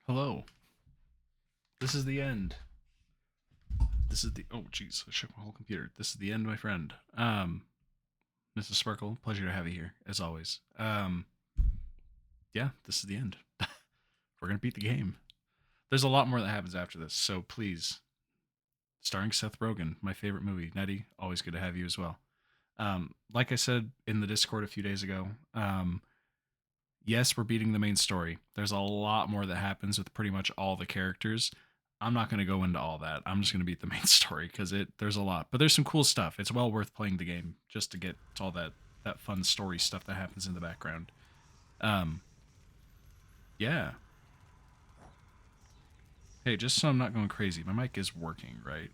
Hello. This is the end. This is the oh jeez, I shook my whole computer. This is the end, my friend. Mrs. Sparkle, pleasure to have you here as always. Yeah, this is the end. We're gonna beat the game. There's a lot more that happens after this, so please. Starring Seth Rogen, my favorite movie. Nettie, always good to have you as well. Like I said in the Discord a few days ago, yes, we're beating the main story. There's a lot more that happens with pretty much all the characters. I'm not going to go into all that. I'm just going to beat the main story because there's a lot, but there's some cool stuff. It's well worth playing the game just to get to all that fun story stuff that happens in the background. Um, yeah. Hey, just so I'm not going crazy, my mic is working, right?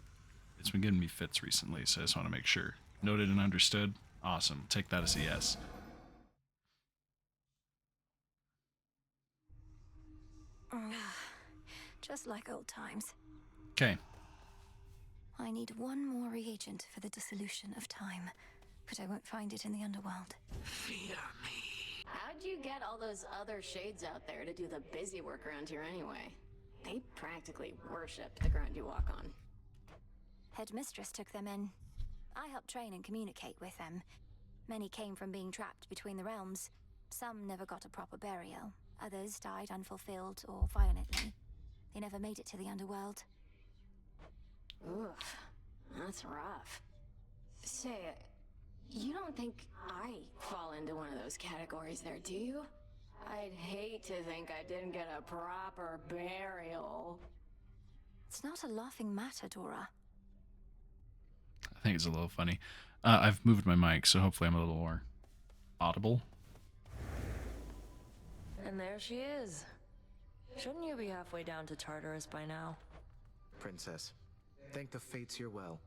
It's been giving me fits recently, so I just want to make sure. Noted and understood. Awesome. Take that as a yes. Just like old times. Okay. I need one more reagent for the dissolution of time, but I won't find it in the underworld. Fear me. How'd you get all those other shades out there to do the busy work around here anyway? They practically worship the ground you walk on. Headmistress took them in. I helped train and communicate with them. Many came from being trapped between the realms. Some never got a proper burial. Others died unfulfilled or violently. They never made it to the underworld. Oof, that's rough. Say, you don't think I fall into one of those categories there, do you? I'd hate to think I didn't get a proper burial. It's not a laughing matter, Dora. I think it's a little funny. I've moved my mic, so hopefully I'm a little more audible. And there she is. Shouldn't you be halfway down to Tartarus by now? Princess, thank the fates you're well.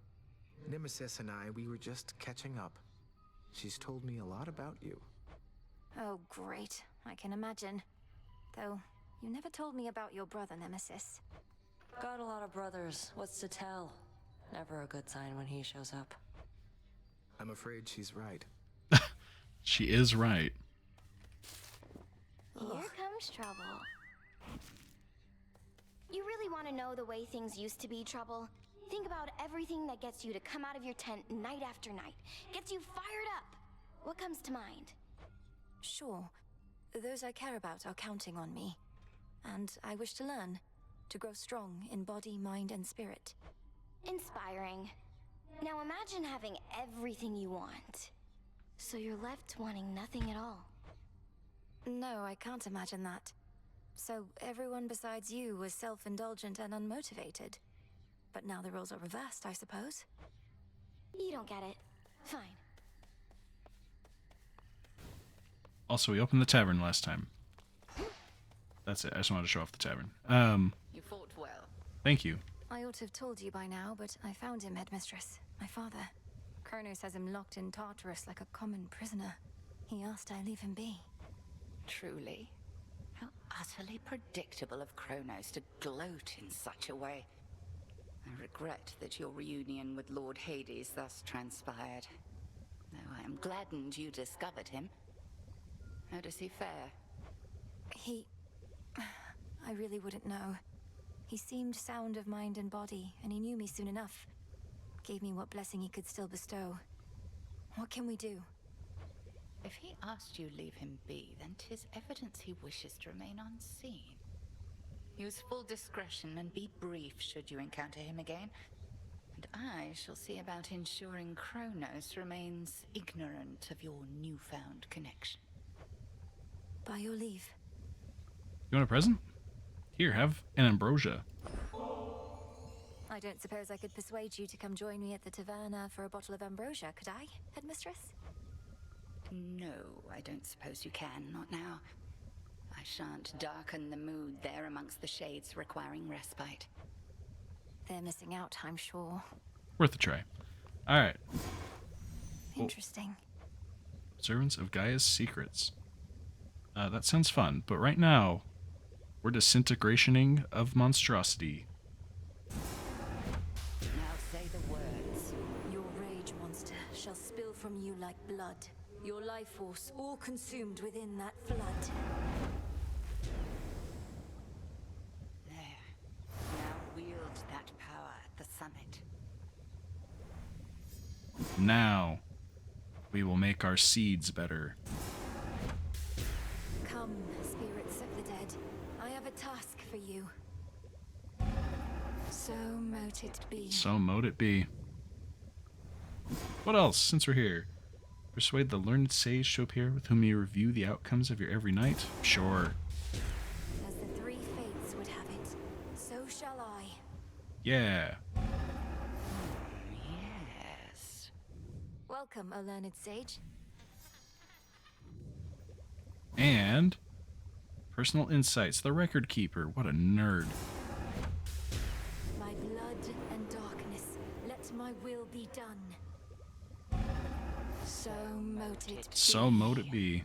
Nemesis and we were just catching up. She's told me a lot about you. Oh, great. I can imagine. Though, you never told me about your brother, Nemesis. Got a lot of brothers. What's to tell? Never a good sign when he shows up. I'm afraid she's right. She is right. Here comes trouble. You really want to know the way things used to be, Trouble? Think about everything that gets you to come out of your tent night after night. Gets you fired up. What comes to mind? Sure. Those I care about are counting on me. And I wish to learn. To grow strong in body, mind, and spirit. Inspiring. Now imagine having everything you want. So you're left wanting nothing at all. No, I can't imagine that. So everyone besides you was self-indulgent and unmotivated. But now the roles are reversed, I suppose. You don't get it. Fine. Also, we opened the tavern last time. That's it. I just wanted to show off the tavern. You fought well. Thank you. I ought to have told you by now, but I found him, Headmistress. My father. Kronos has him locked in Tartarus like a common prisoner. He asked I leave him be. Truly. How utterly predictable of Kronos to gloat in such a way. I regret that your reunion with Lord Hades thus transpired. Though I am gladdened you discovered him. How does he fare? He... I really wouldn't know. He seemed sound of mind and body, and he knew me soon enough. Gave me what blessing he could still bestow. What can we do? If he asked you leave him be, then 'tis evidence he wishes to remain unseen. Use full discretion and be brief should you encounter him again. And I shall see about ensuring Kronos remains ignorant of your newfound connection. By your leave. You want a present? Here, have an ambrosia. I don't suppose I could persuade you to come join me at the taverna for a bottle of ambrosia, could I, Headmistress? No, I don't suppose you can, not now. I shan't darken the mood there amongst the shades requiring respite. They're missing out, I'm sure. Worth a try. Alright. Interesting. Servants of Gaia's Secrets. That sounds fun, but right now, we're disintegrationing of monstrosity. Now say the words. Your rage, monster, shall spill from you like blood. Your life force all consumed within that flood. summit. Now, we will make our seeds better. Come, spirits of the dead. I have a task for you. So mote it be. So mote it be. What else, since we're here? Persuade the learned sage to appear with whom you review the outcomes of your every night? Sure. As the three fates would have it, so shall I. Yeah. Yes. Welcome, O learned sage. And personal insights, the record keeper. What a nerd. My blood and darkness, let my will be done. So mote it be. So mote it be.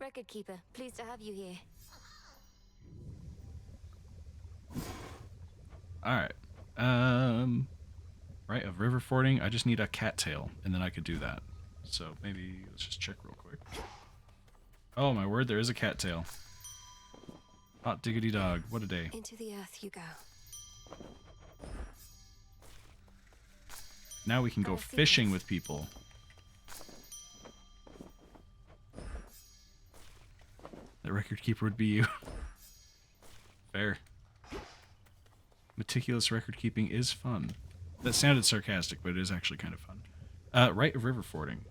Record keeper, pleased to have you here. Alright. Right, of river fording, I just need a cattail, and then I could do that. So maybe let's just check real quick. Oh my word, there is a cattail. Hot diggity dog, what a day. Into the earth you go. Now we can go fishing with people. The record keeper would be you. Fair. Meticulous record keeping is fun. That sounded sarcastic, but it is actually kind of fun. Right of river fording.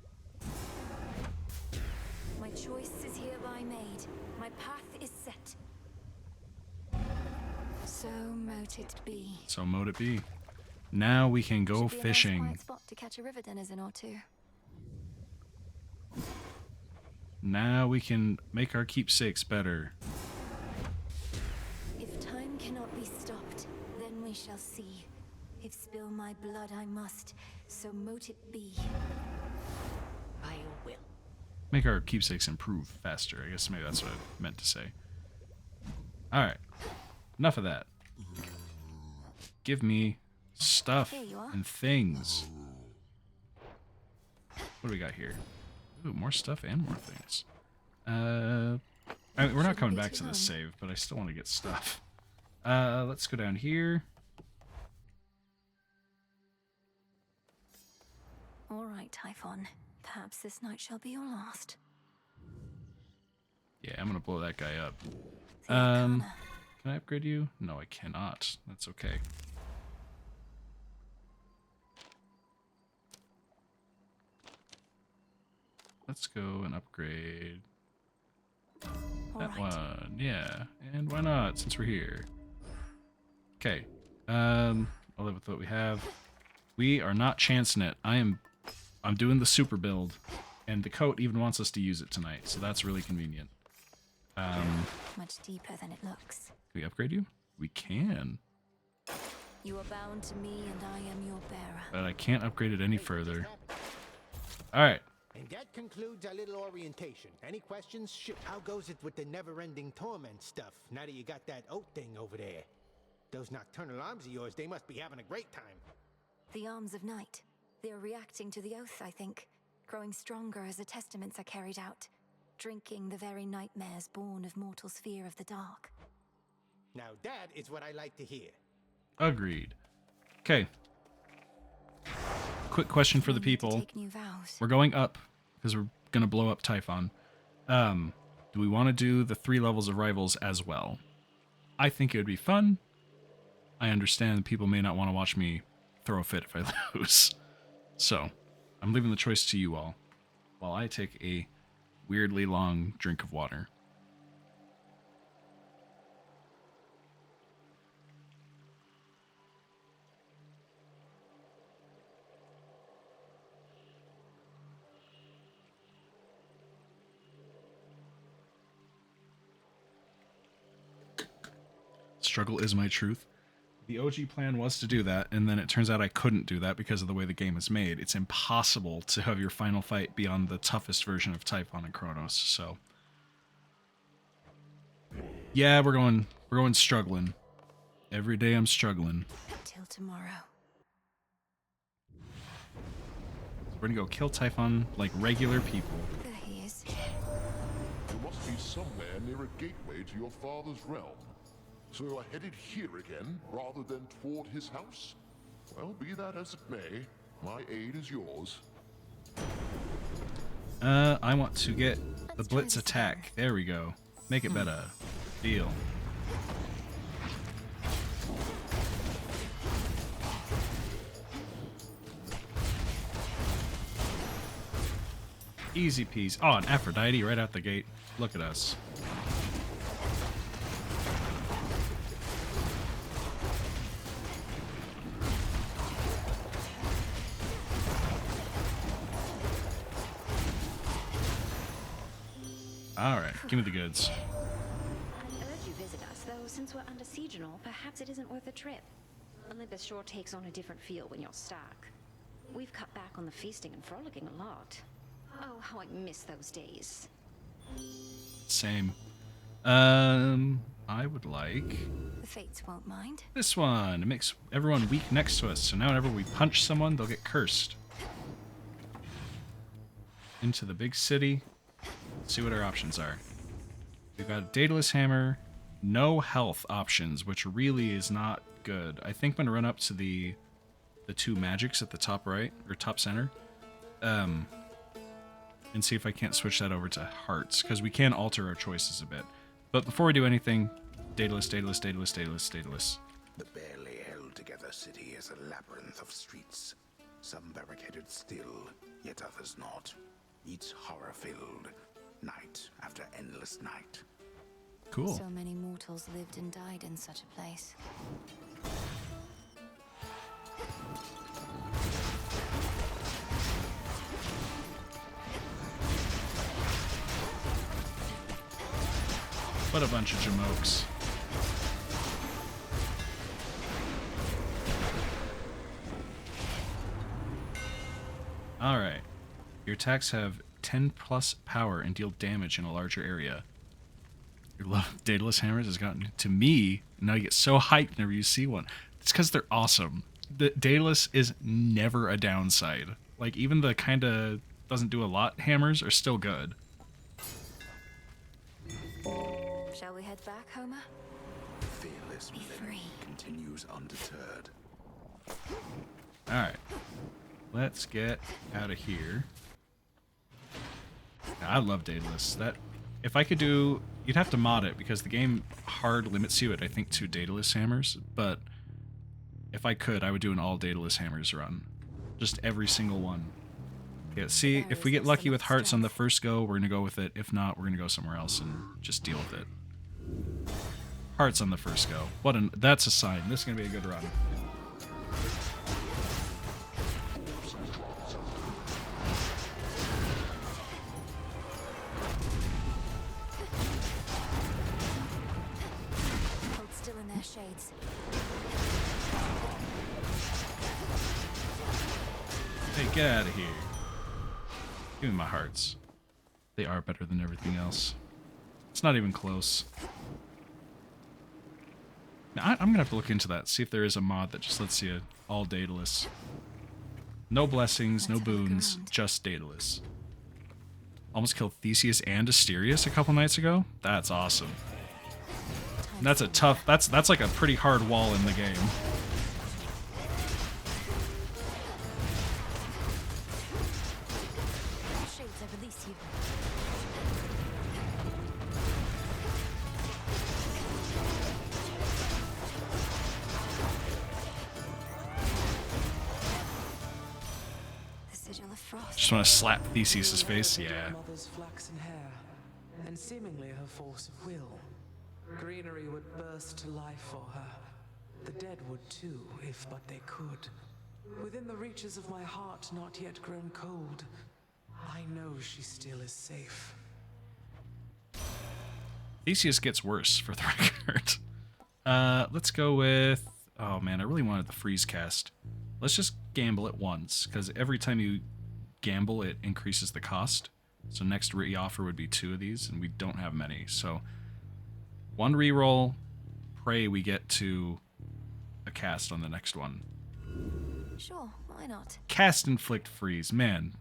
My choice is hereby made. My path is set. So mote it be. So mote it be. Now we can go Should be a nice fishing. quiet spot to catch a river denizen or two. Now we can make our keepsakes better. If time cannot be stopped, then we shall see. If spill my blood I must, so mote it be. I will. Make our keepsakes improve faster. I guess maybe that's what I meant to say. Alright. Enough of that. Give me stuff Here you are. and things. What do we got here? Ooh, more stuff and more things. I mean, we're not Shouldn't coming be back too to this long. save, but I still want to get stuff. Let's go down here. All right, Typhon. Perhaps this night shall be your last. Yeah, I'm gonna blow that guy up. The Arcana. Can I upgrade you? No, I cannot. That's okay. Let's go and upgrade All that right. one. Yeah, and why not, since we're here. Okay. I'll live with what we have. We are not chancing it. I'm doing the super build, and the coat even wants us to use it tonight, so that's really convenient. Much deeper than it looks. Can we upgrade you? We can, You are bound to me, and I am your bearer. but I can't upgrade it any further. All right. And that concludes our little orientation. Any questions? Shoot. How goes it with the never-ending torment stuff, now that you got that oat thing over there? Those nocturnal arms of yours, they must be having a great time. The arms of night. They are reacting to the oath, I think. Growing stronger as the testaments are carried out. Drinking the very nightmares born of mortal's fear of the dark. Now that is what I like to hear. Agreed. Okay. Quick question for the We need to people. take new vows. We're going up because we're gonna blow up Typhon. Do we want to do the 3 levels of rivals as well? I think it would be fun. I understand people may not want to watch me throw a fit if I lose. So, I'm leaving the choice to you all, while I take a weirdly long drink of water. Struggle is my truth. The OG plan was to do that, and then it turns out I couldn't do that because of the way the game is made. It's impossible to have your final fight be on the toughest version of Typhon and Kronos, so... Yeah, we're going struggling. Every day I'm struggling. Till tomorrow. We're gonna go kill Typhon like regular people. There he is. You must be somewhere near a gateway to your father's realm. So you are headed here again, rather than toward his house? Well, be that as it may, my aid is yours. I want to get the Let's try blitz this attack. There we go. Make it better. Deal. Easy peasy. Oh, an Aphrodite right out the gate. Look at us. Alright, give me the goods. I'd urge you visit us, though since we're under siege and all, perhaps it isn't worth a trip. Olympus sure takes on a different feel when you're Stark. We've cut back on the feasting and frolicking a lot. Oh, how I miss those days. Same. I would like The Fates won't mind. this one. It makes everyone weak next to us, so now whenever we punch someone, they'll get cursed. Into the big city. See what our options are. We've got a Daedalus Hammer, no health options, which really is not good. I think I'm gonna run up to the two magics at the top right, or top center, and see if I can't switch that over to hearts, because we can alter our choices a bit. But before we do anything, Daedalus, Daedalus, Daedalus, Daedalus, Daedalus. The barely held together city is a labyrinth of streets, some barricaded still, yet others not. Each horror-filled, night after endless night. Cool. So many mortals lived and died in such a place. What a bunch of jamokes. Alright. Your attacks have 10 plus power and deal damage in a larger area. Your love of Daedalus hammers has gotten to me, and now you get so hyped whenever you see one. It's because they're awesome. The Daedalus is never a downside. Like, even the kind of doesn't do a lot hammers are still good. Shall we head back, Homer? Fearless Be living free. continues undeterred. Alright. Let's get out of here. I love Daedalus. That, if I could do, you'd have to mod it because the game hard limits you at I think 2 Daedalus hammers. But if I could, I would do an all Daedalus hammers run, just every single one. Yeah. See, if we get lucky with hearts on the first go, we're gonna go with it. If not, we're gonna go somewhere else and just deal with it. Hearts on the first go. That's a sign. This is gonna be a good run. Hold still in their shades. Hey, get out of here. Give me my hearts. They are better than everything else. It's not even close. Now, I'm gonna have to look into that, see if there is a mod that just lets you all Daedalus. No blessings, no Let's have a look boons, around. just Daedalus. Almost killed Theseus and Asterius a couple nights ago. That's awesome. And that's a tough. That's like a pretty hard wall in the game. Shades, I release you. The sigil of frost. Just want to slap Theseus's face. Yeah. Mother's flaxen hair, and seemingly her force of will. Greenery would burst to life for her. The dead would too, if but they could. Within the reaches of my heart not yet grown cold, I know she still is safe. Theseus gets worse, for the record. Let's go with... Oh man, I really wanted the freeze cast. Let's just gamble it once, because every time you gamble, it increases the cost. So next re-offer would be 2 of these, and we don't have many. So 1 reroll, pray we get to a cast on the next one. Sure, why not? Cast Inflict Freeze. Man,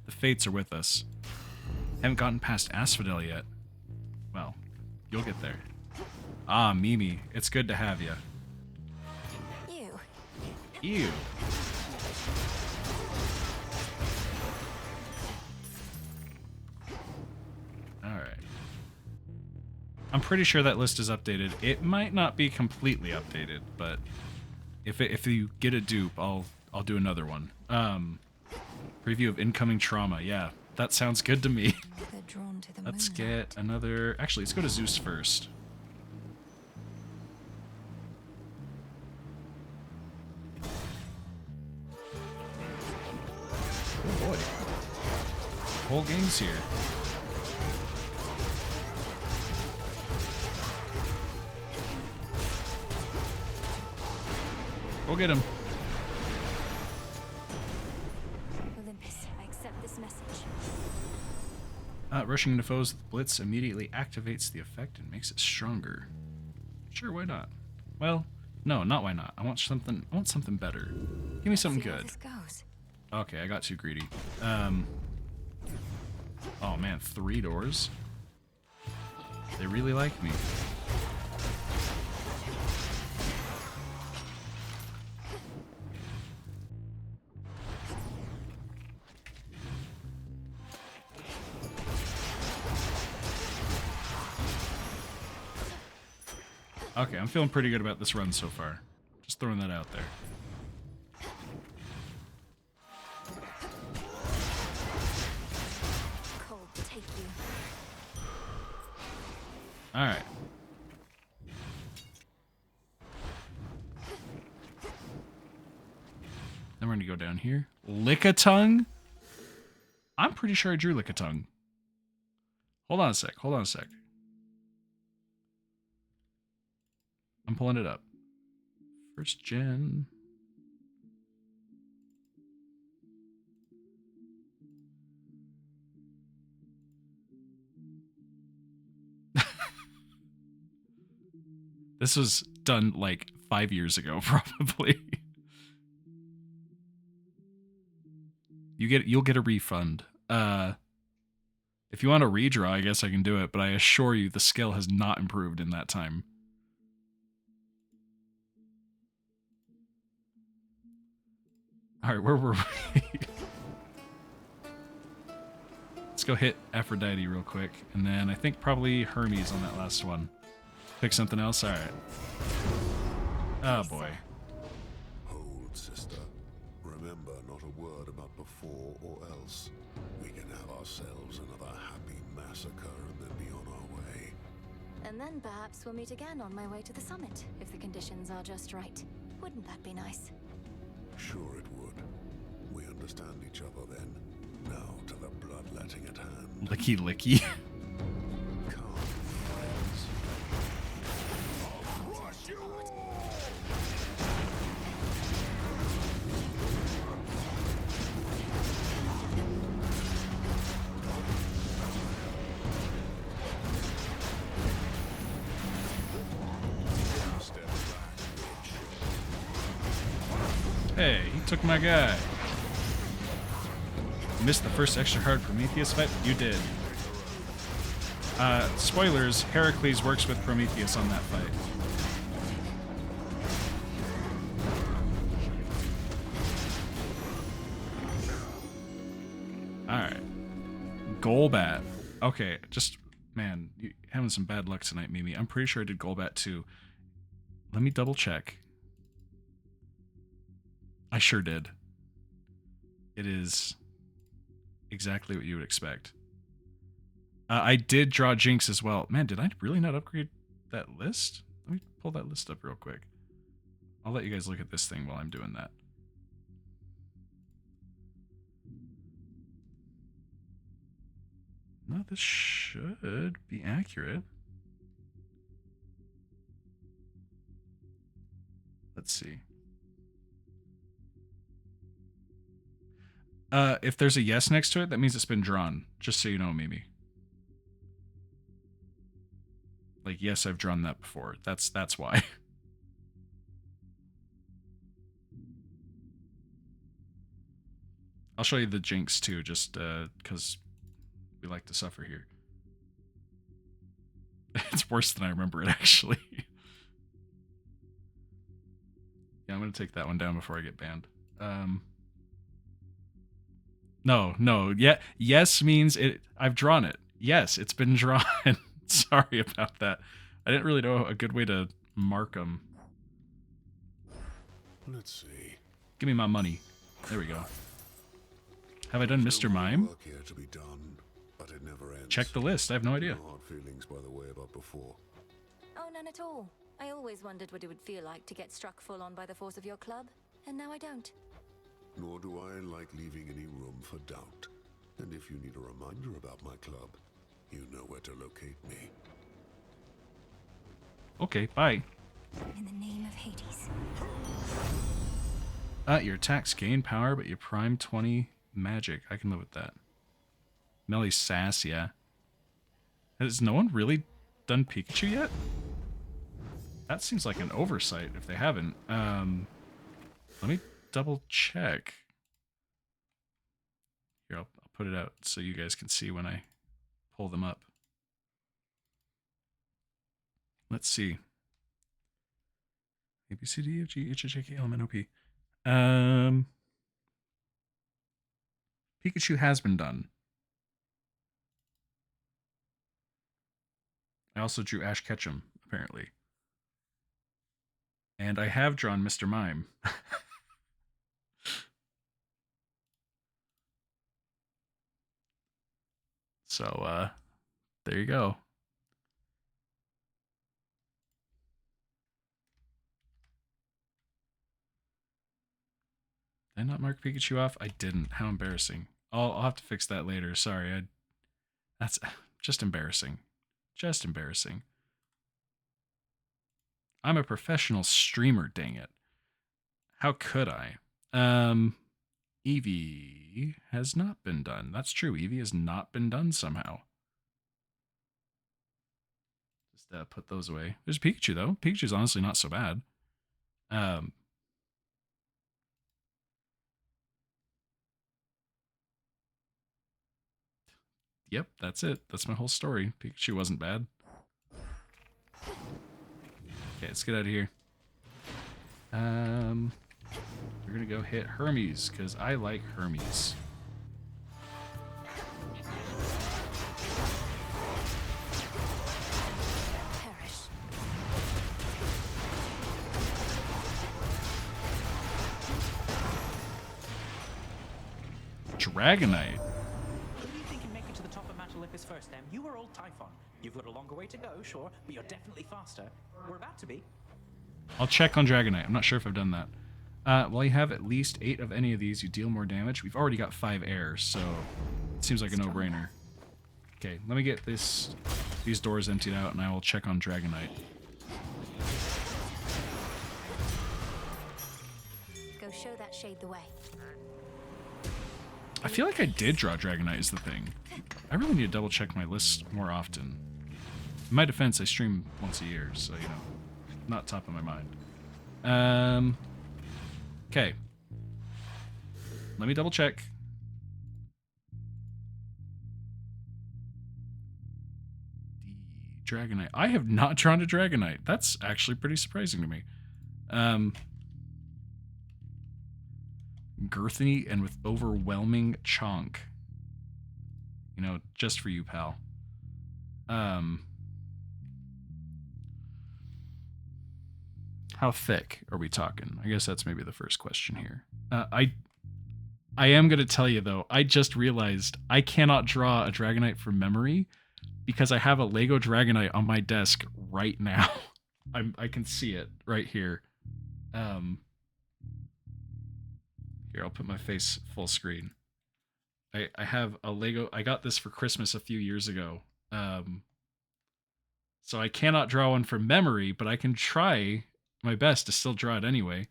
the fates are with us. Haven't gotten past Asphodel yet. Well, you'll get there. Ah, Mimi, it's good to have you. You. Ew. Alright. I'm pretty sure that list is updated. It might not be completely updated, but if you get a dupe, I'll do another one. Preview of incoming trauma. Yeah, that sounds good to me. They're drawn to the Let's moonlight. get another... Actually, let's go to Zeus first. Oh boy. Whole gang's here. Go get him. Olympus, I accept this message. Rushing into foes with Blitz immediately activates the effect and makes it stronger. Sure, why not? Well, no, not why not. I want something better. Give me something See how good. this goes. Okay, I got too greedy. Oh man, 3 doors? They really like me. Okay, I'm feeling pretty good about this run so far. Just throwing that out there. Cold, take you. Alright. Then we're gonna go down here. Lick-a-tongue? I'm pretty sure I drew Lick-a-tongue. Hold on a sec, hold on a sec. I'm pulling it up. First gen. This was done like 5 years ago, probably. You'll get a refund. If you want a redraw, I guess I can do it, but I assure you the skill has not improved in that time. Alright, where were we? Let's go hit Aphrodite real quick, and then I think probably Hermes on that last one. Pick something else? Alright. Oh boy. Hold, sister. Remember, not a word about before or else. We can have ourselves another happy massacre and then be on our way. And then perhaps we'll meet again on my way to the summit, if the conditions are just right. Wouldn't that be nice? Sure it would. We understand each other then. Now to the bloodletting at hand. Licky licky. Come, friends. I'll crush you all! Step back, bitch. Hey, he took my guy. Missed the first extra hard Prometheus fight? You did. Spoilers, Heracles works with Prometheus on that fight. Alright. Golbat. Okay, just, man, you having some bad luck tonight, Mimi. I'm pretty sure I did Golbat too. Let me double check. I sure did. It is exactly what you would expect. I did draw Jinx as well. Man, did I really not upgrade that list? Let me pull that list up real quick. I'll let you guys look at this thing while I'm doing that. No, this should be accurate. Let's see. If there's a yes next to it, that means it's been drawn. Just so you know, Mimi. Like, yes, I've drawn that before. That's why. I'll show you the Jinx too, just because we like to suffer here. It's worse than I remember it, actually. Yeah, I'm gonna take that one down before I get banned. No. Yeah, yes means it. I've drawn it. Yes, it's been drawn. Sorry about that. I didn't really know a good way to mark them. Let's see. Give me my money. There we go. Have I done Mr. Mime? Work here to be done, but it never ends. Check the list. I have no idea. No hard feelings, by the way, about before. Oh, none at all. I always wondered what it would feel like to get struck full on by the force of your club, and now I don't. Nor do I like leaving any room for doubt. And if you need a reminder about my club, you know where to locate me. Okay, bye. In the name of Hades. Your attacks gain power, but you prime 20 magic. I can live with that. Melly Sass, yeah. Has no one really done Pikachu yet? That seems like an oversight if they haven't. Let me double check. Here, I'll put it out so you guys can see when I pull them up. Let's see. A, B, C, D, F, G, H, I, J, K, L, M, N, O, P. Pikachu has been done. I also drew Ash Ketchum, apparently. And I have drawn Mr. Mime. So, there you go. Did I not mark Pikachu off? I didn't. How embarrassing. I'll have to fix that later. Sorry. That's just embarrassing. Just embarrassing. I'm a professional streamer, dang it. How could I? Eevee has not been done. That's true. Eevee has not been done somehow. Just put those away. There's Pikachu, though. Pikachu's honestly not so bad. Yep, that's it. That's my whole story. Pikachu wasn't bad. Okay, let's get out of here. We're gonna go hit Hermes, because I like Hermes. Perish. Dragonite. Who do you think can make it to the top of Mount Olympus first, then? You or old Typhon? You've got a longer way to go, sure, but you're definitely faster. We're about to be. I'll check on Dragonite. I'm not sure if I've done that. While you have at least 8 of any of these, you deal more damage. We've already got 5 airs, so it seems like a no-brainer. Okay, let me get these doors emptied out, and I will check on Dragonite. Go show that shade the way. I feel like I did draw Dragonite is the thing. I really need to double-check my list more often. In my defense, I stream once a year, so, you know, not top of my mind. Okay. Let me double check. Dragonite. I have not drawn a Dragonite. That's actually pretty surprising to me. Girthy and with overwhelming chonk. You know, just for you, pal. How thick are we talking? I guess that's maybe the first question here. I am going to tell you, though, I just realized I cannot draw a Dragonite from memory because I have a Lego Dragonite on my desk right now. I can see it right here. Here, I'll put my face full screen. I have a Lego... I got this for Christmas a few years ago. So I cannot draw one from memory, but I can try my best to still draw it anyway.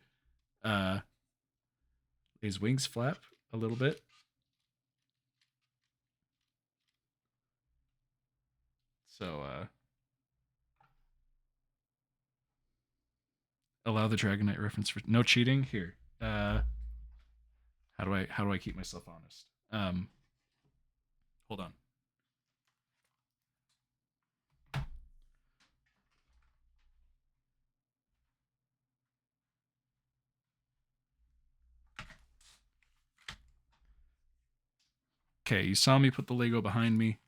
His wings flap a little bit. So allow the Dragonite reference for no cheating here. How do I keep myself honest? Hold on. Okay, you saw me put the Lego behind me.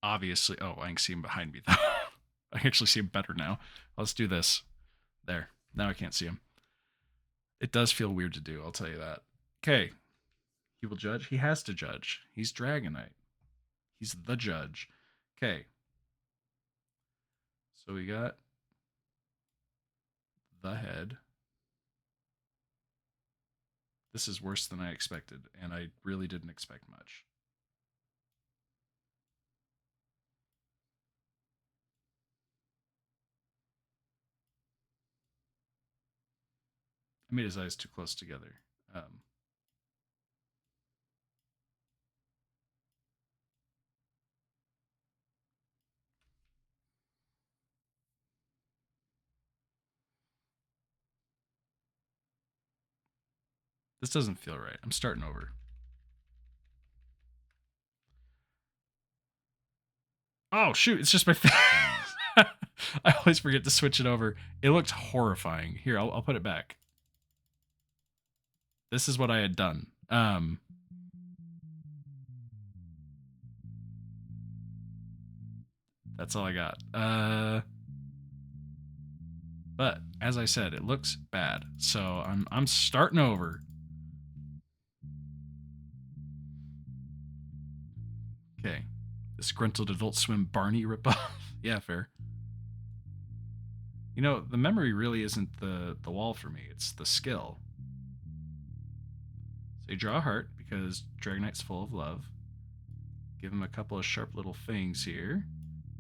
Obviously, oh, I can see him behind me though. I can actually see him better now. Let's do this. There. Now I can't see him. It does feel weird to do, I'll tell you that. Okay. He will judge. He has to judge. He's Dragonite. He's the judge. Okay. So we got the head. This is worse than I expected, and I really didn't expect much. I made his eyes too close together. This doesn't feel right. I'm starting over. Oh, shoot. It's just my face. I always forget to switch it over. It looked horrifying. Here, I'll put it back. This is what I had done. That's all I got. But as I said, it looks bad. So I'm starting over. Okay. Disgruntled Adult Swim Barney ripoff. Yeah, fair. You know, the memory really isn't the wall for me. It's the skill. So you draw a heart because Dragonite's full of love. Give him a couple of sharp little fangs here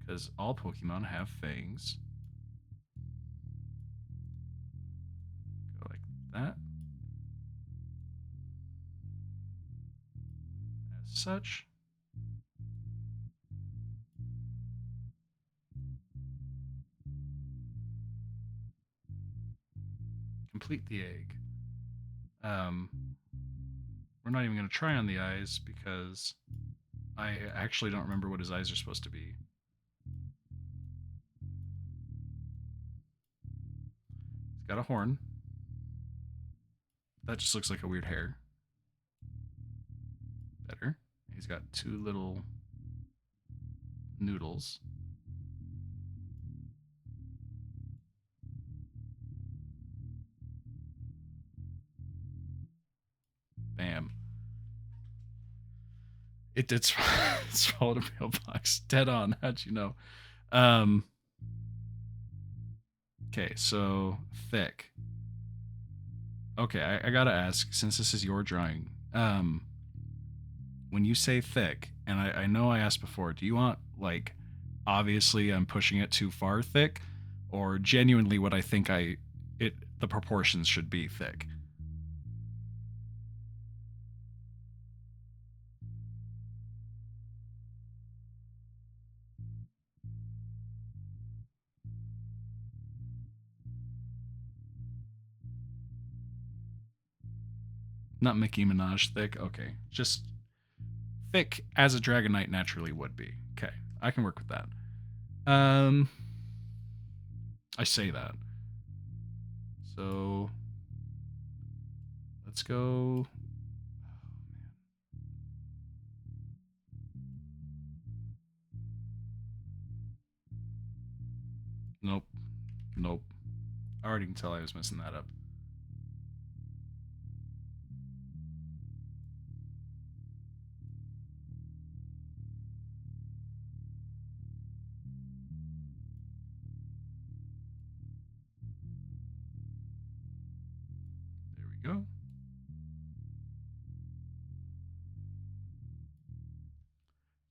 because all Pokemon have fangs. Go like that. As such. Complete the egg. We're not even going to try on the eyes because I actually don't remember what his eyes are supposed to be. He's got a horn. That just looks like a weird hair. Better. He's got two little noodles. Bam. It did swallow a mailbox. Dead on. How'd you know? Okay, so thick. Okay, I gotta ask, since this is your drawing, when you say thick, and I know I asked before, do you want, like, obviously I'm pushing it too far thick, or genuinely what I think the proportions should be thick? Not Mickey Minaj thick. Okay, just thick as a Dragonite naturally would be. Okay, I can work with that. I say that. So let's go. Nope. Nope. I already can tell I was messing that up. There we go.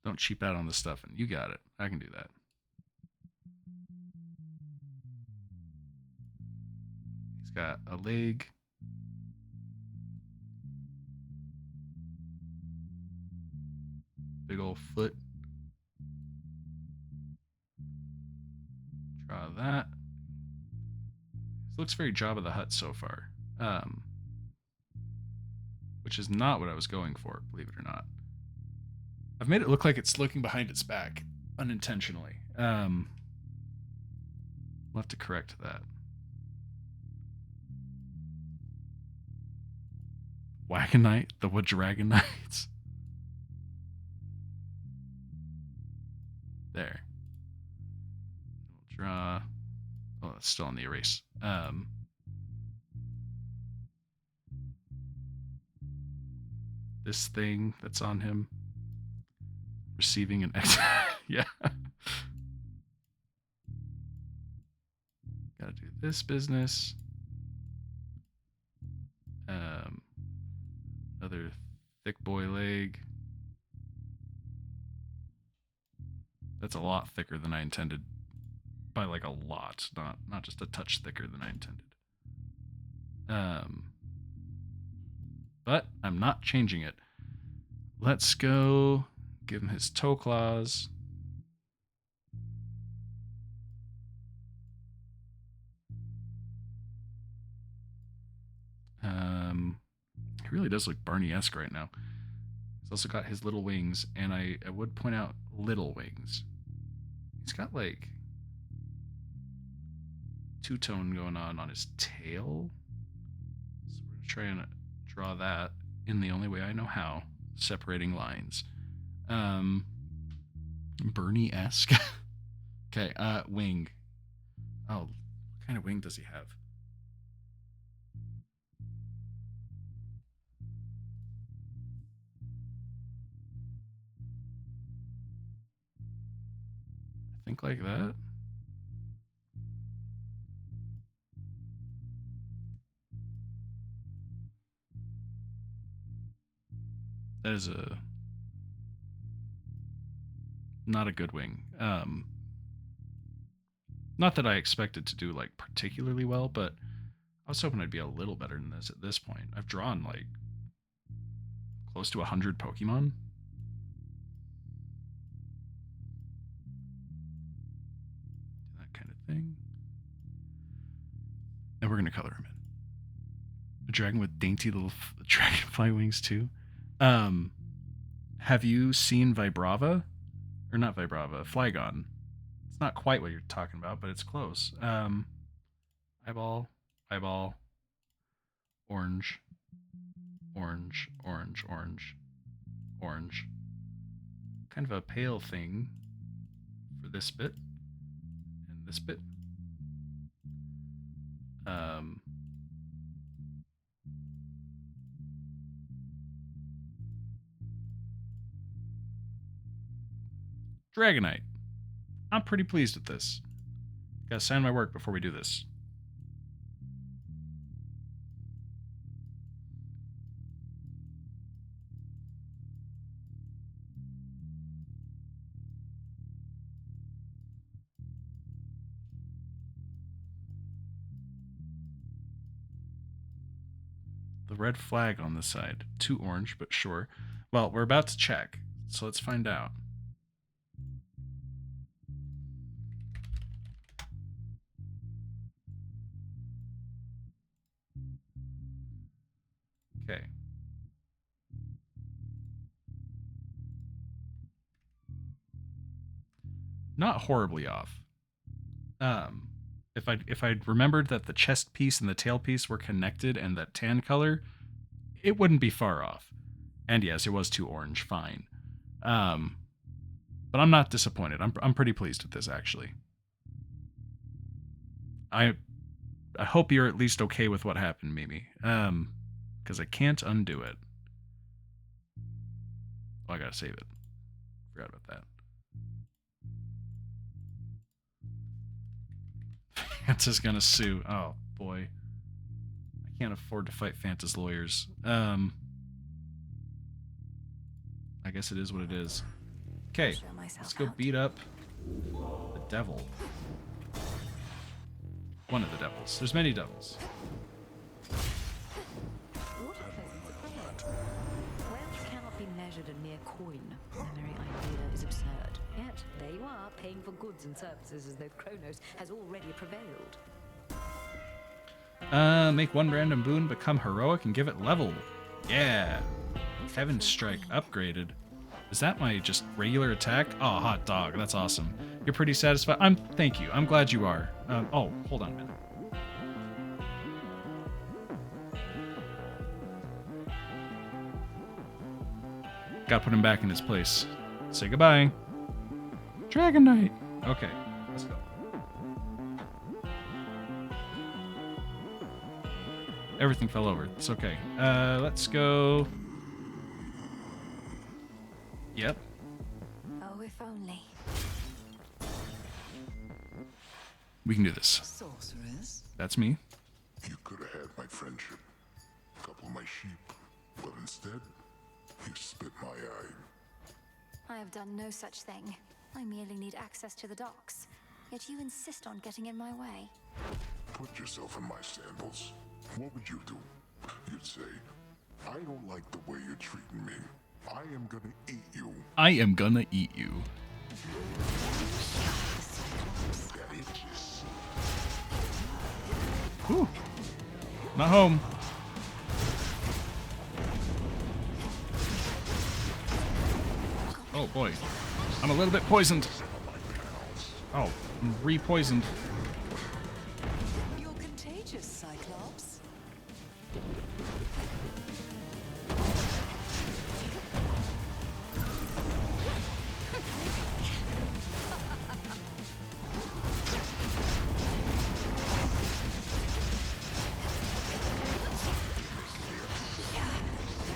Don't cheap out on the stuffing. You got it. I can do that. He's got a leg. Big old foot. Draw that. This looks very Jabba the Hutt so far. Which is not what I was going for, believe it or not. I've made it look like it's looking behind its back unintentionally. We'll have to correct that. Wagonite, the Wood Dragonites. There. We'll draw. Oh, it's still on the erase. This thing that's on him. Receiving an X. Yeah. Gotta do this business. Another thick boy leg. That's a lot thicker than I intended. By like a lot, not just a touch thicker than I intended. But I'm not changing it. Let's go give him his toe claws. He really does look Barney-esque right now. He's also got his little wings, and I would point out little wings. He's got like two-tone going on his tail. So we're gonna try and draw that in the only way I know how, separating lines. Bernie-esque. Okay, wing. Oh, what kind of wing does he have? I think like that. That is not a good wing. Not that I expected to do like particularly well, but I was hoping I'd be a little better than this at this point. I've drawn like close to 100 Pokemon. That kind of thing. And we're going to color him in. A dragon with dainty little dragonfly wings too. Have you seen Vibrava? Or not Vibrava, Flygon. It's not quite what you're talking about, but it's close. Eyeball, orange, orange, orange, orange, orange. Kind of a pale thing for this bit and this bit. Dragonite. I'm pretty pleased with this. Gotta sign my work before we do this. The red flag on the side. Too orange, but sure. Well, we're about to check, so let's find out. Okay. Not horribly off. If I'd remembered that the chest piece and the tail piece were connected and that tan color, it wouldn't be far off. And yes, it was too orange, fine. But I'm not disappointed. I'm pretty pleased with this actually. I hope you're at least okay with what happened, Mimi. Because I can't undo it. Oh, I gotta save it. Forgot about that. Fanta's gonna sue. Oh boy, I can't afford to fight Fanta's lawyers. I guess it is what it is. Okay, let's go beat up the devil. One of the devils. There's many devils. Wealth cannot be measured in mere coin. The very idea is absurd. Yet, there you are, paying for goods and services as though Kronos has already prevailed. Make one random boon become heroic and give it level. Yeah. Heaven Strike upgraded. Is that my just regular attack? Oh, hot dog. That's awesome. You're pretty satisfied? Thank you. I'm glad you are. Oh, hold on a minute. Gotta put him back in his place. Say goodbye. Dragon Knight. Okay, let's go. Everything fell over. It's okay. Let's go. Yep. Oh, if only. We can do this. Sorceress? That's me. You could have had my friendship, a couple of my sheep, but instead, you spit my eye. I have done no such thing. I merely need access to the docks. Yet you insist on getting in my way. Put yourself in my sandals. What would you do? You'd say, I don't like the way you're treating me. I am gonna eat you. I am gonna eat you. That itches. Whew. Not home. Oh boy. I'm a little bit poisoned. Oh, I'm re-poisoned. You're contagious, Cyclops.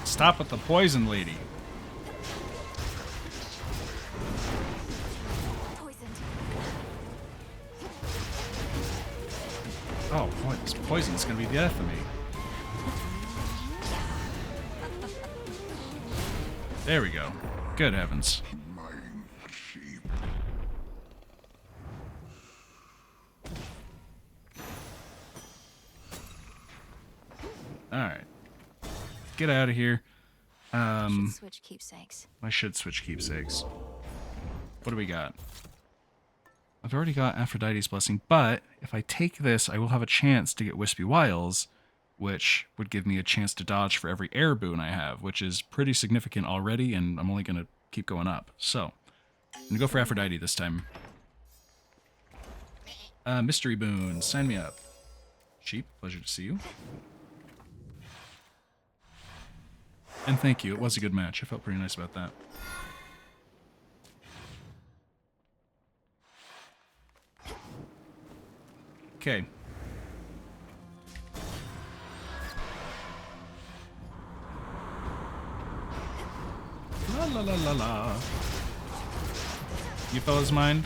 Stop with the poison, lady. Oh boy, this poison is gonna be the death of me. There we go. Good heavens. My sheep. Alright. Get out of here. Should switch keepsakes. I should switch keepsakes. What do we got? I've already got Aphrodite's Blessing, but if I take this, I will have a chance to get Wispy Wiles, which would give me a chance to dodge for every air boon I have, which is pretty significant already, and I'm only going to keep going up. So, I'm going to go for Aphrodite this time. Mystery boon, sign me up. Sheep, pleasure to see you. And thank you, it was a good match. I felt pretty nice about that. Okay. La la la la la. You fellas mind?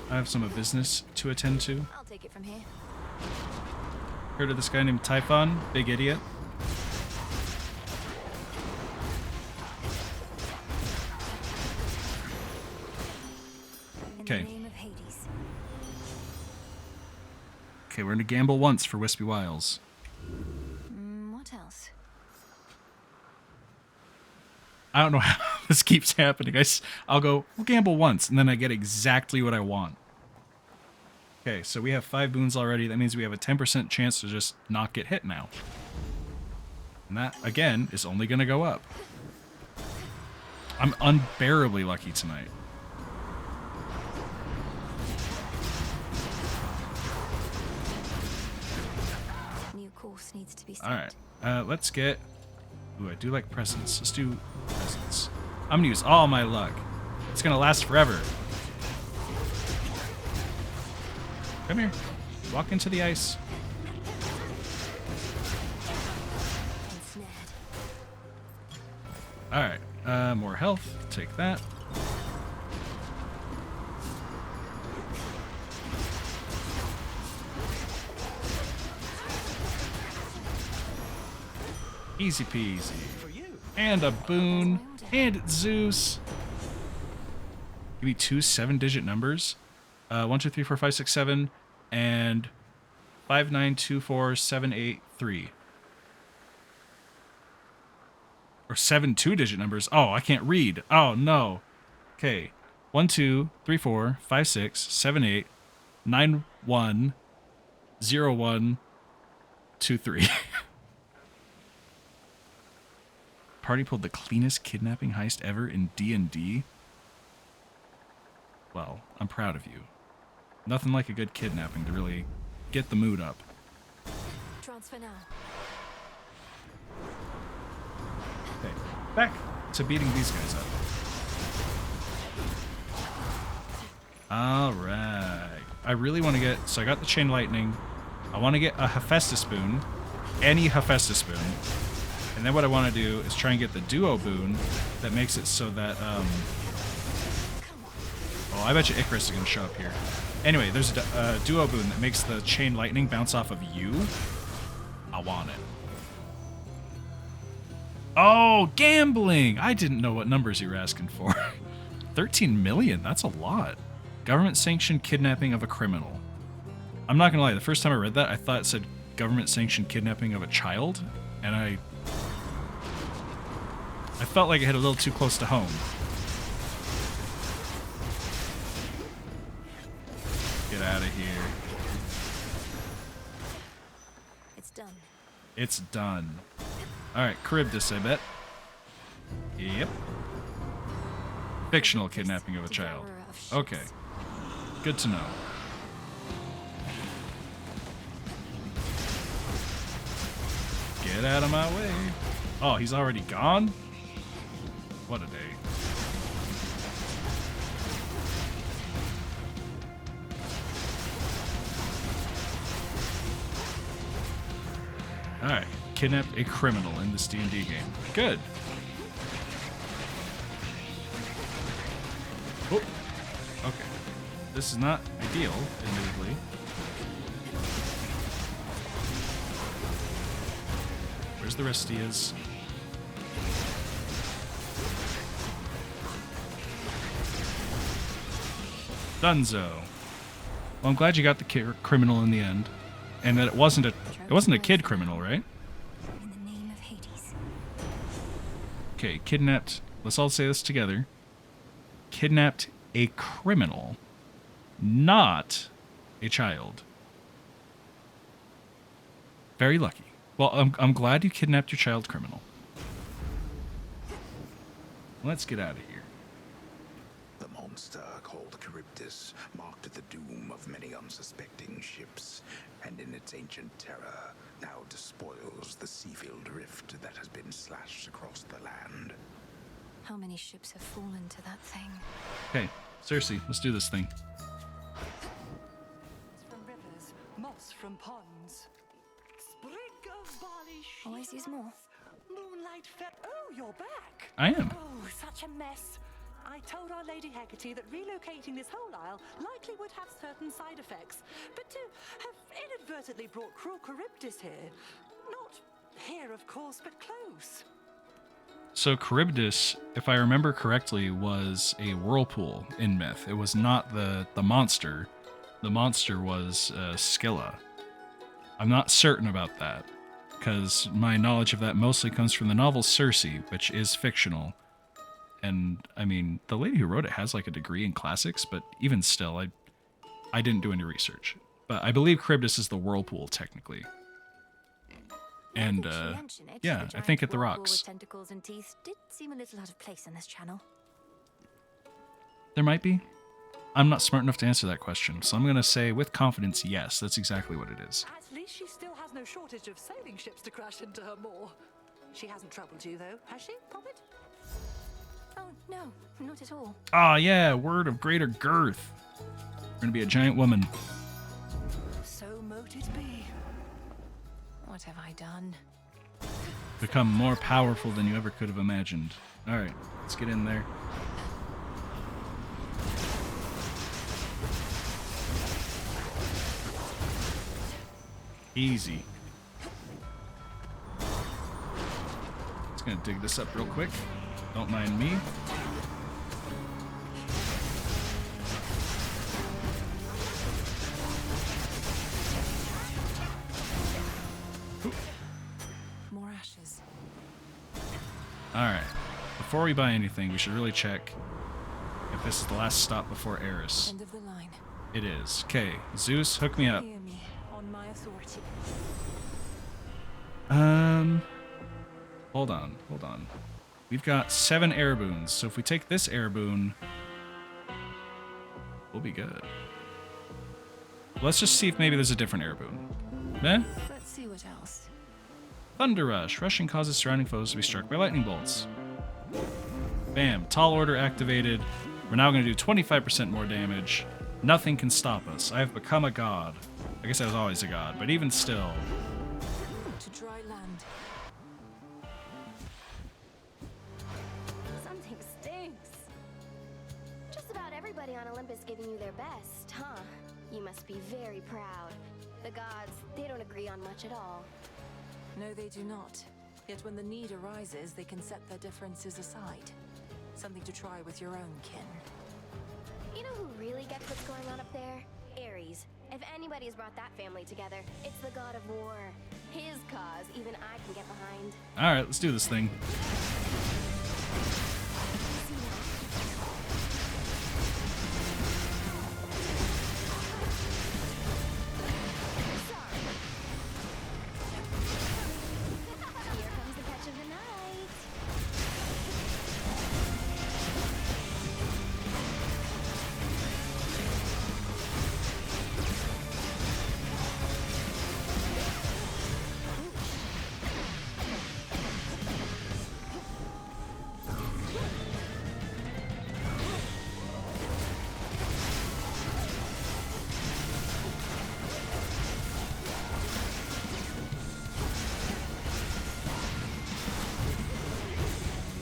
I have some business to attend to. I'll take it from here. Heard of this guy named Typhon? Big idiot. Okay. Okay, we're gonna gamble once for Wispy Wiles. What else? I don't know how this keeps happening. I'll go, we'll gamble once, and then I get exactly what I want. Okay, so we have 5 boons already. That means we have a 10% chance to just not get hit now. And that, again, is only gonna go up. I'm unbearably lucky tonight. New course needs to be set. Alright, let's get... Ooh, I do like presents. Let's do presents. I'm gonna use all my luck. It's gonna last forever. Come here. Walk into the ice. Alright, more health. Take that. Easy peasy. And a boon. And Zeus. Give me 2 7-digit numbers. 1, 2, 3, 4, 5, 6, 7, and 5, 9, 2, 4, 7, 8, 3. Or 7 2-digit numbers. Oh, I can't read. Oh, no. Okay. 1, 2, 3, 4, 5, 6, 7, 8, 9, 1, 0, 1, 2, 3. Party pulled the cleanest kidnapping heist ever in D&D. Well, I'm proud of you. Nothing like a good kidnapping to really get the mood up. Transfer now. Okay, back. to beating these guys up. Alright. I really want to get... So I got the Chain Lightning. I want to get a Hephaestus Boon. Any Hephaestus Boon. And then what I want to do is try and get the Duo Boon that makes it so that... Oh, I bet you Icarus is going to show up here. Anyway, there's a Duo Boon that makes the Chain Lightning bounce off of you. I want it. Oh, gambling! I didn't know what numbers you were asking for. 13 million? That's a lot. Government-sanctioned kidnapping of a criminal. I'm not gonna lie, the first time I read that, I thought it said government-sanctioned kidnapping of a child, and I felt like it hit a little too close to home. Get out of here. It's done. It's done. Alright, Charybdis, I bet. Yep. Fictional kidnapping of a child. Okay. Good to know. Get out of my way. Oh, he's already gone? What a day. Alright. Kidnapped a criminal in this D&D game. Good. Oh. Okay. This is not ideal, admittedly. Where's the Restias? Dunzo. Well, I'm glad you got the criminal in the end, and that it wasn't a kid criminal, right? In the name of Hades. Okay, kidnapped. Let's all say this together. Kidnapped a criminal, not a child. Very lucky. Well, I'm glad you kidnapped your child criminal. Let's get out of here. The monster called Charybdis marked the doom of many unsuspecting ships, and in its ancient terror now despoils the sea-filled rift that has been slashed across the land. How many ships have fallen to that thing? Okay, Cersei, let's do this thing. From rivers, moss from ponds. Sprig of barley sheep. Always use more. Moonlight Oh, you're back. I am. Oh, such a mess. I told Our Lady Hecate that relocating this whole isle likely would have certain side effects, but to have inadvertently brought cruel Charybdis here, not here, of course, but close. So Charybdis, if I remember correctly, was a whirlpool in myth. It was not the monster. The monster was Scylla. I'm not certain about that, because my knowledge of that mostly comes from the novel Circe, which is fictional. And, I mean, the lady who wrote it has like a degree in classics, but even still, I didn't do any research. But I believe Charybdis is the whirlpool, technically. And, yeah, I think at the rocks. With tentacles and teeth did seem a little out of place in this channel. There might be. I'm not smart enough to answer that question, so I'm going to say with confidence, yes, that's exactly what it is. At least she still has no shortage of sailing ships to crash into her maw. She hasn't troubled you, though, has she, Poppet? Oh, no, not at all. Ah, yeah, word of greater girth. We're going to be a giant woman. So mote it be. What have I done? Become more powerful than you ever could have imagined. Alright, let's get in there. Easy. Just gonna dig this up real quick. Don't mind me. More ashes. Alright. Before we buy anything, we should really check if this is the last stop before Eris. End of the line. It is. Okay, Zeus, hook me up. Hear me on my authority. Hold on. We've got 7 air boons, so if we take this air boon, we'll be good. Let's just see if maybe there's a different air boon. Eh? Let's see what else. Thunder Rush. Rushing causes surrounding foes to be struck by lightning bolts. Bam. Tall Order activated. We're now going to do 25% more damage. Nothing can stop us. I have become a god. I guess I was always a god, but even still. To dry land. Something stinks. Just about everybody on Olympus giving you their best, huh? You must be very proud. The gods, they don't agree on much at all. No, they do not. Yet when the need arises, they can set their differences aside. Something to try with your own kin. You know who really gets what's going on up there? Ares. If anybody's brought that family together, it's the god of war. His cause, even I can get behind. Alright, let's do this thing. Here comes the catch of the night.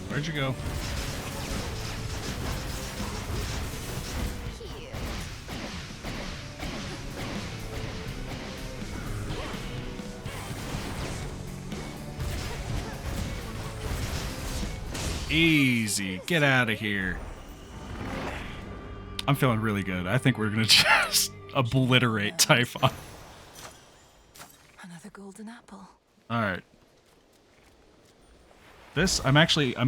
Where'd you go? Easy. Get out of here. I'm feeling really good. I think we're going to just obliterate Typhon. Another golden apple. All right. This, I'm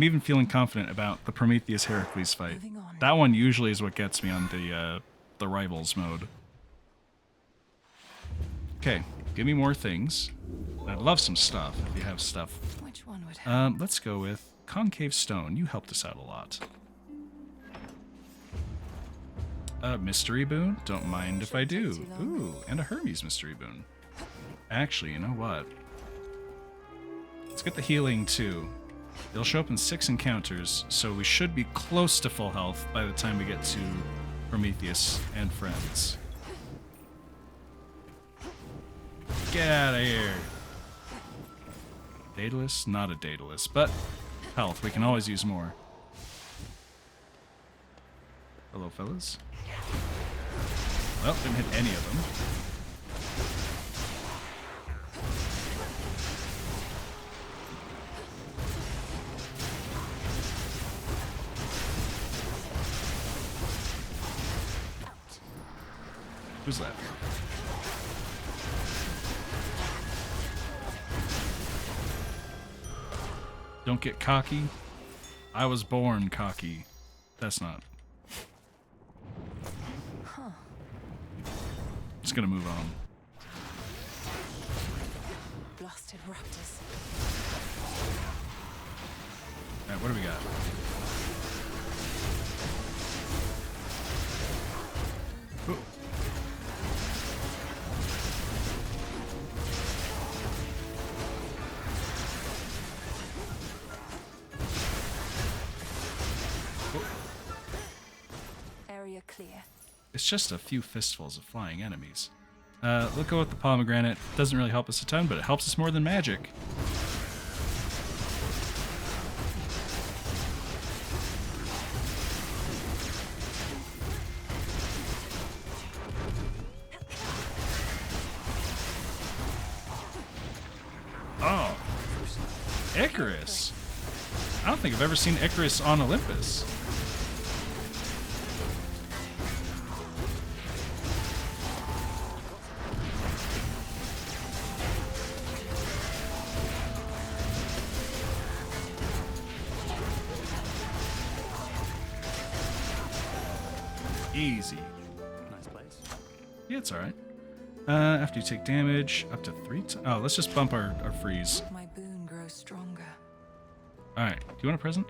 even feeling confident about the Prometheus Heracles fight. That one usually is what gets me on the rivals mode. Okay, give me more things. I'd love some stuff if you have stuff. Which one would help? Let's go with Concave Stone. You helped us out a lot. Mystery Boon? Don't mind if I do. Ooh, and a Hermes Mystery Boon. Actually, you know what? Let's get the healing too. It'll show up in 6 encounters, so we should be close to full health by the time we get to Prometheus and friends. Get out of here. Daedalus? Not a Daedalus, but health. We can always use more. Hello, fellas. Well, didn't hit any of them. Who's that? Don't get cocky. I was born cocky. That's not. Huh. Just gonna move on. Blasted raptors. Alright, what do we got? Ooh. Area clear. It's just a few fistfuls of flying enemies. Let's go with the pomegranate. Doesn't really help us a ton, but it helps us more than magic. Oh, Icarus. I don't think I've ever seen Icarus on Olympus. Easy. Nice place. Yeah, it's alright. After you take damage, up to 3 times. Oh, let's just bump our freeze. My boon grows stronger. Alright, do you want a present?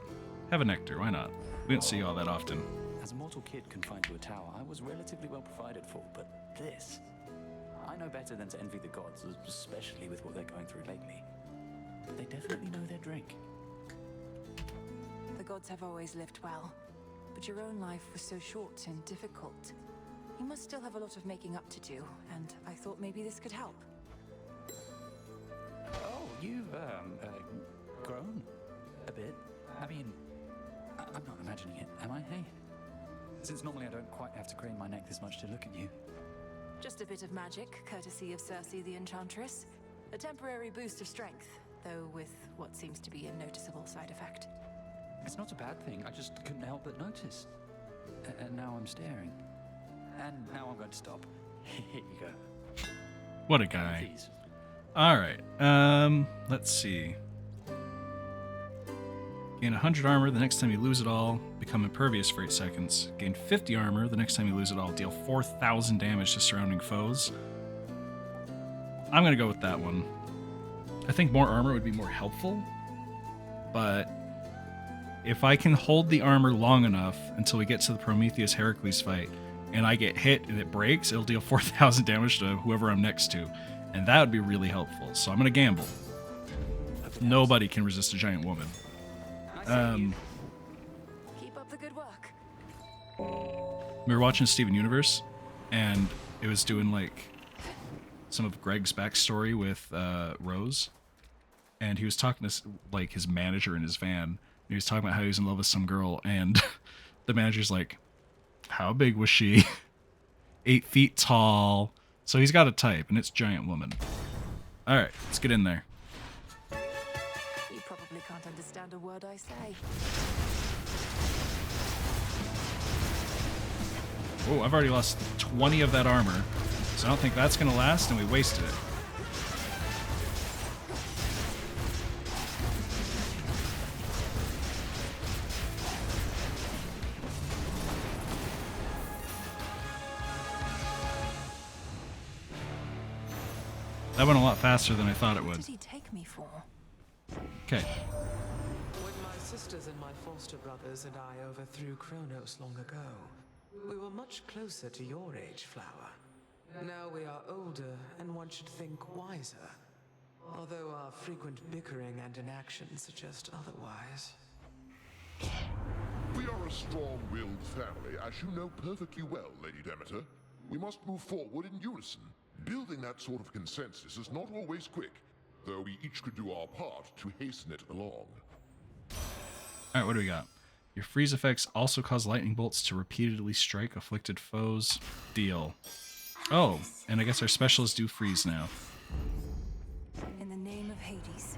Have a nectar, why not? We don't see you all that often. As a mortal kid confined to a tower, I was relatively well provided for, but this... I know better than to envy the gods, especially with what they're going through lately. They definitely know their drink. The gods have always lived well, but your own life was so short and difficult. You must still have a lot of making up to do, and I thought maybe this could help. Oh, you've, grown a bit. I mean, I'm not imagining it, am I, hey? Since normally I don't quite have to crane my neck this much to look at you. Just a bit of magic, courtesy of Circe the Enchantress. A temporary boost of strength, though with what seems to be a noticeable side effect. It's not a bad thing, I just couldn't help but notice. And now I'm staring. And now I'm going to stop. Here you go. What a guy. Please. Alright, let's see. Gain 100 armor the next time you lose it all. Become impervious for 8 seconds. Gain 50 armor the next time you lose it all. Deal 4,000 damage to surrounding foes. I'm gonna go with that one. I think more armor would be more helpful, but if I can hold the armor long enough until we get to the Prometheus Heracles fight, and I get hit and it breaks, it'll deal 4,000 damage to whoever I'm next to, and that would be really helpful. So I'm gonna gamble. Nobody can resist a giant woman. Keep up the good work. We were watching Steven Universe, and it was doing like some of Greg's backstory with Rose, and he was talking to like his manager in his van. And he was talking about how he was in love with some girl, and the manager's like, "How big was she?" 8 feet tall. So he's got a type, and it's giant woman. All right, let's get in there. You probably can't understand a word I say. Oh, I've already lost 20 of that armor, so I don't think that's gonna last, and we wasted it. That went a lot faster than I thought it What would. did he take me for? Okay. When my sisters and my foster brothers and I overthrew Kronos long ago, we were much closer to your age, Flower. Now we are older, and one should think wiser. Although our frequent bickering and inaction suggest otherwise. We are a strong-willed family, as you know perfectly well, Lady Demeter. We must move forward in unison. Building that sort of consensus is not always quick, though we each could do our part to hasten it along. Alright, what do we got? Your freeze effects also cause lightning bolts to repeatedly strike afflicted foes. Deal. Oh, and I guess our specialists do freeze now. In the name of Hades.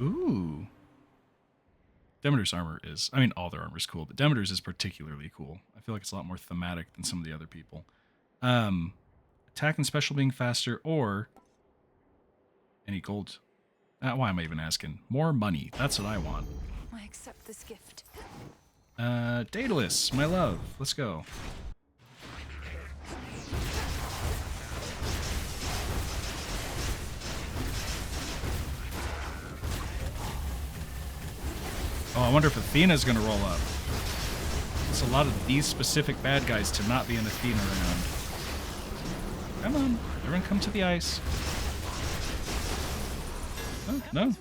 Ooh. Demeter's armor is... I mean, all their armor is cool, but Demeter's is particularly cool. I feel like it's a lot more thematic than some of the other people. Attack and special being faster, or... Any gold... why am I even asking? More money. That's what I want. I accept this gift. Daedalus, my love. Let's go. Oh, I wonder if Athena's gonna roll up. It's a lot of these specific bad guys to not be an Athena around. Come on, everyone come to the ice. Oh, no.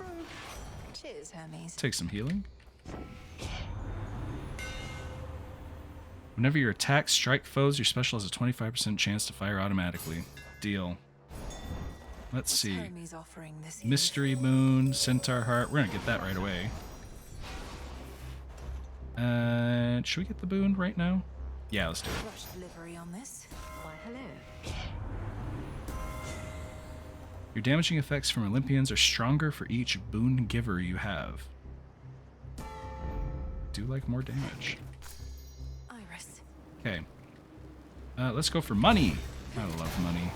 Cheers, Hermes. Take some healing. Whenever your attacks strike foes, your special has a 25% chance to fire automatically. Deal. Let's see. Hermes offering this year? Mystery Moon, Centaur Heart. We're gonna get that right away. Should we get the boon right now? Yeah, let's do it. Rush delivery on this. Why, hello. Your damaging effects from Olympians are stronger for each boon giver you have. Do like more damage. Iris. Okay. Let's go for money. I love money.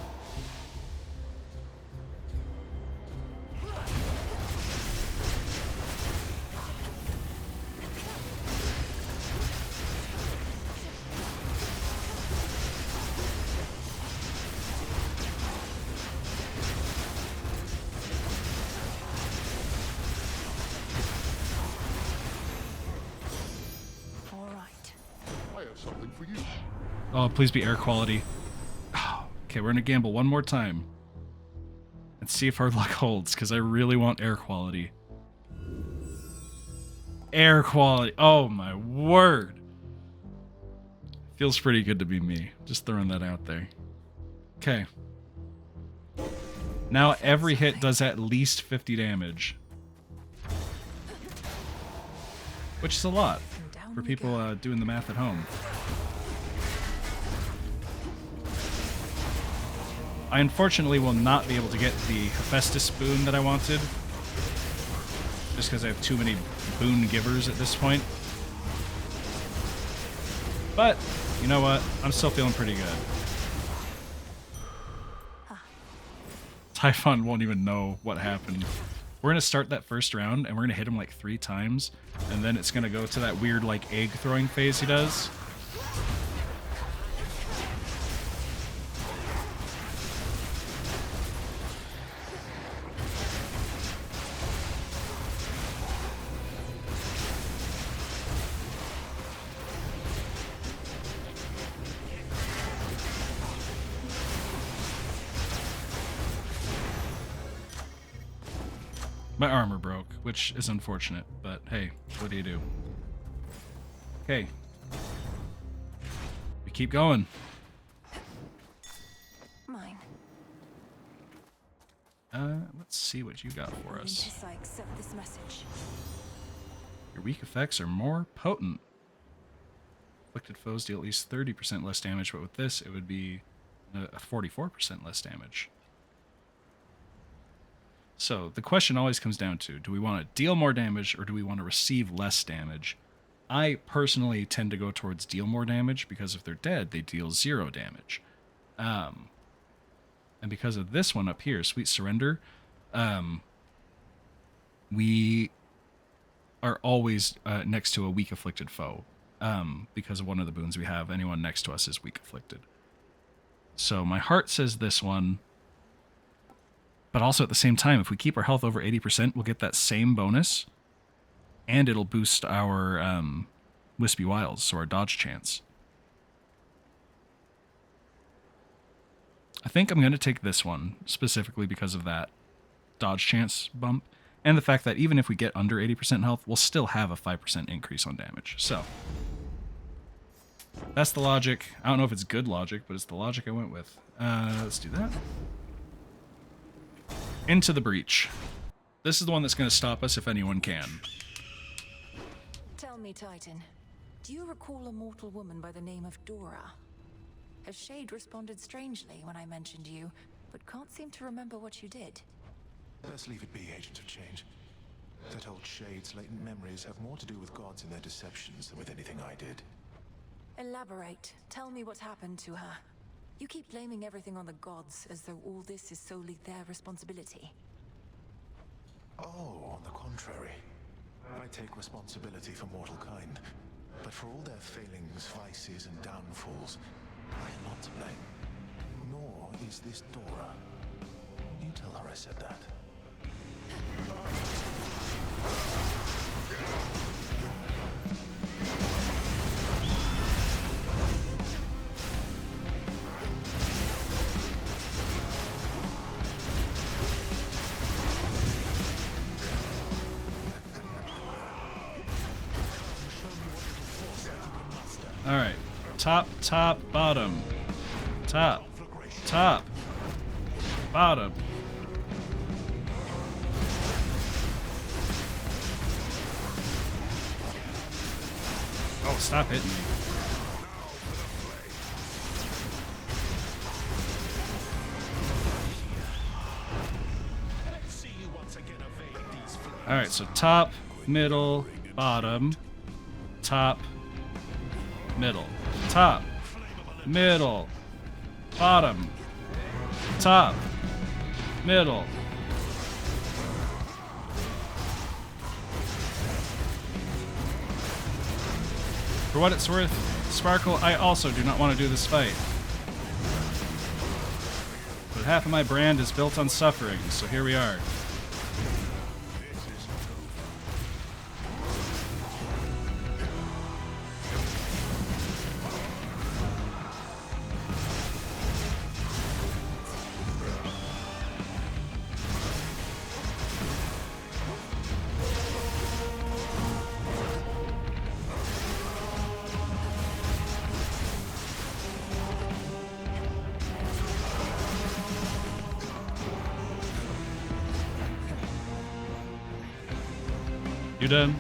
Something for you. Oh, please be air quality. Okay, we're gonna gamble one more time. And see if our luck holds, because I really want air quality. air quality. Oh my word. Feels pretty good to be me. Just throwing that out there. Okay. Now every hit does at least 50 damage. Which is a lot for people doing the math at home. I unfortunately will not be able to get the Hephaestus boon that I wanted. Just because I have too many boon givers at this point. But, you know what? I'm still feeling pretty good. Typhon won't even know what happened. We're going to start that first round, and we're going to hit him like 3 times, and then it's going to go to that weird like egg throwing phase he does. My armor broke, which is unfortunate, but hey, what do you do? Okay. We keep going. Mine. Let's see what you got for us. Yes, I accept this message. Your weak effects are more potent. Afflicted foes deal at least 30% less damage, but with this, it would be 44% less damage. So the question always comes down to, do we want to deal more damage or do we want to receive less damage? I personally tend to go towards deal more damage because if they're dead, they deal 0 damage. And because of this one up here, Sweet Surrender, we are always next to a weak afflicted foe. Because of one of the boons we have, anyone next to us is weak afflicted. So my heart says this one. But also at the same time, if we keep our health over 80%, we'll get that same bonus. And it'll boost our Wispy Wiles, so our dodge chance. I think I'm going to take this one, specifically because of that dodge chance bump. And the fact that even if we get under 80% health, we'll still have a 5% increase on damage. So, that's the logic. I don't know if it's good logic, but it's the logic I went with. Let's do that. Into the breach. This is the one that's going to stop us if anyone can. Tell me, Titan, do you recall a mortal woman by the name of Dora? Her shade responded strangely when I mentioned you, but can't seem to remember what you did. Let's leave it be, Agent of Change. That old shade's latent memories have more to do with gods and their deceptions than with anything I did. Elaborate. Tell me what happened to her. You keep blaming everything on the gods, as though all this is solely their responsibility. Oh, on the contrary. I take responsibility for mortal kind. But for all their failings, vices, and downfalls, I am not to blame. Nor is this Dora. You tell her I said that. All right. Top, bottom. Top, bottom. Oh, stop hitting me. All right, so top, middle, bottom, top, middle, top, middle, bottom, top, middle. For what it's worth, Sparkle, I also do not want to do this fight. But half of my brand is built on suffering, so here we are. You done?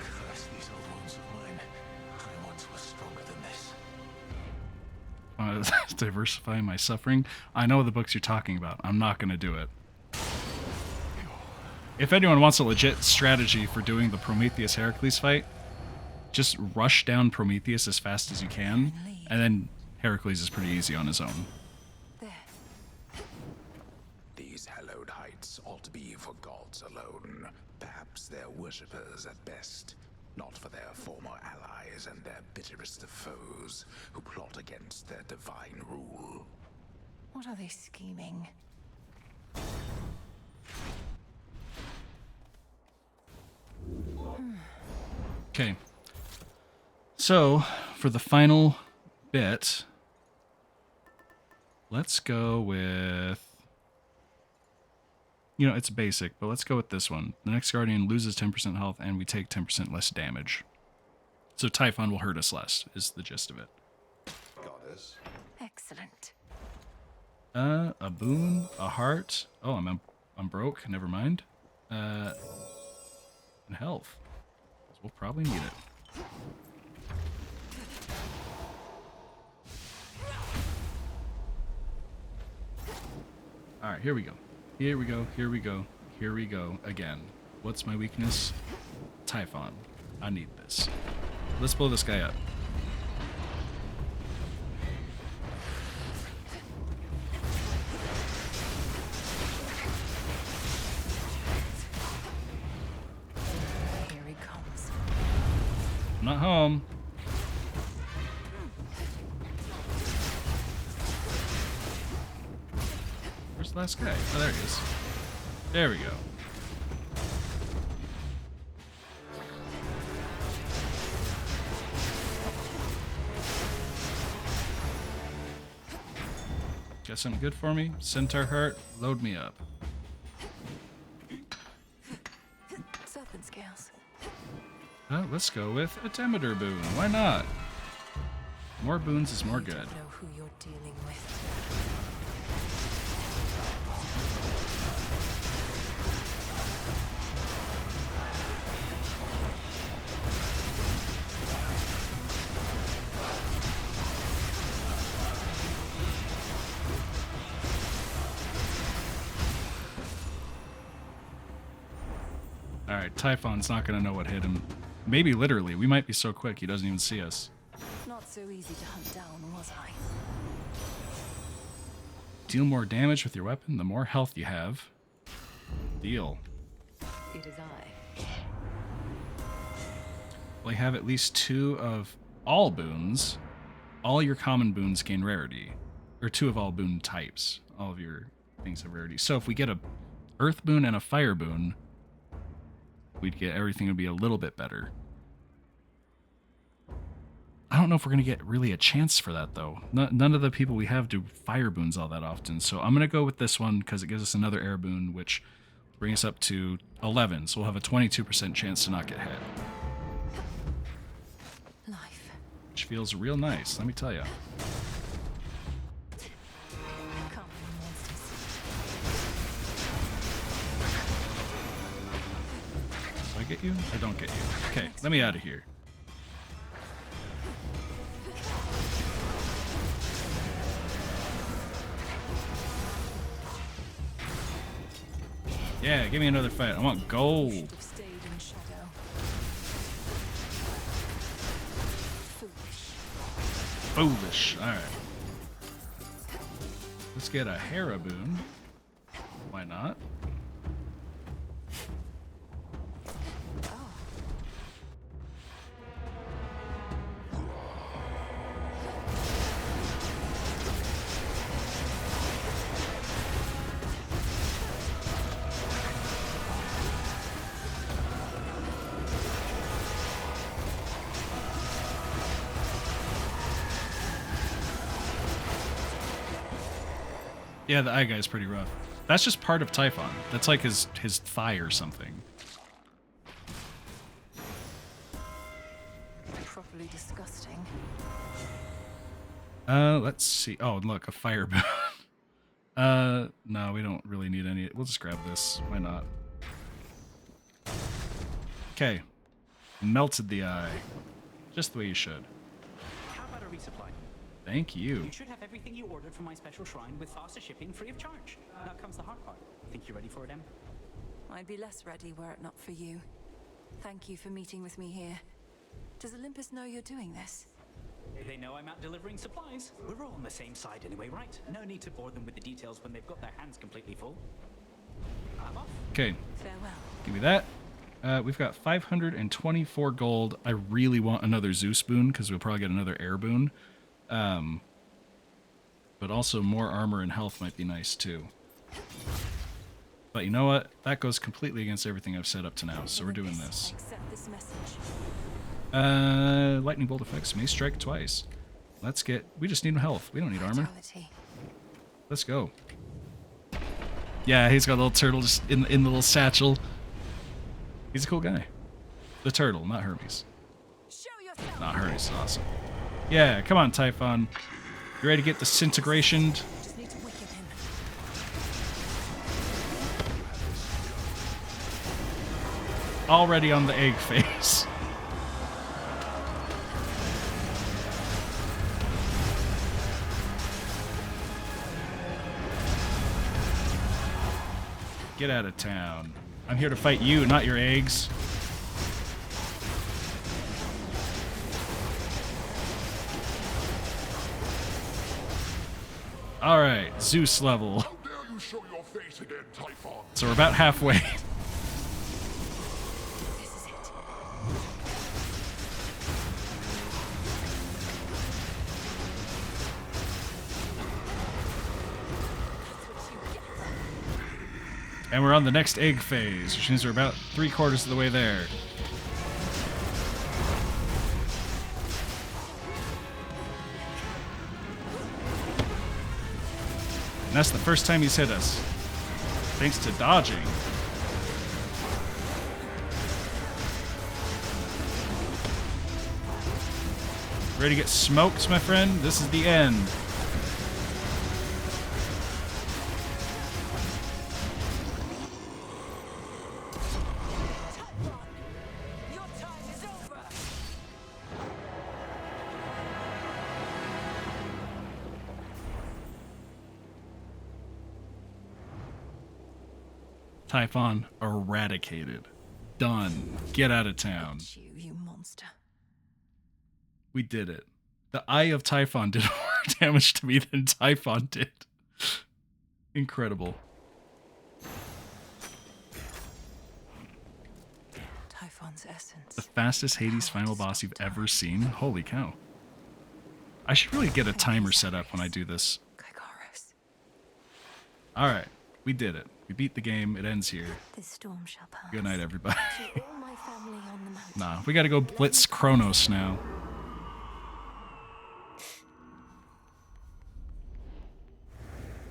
Curse these old wounds of mine. I once was stronger than this. Diversify my suffering. I know the books you're talking about. I'm not going to do it. If anyone wants a legit strategy for doing the Prometheus Heracles fight, just rush down Prometheus as fast as you can, and then Heracles is pretty easy on his own. These hallowed heights ought to be for gods alone. Perhaps their worshippers at best. Not for their former allies and their bitterest of foes, who plot against their divine rule. What are they scheming? Okay. So, for the final bit, let's go with... You know, it's basic, but let's go with this one. The next Guardian loses 10% health, and we take 10% less damage. So Typhon will hurt us less, is the gist of it. Goddess. Excellent. A boon, a heart. Oh, I'm broke. Never mind. And health. We'll probably need it. All right, here we go. Here we go. Here we go. Here we go again. What's my weakness? Typhon. I need this. Let's blow this guy up. Here he comes. I'm not home. Where's the last guy? Oh, there he is. There we go. Got something good for me? Centaur heart, load me up. Serpent scales. Let's go with a Demeter boon. Why not? More boons is more You good. don't know who you're dealing with. Alright, Typhon's not gonna know what hit him. Maybe literally. We might be so quick he doesn't even see us. Not so easy to hunt down, was I? Deal more damage with your weapon, the more health you have. Deal. It is I. Well, you have at least 2 of all boons. All your common boons gain rarity. Or 2 of all boon types. All of your things have rarity. So if we get a earth boon and a fire boon, we'd get everything would be a little bit better. I don't know if we're going to get really a chance for that, though. None of the people we have do fire boons all that often. So I'm going to go with this one because it gives us another air boon, which brings us up to 11. So we'll have a 22% chance to not get hit. Life. Which feels real nice, let me tell you. Come, monsters. Do I get you? I don't get you. Okay, let me out of here. Yeah, give me another fight. I want gold. Should have stayed in shadow. Foolish. Foolish. Alright. Let's get a Hera boon. Why not? Yeah, the eye guy's pretty rough. That's just part of Typhon. That's like his thigh or something. Properly disgusting. Let's see. Oh, look, a fire boon. No, we don't really need any. We'll just grab this. Why not? Okay. Melted the eye. Just the way you should. How about a resupply? Thank you. You should have everything you ordered from my special shrine with faster shipping free of charge. Now comes the hard part. Think you're ready for it, Em? I'd be less ready were it not for you. Thank you for meeting with me here. Does Olympus know you're doing this? They know I'm out delivering supplies. We're all on the same side anyway, right? No need to bore them with the details when they've got their hands completely full. I'm off. Okay. Farewell. Give me that. We've got 524 gold. I really want another Zeus boon because we'll probably get another air boon. But also more armor and health might be nice too. But you know what? That goes completely against everything I've set up to now, so we're doing this. Accept this message. Lightning bolt effects may strike twice. Let's get... We just need health. We don't need armor. Let's go. Yeah, he's got a little turtle just in the little satchel. He's a cool guy. The turtle, not Hermes. Not Hermes is awesome. Yeah, come on, Typhon. You ready to get disintegrationed? Already on the egg phase. Get out of town. I'm here to fight you, not your eggs. Alright, Zeus level. How dare you show your face again, Typhon? So we're about halfway. This is it. And we're on the next egg phase, which means we're about 3/4 of the way there. And that's the first time he's hit us. Thanks to dodging. Ready to get smoked, my friend? This is the end. Typhon eradicated. Done. Get out of town. You monster. We did it. The Eye of Typhon did more damage to me than Typhon did. Incredible. Typhon's essence. The fastest Hades final boss you've ever seen? Holy cow. I should really get a timer set up when I do this. Alright, we did it. We beat the game. It ends here. This storm shall pass. Good night, everybody. To all my family on the mountain. Nah, we gotta go blitz Kronos now.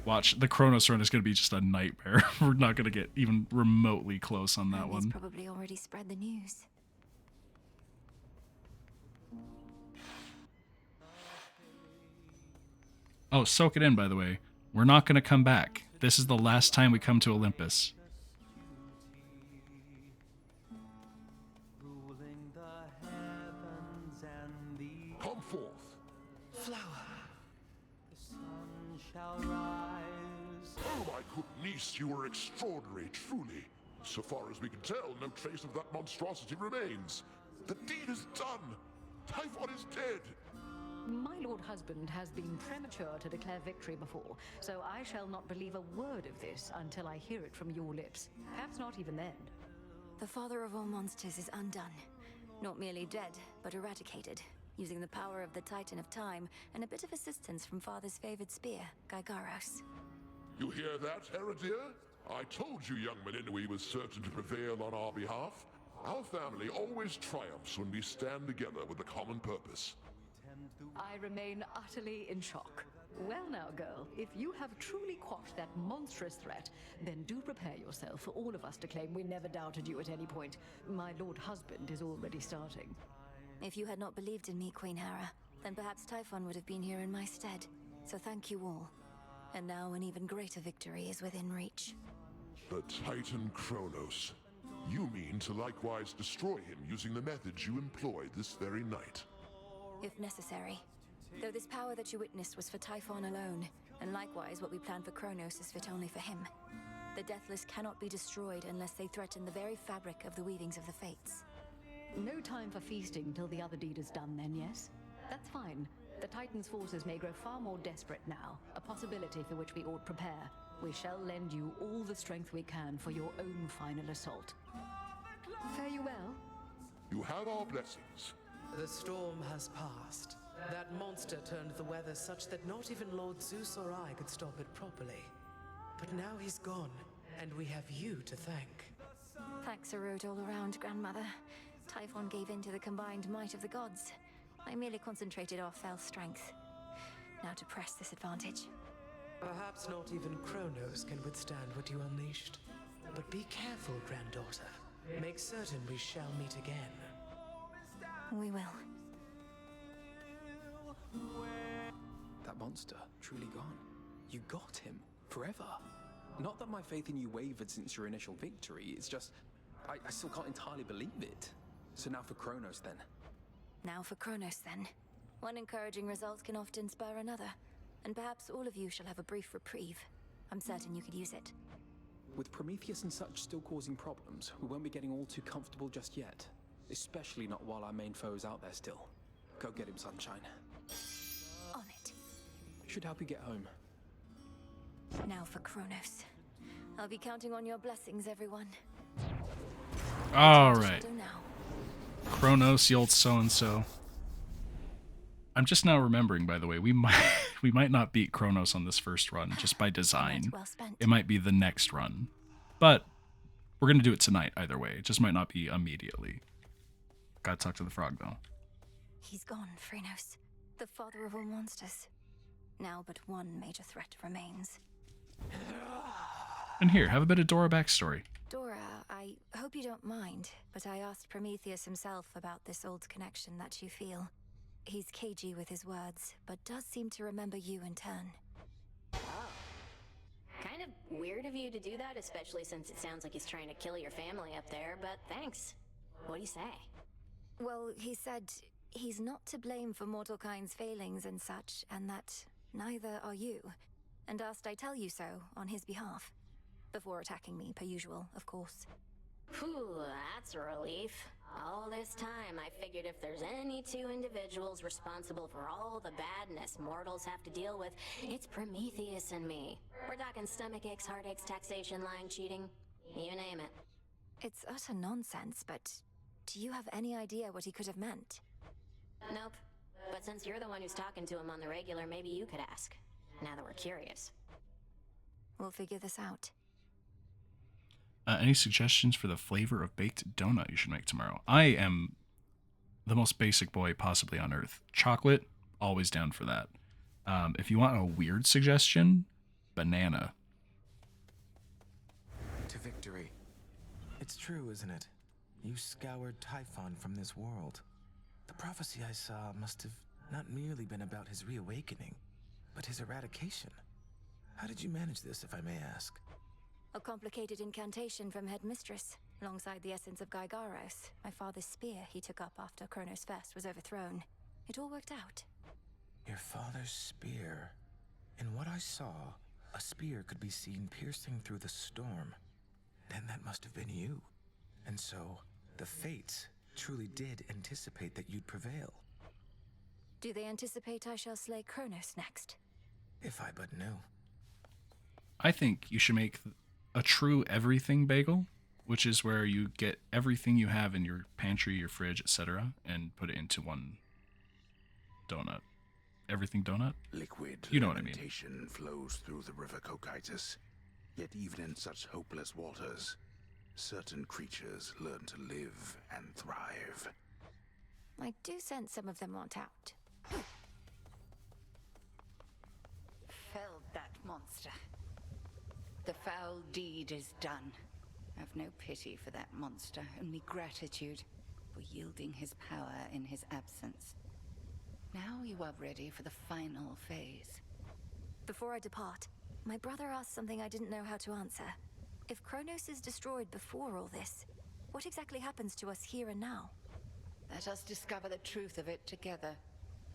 Watch, the Kronos run is gonna be just a nightmare. We're not gonna get even remotely close on that He's one. probably already spread the news. Oh, soak it in, by the way. We're not gonna come back. This is the last time we come to Olympus. Come forth. Flower. Oh, my good niece, you are extraordinary, truly. So far as we can tell, no trace of that monstrosity remains. The deed is done. Typhon is dead. My lord husband has been premature to declare victory before, so I shall not believe a word of this until I hear it from your lips. Perhaps not even then. The father of all monsters is undone. Not merely dead, but eradicated, using the power of the Titan of Time and a bit of assistance from father's favored spear, Gygaros. You hear that, Heredia? I told you young Meninui was certain to prevail on our behalf. Our family always triumphs when we stand together with a common purpose. I remain utterly in shock. Well now, girl, if you have truly quashed that monstrous threat, then do prepare yourself for all of us to claim we never doubted you at any point. My lord husband is already starting. If you had not believed in me, Queen Hera, then perhaps Typhon would have been here in my stead. So thank you all. And now an even greater victory is within reach. The Titan Kronos. You mean to likewise destroy him using the methods you employed this very night? If necessary. Though this power that you witnessed was for Typhon alone, and likewise what we planned for Kronos is fit only for him. The Deathless cannot be destroyed unless they threaten the very fabric of the weavings of the Fates. No time for feasting till the other deed is done then, yes? That's fine. The Titan's forces may grow far more desperate now, a possibility for which we ought prepare. We shall lend you all the strength we can for your own final assault. Fare you well. You have our blessings. The storm has passed. That monster turned the weather such that not even Lord Zeus or I could stop it properly. But now he's gone, and we have you to thank. Thanks are owed all around, Grandmother. Typhon gave in to the combined might of the gods. I merely concentrated our fell strength. Now to press this advantage. Perhaps not even Kronos can withstand what you unleashed. But be careful, granddaughter. Make certain we shall meet again. We will. That monster, truly gone. You got him, forever. Not that my faith in you wavered since your initial victory, it's just... I still can't entirely believe it. So now for Kronos, then. Now for Kronos, then. One encouraging result can often spur another, and perhaps all of you shall have a brief reprieve. I'm certain you could use it. With Prometheus and such still causing problems, we won't be getting all too comfortable just yet. Especially not while our main foe is out there still. Go get him, Sunshine. On it. Should help you get home. Now for Kronos. I'll be counting on your blessings, everyone. All right. Shadow now. Kronos, the old so-and-so. I'm just now remembering, by the way, we might not beat Kronos on this first run, just by design. Well spent. It might be the next run. But we're going to do it tonight either way. It just might not be immediately. Gotta talk to the frog, though. He's gone, Phrenos. The father of all monsters. Now but one major threat remains. And here, have a bit of Dora backstory. Dora, I hope you don't mind, but I asked Prometheus himself about this old connection that you feel. He's cagey with his words, but does seem to remember you in turn. Oh. Kind of weird of you to do that, especially since it sounds like he's trying to kill your family up there, but thanks. What do you say? Well, he said he's not to blame for mortal kind's failings and such, and that neither are you, and asked I tell you so on his behalf. Before attacking me, per usual, of course. Whew, that's a relief. All this time, I figured if there's any two individuals responsible for all the badness mortals have to deal with, it's Prometheus and me. We're talking stomach aches, heartaches, taxation, lying, cheating. You name it. It's utter nonsense, but do you have any idea what he could have meant? Nope. But since you're the one who's talking to him on the regular, maybe you could ask. Now that we're curious. We'll figure this out. Any suggestions for the flavor of baked donut you should make tomorrow? I am the most basic boy possibly on earth. Chocolate, always down for that. If you want a weird suggestion, banana. To victory. It's true, isn't it? You scoured Typhon from this world. The prophecy I saw must have not merely been about his reawakening, but his eradication. How did you manage this, if I may ask? A complicated incantation from Headmistress, alongside the essence of Gygaros, my father's spear he took up after Kronos' Fest was overthrown. It all worked out. Your father's spear. In what I saw, a spear could be seen piercing through the storm. Then that must have been you. And so, the Fates truly did anticipate that you'd prevail. Do they anticipate I shall slay Kronos next? If I but knew. I think you should make a true everything bagel, which is where you get everything you have in your pantry, your fridge, etc., and put it into one donut. Everything donut? Liquid You know what I mean. lamentation flows through the river Cocytus. Yet even in such hopeless waters, certain creatures learn to live and thrive. I do sense some of them want out. Felled that monster. The foul deed is done. Have no pity for that monster, only gratitude for yielding his power in his absence. Now you are ready for the final phase. Before I depart, my brother asked something I didn't know how to answer. If Kronos is destroyed before all this, what exactly happens to us here and now? Let us discover the truth of it together.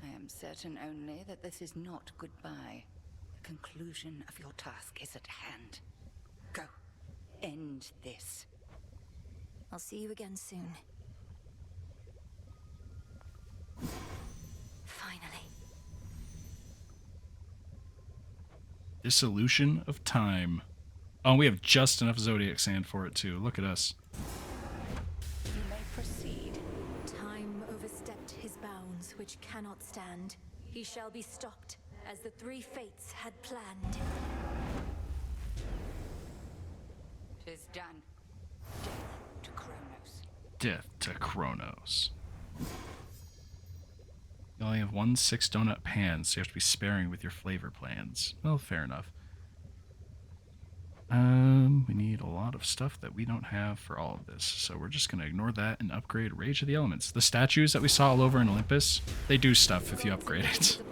I am certain only that this is not goodbye. The conclusion of your task is at hand. Go. End this. I'll see you again soon. Finally. Dissolution of time. Oh, we have just enough zodiac sand for it too. Look at us. You may proceed. Time overstepped his bounds, which cannot stand. He shall be stopped, as the three fates had planned. 'Tis done. Death to Kronos. Death to Kronos. You only have 1 6-donut pan, so you have to be sparing with your flavor plans. Well, fair enough. We need a lot of stuff that we don't have for all of this, so we're just going to ignore that and upgrade Rage of the Elements. The statues that we saw all over in Olympus, they do stuff if you upgrade it. So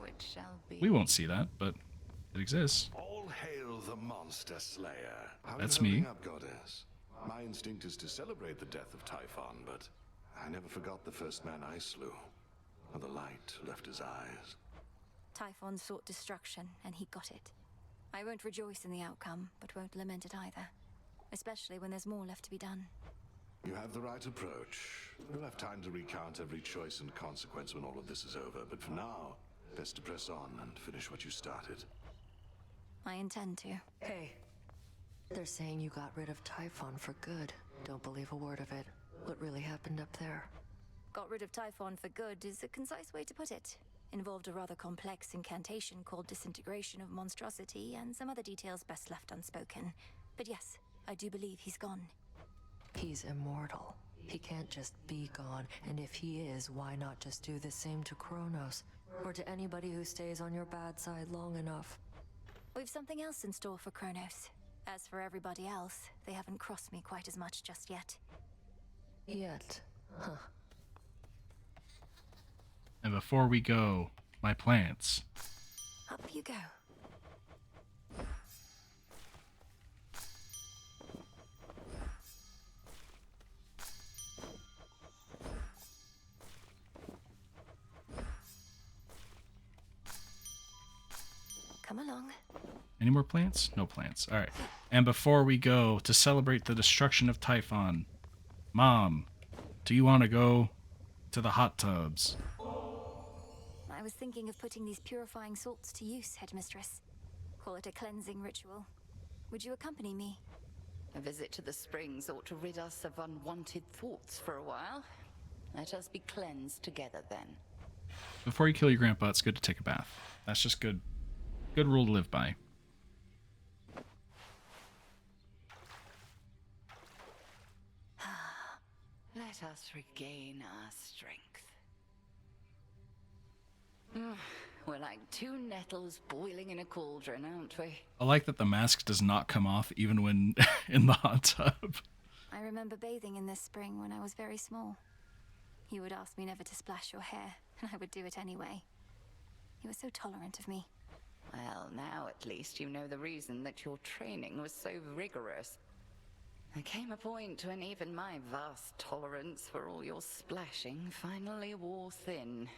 it shall be. We won't see that, but it exists. All hail the monster slayer. How That's you holding me. up, goddess? My instinct is to celebrate the death of Typhon, but I never forgot the first man I slew. Or the light left his eyes. Typhon sought destruction, and he got it. I won't rejoice in the outcome, but won't lament it either. Especially when there's more left to be done. You have the right approach. We'll have time to recount every choice and consequence when all of this is over, but for now, best to press on and finish what you started. I intend to. Hey. They're saying you got rid of Typhon for good. Don't believe a word of it. What really happened up there? Got rid of Typhon for good is a concise way to put it. Involved a rather complex incantation called Disintegration of Monstrosity, and some other details best left unspoken. But yes, I do believe he's gone. He's immortal. He can't just be gone, and if he is, why not just do the same to Kronos? Or to anybody who stays on your bad side long enough? We've something else in store for Kronos. As for everybody else, they haven't crossed me quite as much just yet. Yet. Huh. And before we go, my plants. Up you go. Come along. Any more plants? No plants. All right. And before we go, to celebrate the destruction of Typhon, Mom, do you want to go to the hot tubs? I was thinking of putting these purifying salts to use, Headmistress. Call it a cleansing ritual. Would you accompany me? A visit to the springs ought to rid us of unwanted thoughts for a while. Let us be cleansed together then. Before you kill your grandpa, it's good to take a bath. That's just good. Good rule to live by. Let us regain our strength. We're like two nettles boiling in a cauldron, aren't we? I like that the mask does not come off even when in the hot tub. I remember bathing in this spring when I was very small. You would ask me never to splash your hair, and I would do it anyway. You were so tolerant of me. Well, now at least you know the reason that your training was so rigorous. There came a point when even my vast tolerance for all your splashing finally wore thin.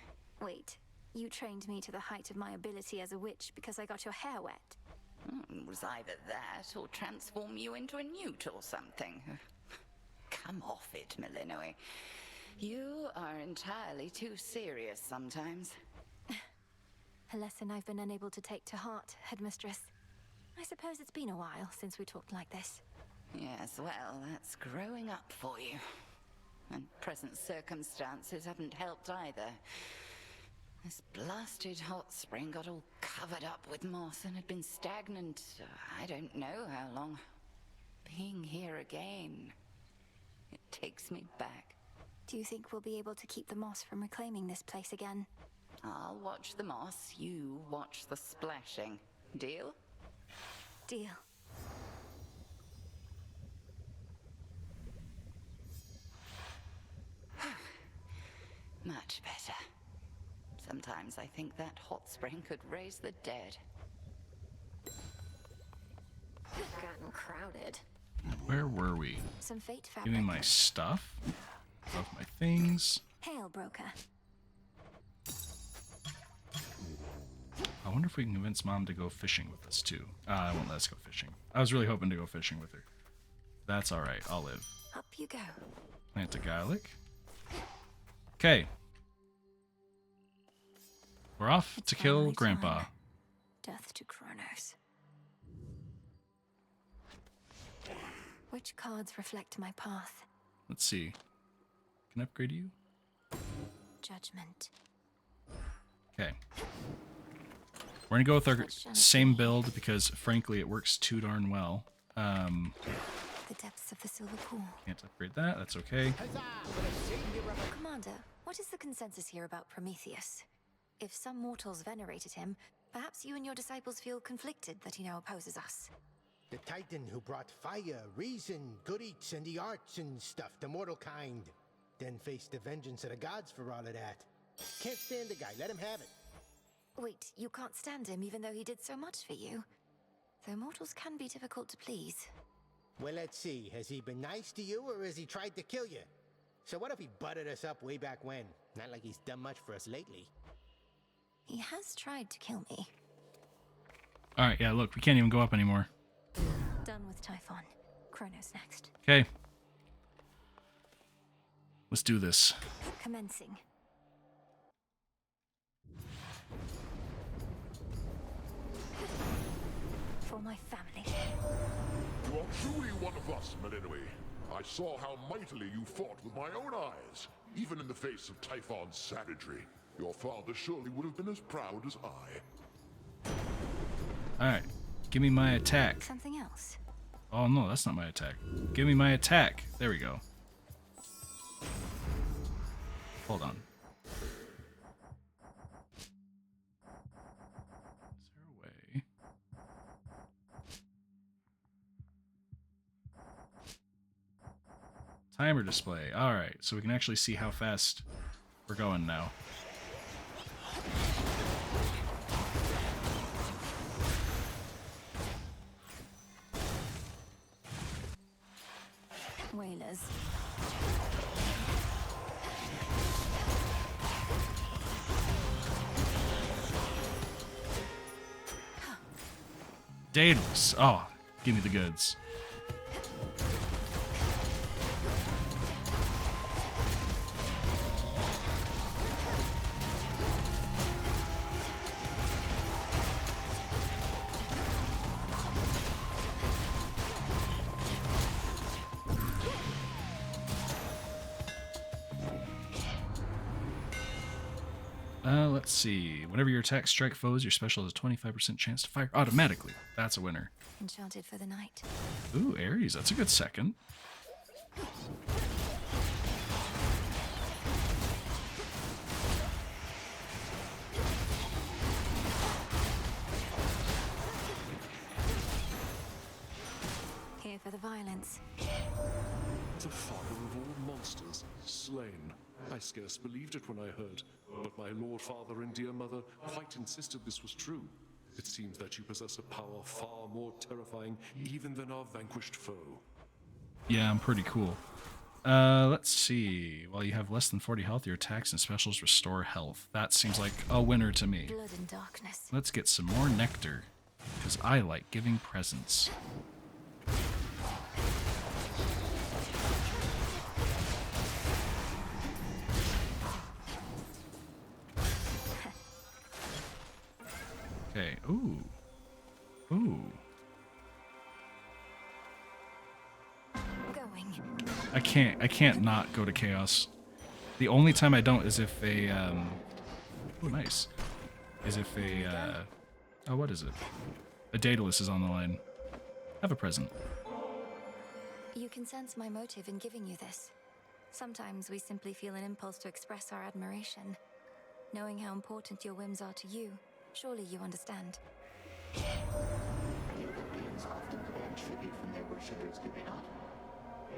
Wait, you trained me to the height of my ability as a witch because I got your hair wet? It was either that or transform you into a newt or something. Come off it, Melinoi. You are entirely too serious sometimes. A lesson I've been unable to take to heart, Headmistress. I suppose it's been a while since we talked like this. Yes, well, that's growing up for you. And present circumstances haven't helped either. This blasted hot spring got all covered up with moss and had been stagnant, I don't know how long. Being here again, it takes me back. Do you think we'll be able to keep the moss from reclaiming this place again? I'll watch the moss, you watch the splashing. Deal? Deal. Much better. Sometimes I think that hot spring could raise the dead. Gotten crowded. Where were we? Some fate Give me fabric. my stuff. Love my things. Hail, broker. I wonder if we can convince Mom to go fishing with us too. I won't let us go fishing. I was really hoping to go fishing with her. That's alright, I'll live. Up you go. Plant a garlic. Okay. We're off to kill finally Grandpa. time. Death to Kronos. Which cards reflect my path? Let's see. Can I upgrade you? Judgment. Okay. We're gonna go with our same build because frankly it works too darn well. The depths of the silver pool. Can't upgrade that, that's okay. Commander, what is the consensus here about Prometheus? If some mortals venerated him, perhaps you and your disciples feel conflicted that he now opposes us. The titan who brought fire, reason, good eats, and the arts and stuff to mortal kind. Then faced the vengeance of the gods for all of that. Can't stand the guy, let him have it. Wait, you can't stand him even though he did so much for you? Though mortals can be difficult to please. Well, let's see. Has he been nice to you, or has he tried to kill you? So what if he butted us up way back when? Not like he's done much for us lately. He has tried to kill me. Alright, yeah, look, we can't even go up anymore. Done with Typhon. Kronos next. Okay. Let's do this. Commencing. For my family. You are truly one of us, Melinoi. I saw how mightily you fought with my own eyes. Even in the face of Typhon's savagery, your father surely would have been as proud as I. Alright. Give me my attack. Something else. Oh no, that's not my attack. Give me my attack. There we go. Hold on. Is there a way? Timer display. Alright, so we can actually see how fast we're going now. Whalers. Daedalus. Oh, give me the goods. Let's see. Whenever your attacks strike foes, your special has a 25% chance to fire automatically. That's a winner. Enchanted for the night. Ooh, Ares. That's a good second. Here for the violence. The father of all monsters, slain. I scarce believed it when I heard, but my lord father and dear mother quite insisted this was true. It seems that you possess a power far more terrifying even than our vanquished foe. Yeah, I'm pretty cool. Let's see. While you have less than 40 health, your attacks and specials restore health. That seems like a winner to me. Blood and darkness. Let's get some more nectar, because I like giving presents. Okay. Ooh. Ooh. Going. I can't not go to Chaos. The only time I don't is if a, oh, nice. Is if a, oh, what is it? A Daedalus is on the line. Have a present. You can sense my motive in giving you this. Sometimes we simply feel an impulse to express our admiration. Knowing how important your whims are to you, surely you understand. Human beings often demand tribute from their worshippers, do they not?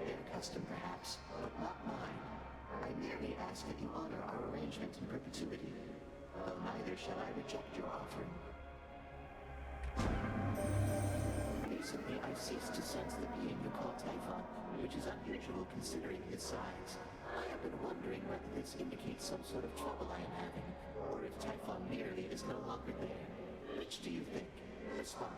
Their custom, perhaps, but not mine. I merely ask that you honor our arrangement in perpetuity. though neither shall I reject your offering. Recently, I've ceased to sense the being you call Typhon, which is unusual considering his size. I have been wondering whether this indicates some sort of trouble I am having, or if Typhon merely is no longer there. Which do you think? Respond.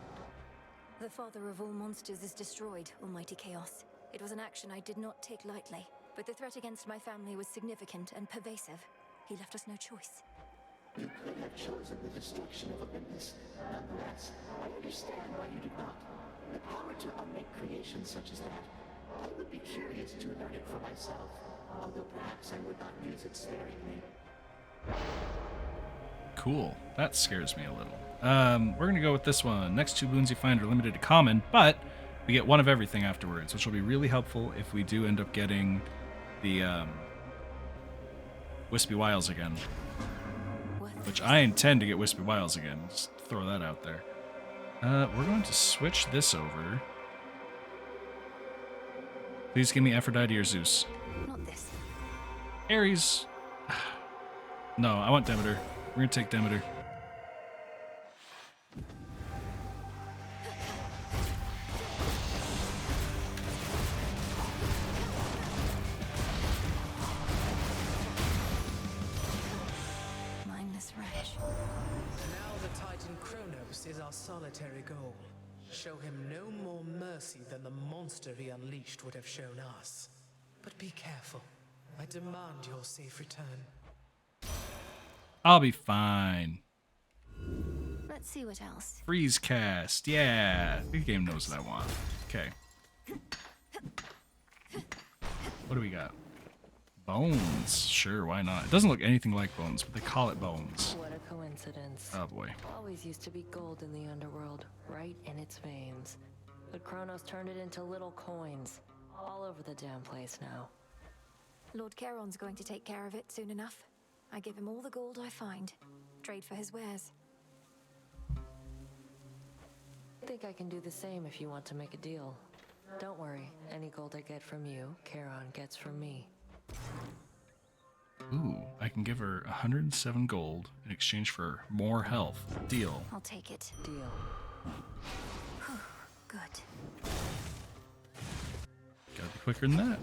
The father of all monsters is destroyed, Almighty Chaos. It was an action I did not take lightly, but the threat against my family was significant and pervasive. He left us no choice. You could have chosen the destruction of Olympus. Nonetheless, I understand why you did not. The power to unmake creations such as that, I would be curious to learn it for myself, although perhaps I would not use it sparingly. Cool. That scares me a little. We're going to go with this one. Next 2 boons you find are limited to common, but we get one of everything afterwards, which will be really helpful if we do end up getting the Wispy Wiles again. Which I intend to get Wispy Wiles again. Just throw that out there. We're going to switch this over. Please give me Aphrodite or Zeus. Not this. Ares. No, I want Demeter. We're going to take Demeter. Mindless wretch. Now the Titan Kronos is our solitary goal. Show him no more mercy than the monster he unleashed would have shown us. But be careful. I demand your safe return. I'll be fine. Let's see what else. Freeze cast. Yeah. The game knows what I want. Okay. What do we got? Bones. Sure, why not? It doesn't look anything like bones, but they call it bones. What a coincidence. Oh boy. Always used to be gold in the underworld, right in its veins. But Kronos turned it into little coins. All over the damn place now. Lord Charon's going to take care of it soon enough. I give him all the gold I find. Trade for his wares. Think I can do the same if you want to make a deal. Don't worry, any gold I get from you, Charon gets from me. Ooh, I can give her 107 gold in exchange for more health. Deal. I'll take it. Deal. Good. Gotta be quicker than that.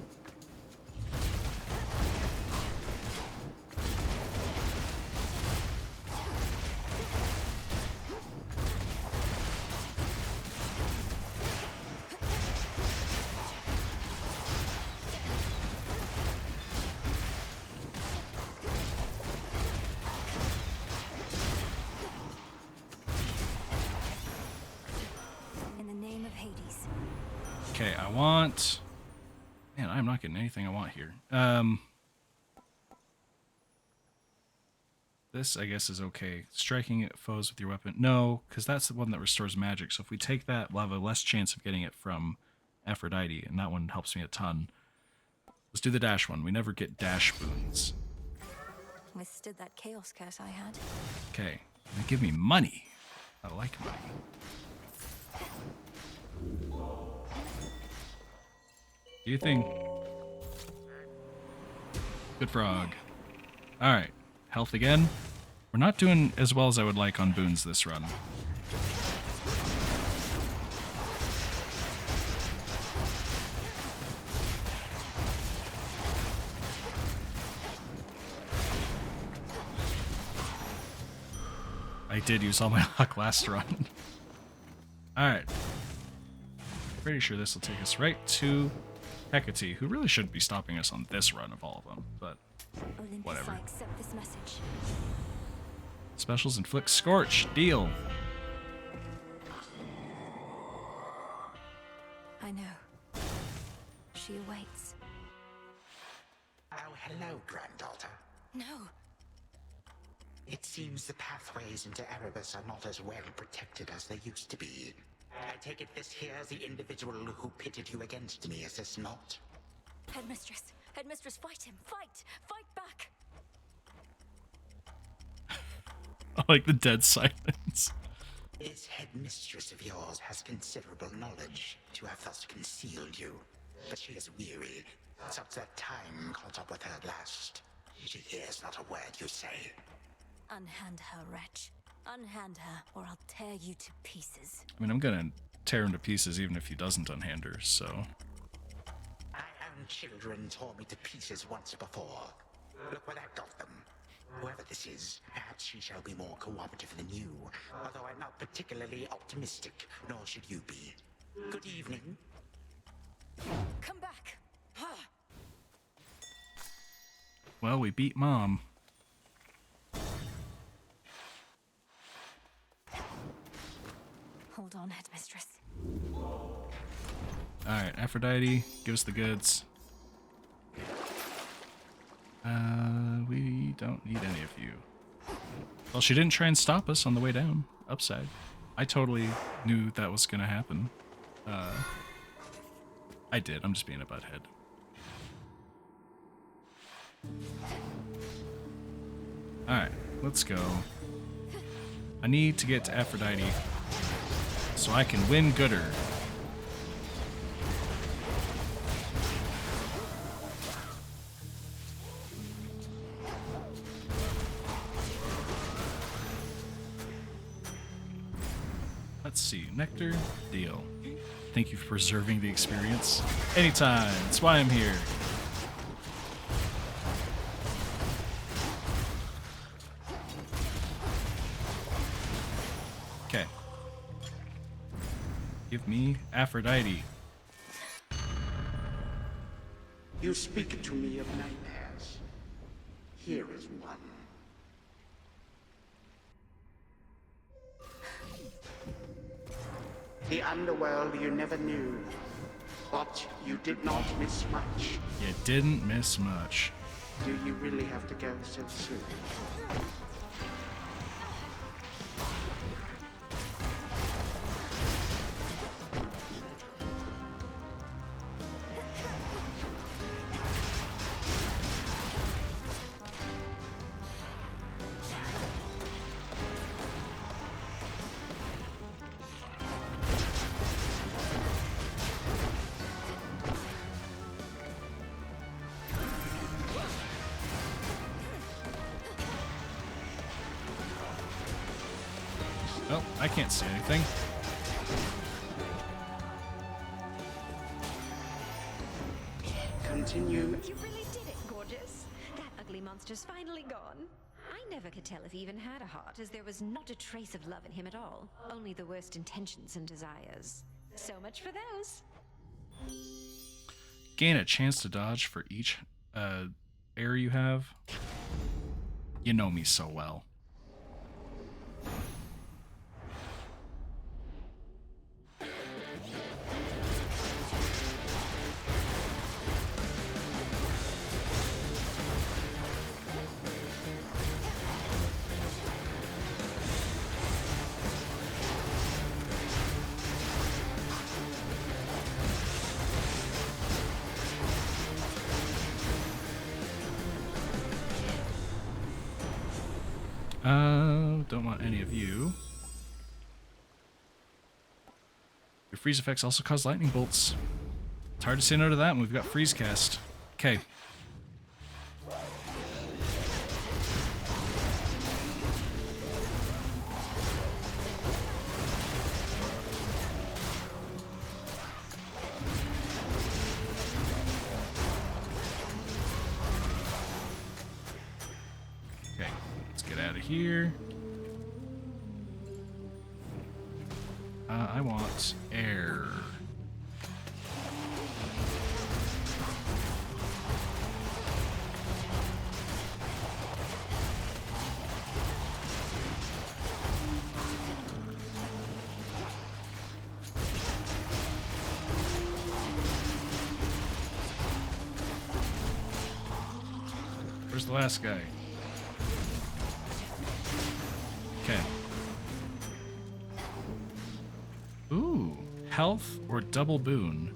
In the name of Hades. Okay, I want... Man, I'm not getting anything I want here. This, I guess, is okay. Striking at foes with your weapon. No, because that's the one that restores magic. So if we take that, we'll have a less chance of getting it from Aphrodite, and that one helps me a ton. Let's do the dash one. We never get dash boons. Withstood that chaos curse I had. Okay, now give me money. I like money. Do you think? Good frog. Alright, health again. We're not doing as well as I would like on boons this run. I did use all my luck last run. Alright. Pretty sure this will take us right to Hecate, who really shouldn't be stopping us on this run of all of them, but Olympus, whatever. I accept this message. Specials inflict Scorch. Deal. I know. She awaits. Oh, hello, granddaughter. No. It seems the pathways into Erebus are not as well protected as they used to be. I take it this here's the individual who pitted you against me, is this not? Headmistress! Headmistress, fight him! Fight! Fight back! I like the dead silence. This headmistress of yours has considerable knowledge to have thus concealed you. But she is weary, such that time caught up with her at last. She hears not a word you say. Unhand her, wretch. Unhand her, or I'll tear you to pieces. I mean, I'm gonna tear him to pieces even if he doesn't unhand her, so... My own children tore me to pieces once before. Look where that got them. Whoever this is, perhaps she shall be more cooperative than you, although I'm not particularly optimistic, nor should you be. Good evening. Come back! Well, we beat Mom. Hold on, Headmistress. Alright, Aphrodite, give us the goods. We don't need any of you. Well, she didn't try and stop us on the way down. Upside. I totally knew that was gonna happen. I did. I'm just being a butthead. Alright, let's go. I need to get to Aphrodite so I can win Gooder. Let's see. Nectar, deal. Thank you for preserving the experience. Anytime. That's why I'm here. Okay. Give me Aphrodite. You speak to me of nightmares. Here is one. The underworld you never knew, but you did not miss much. You didn't miss much. Do you really have to go so soon? Oh, I can't see anything. Continue. You really did it, gorgeous. That ugly monster's finally gone. I never could tell if he even had a heart, as there was not a trace of love in him at all. Only the worst intentions and desires. So much for those. Gain a chance to dodge for each air you have. You know me so well. Don't want any of you. Your freeze effects also cause lightning bolts. It's hard to say no to that when we've got freeze cast. Okay. Okay, let's get out of here. I want air. Where's the last guy? Okay. Ooh, health or double boon.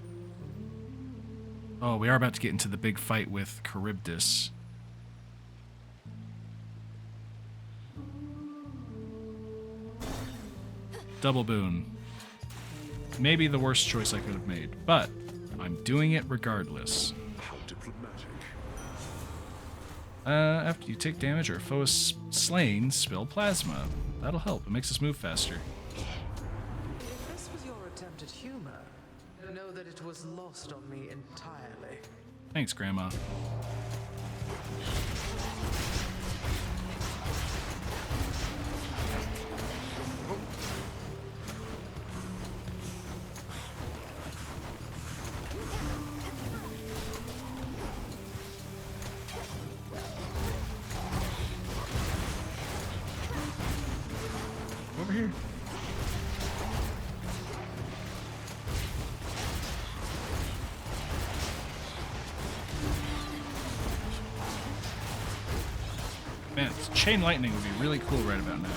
Oh, we are about to get into the big fight with Charybdis. Double boon. Maybe the worst choice I could have made, but I'm doing it regardless. How diplomatic. After you take damage or a foe is slain, spill plasma. That'll help. It makes us move faster. If this was your attempt at humor, know that it was lost on me entirely. Thanks, Grandma. Over here. Man, chain lightning would be really cool right about now.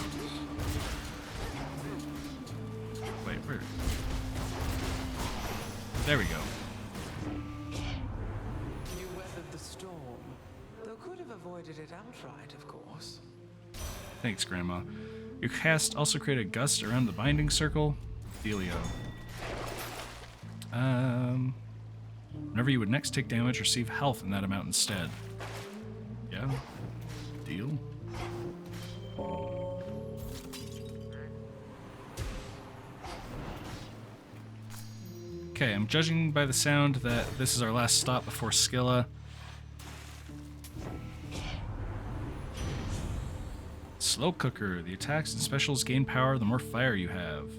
Wait, where? There we go. You weathered the storm, though could have avoided it outright, of course. Thanks, Grandma. Your cast also create a gust around the binding circle. Dealio. Whenever you would next take damage, receive health in that amount instead. Yeah. Deal. Okay, I'm judging by the sound that this is our last stop before Scylla. Slow cooker. The attacks and specials gain power the more fire you have.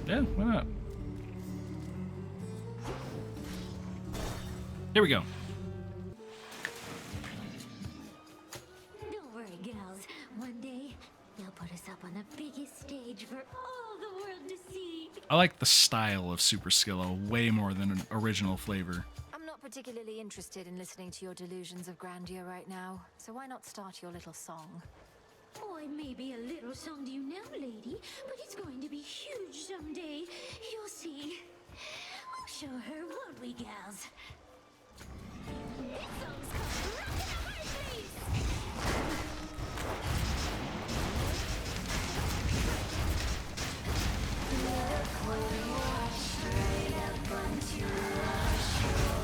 Yeah, why not? Here we go. Don't worry, gals. One day, they'll put us up on the biggest stage for all the world to see. I like the style of Super Scylla way more than an original flavor. I'm not particularly interested in listening to your delusions of grandeur right now, so why not start your little song? Oh, it may be a little song to you now, lady, but it's going to be huge someday. You'll see. We'll show her, won't we, gals? This song's called Rockin' Up My Place! Look, we wash straight up onto our shore.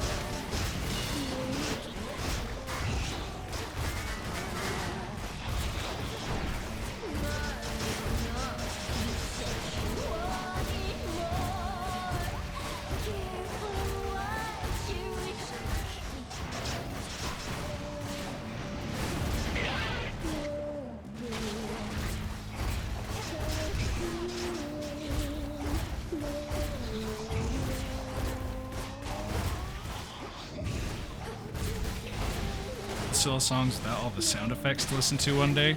Scylla songs without all the sound effects to listen to one day.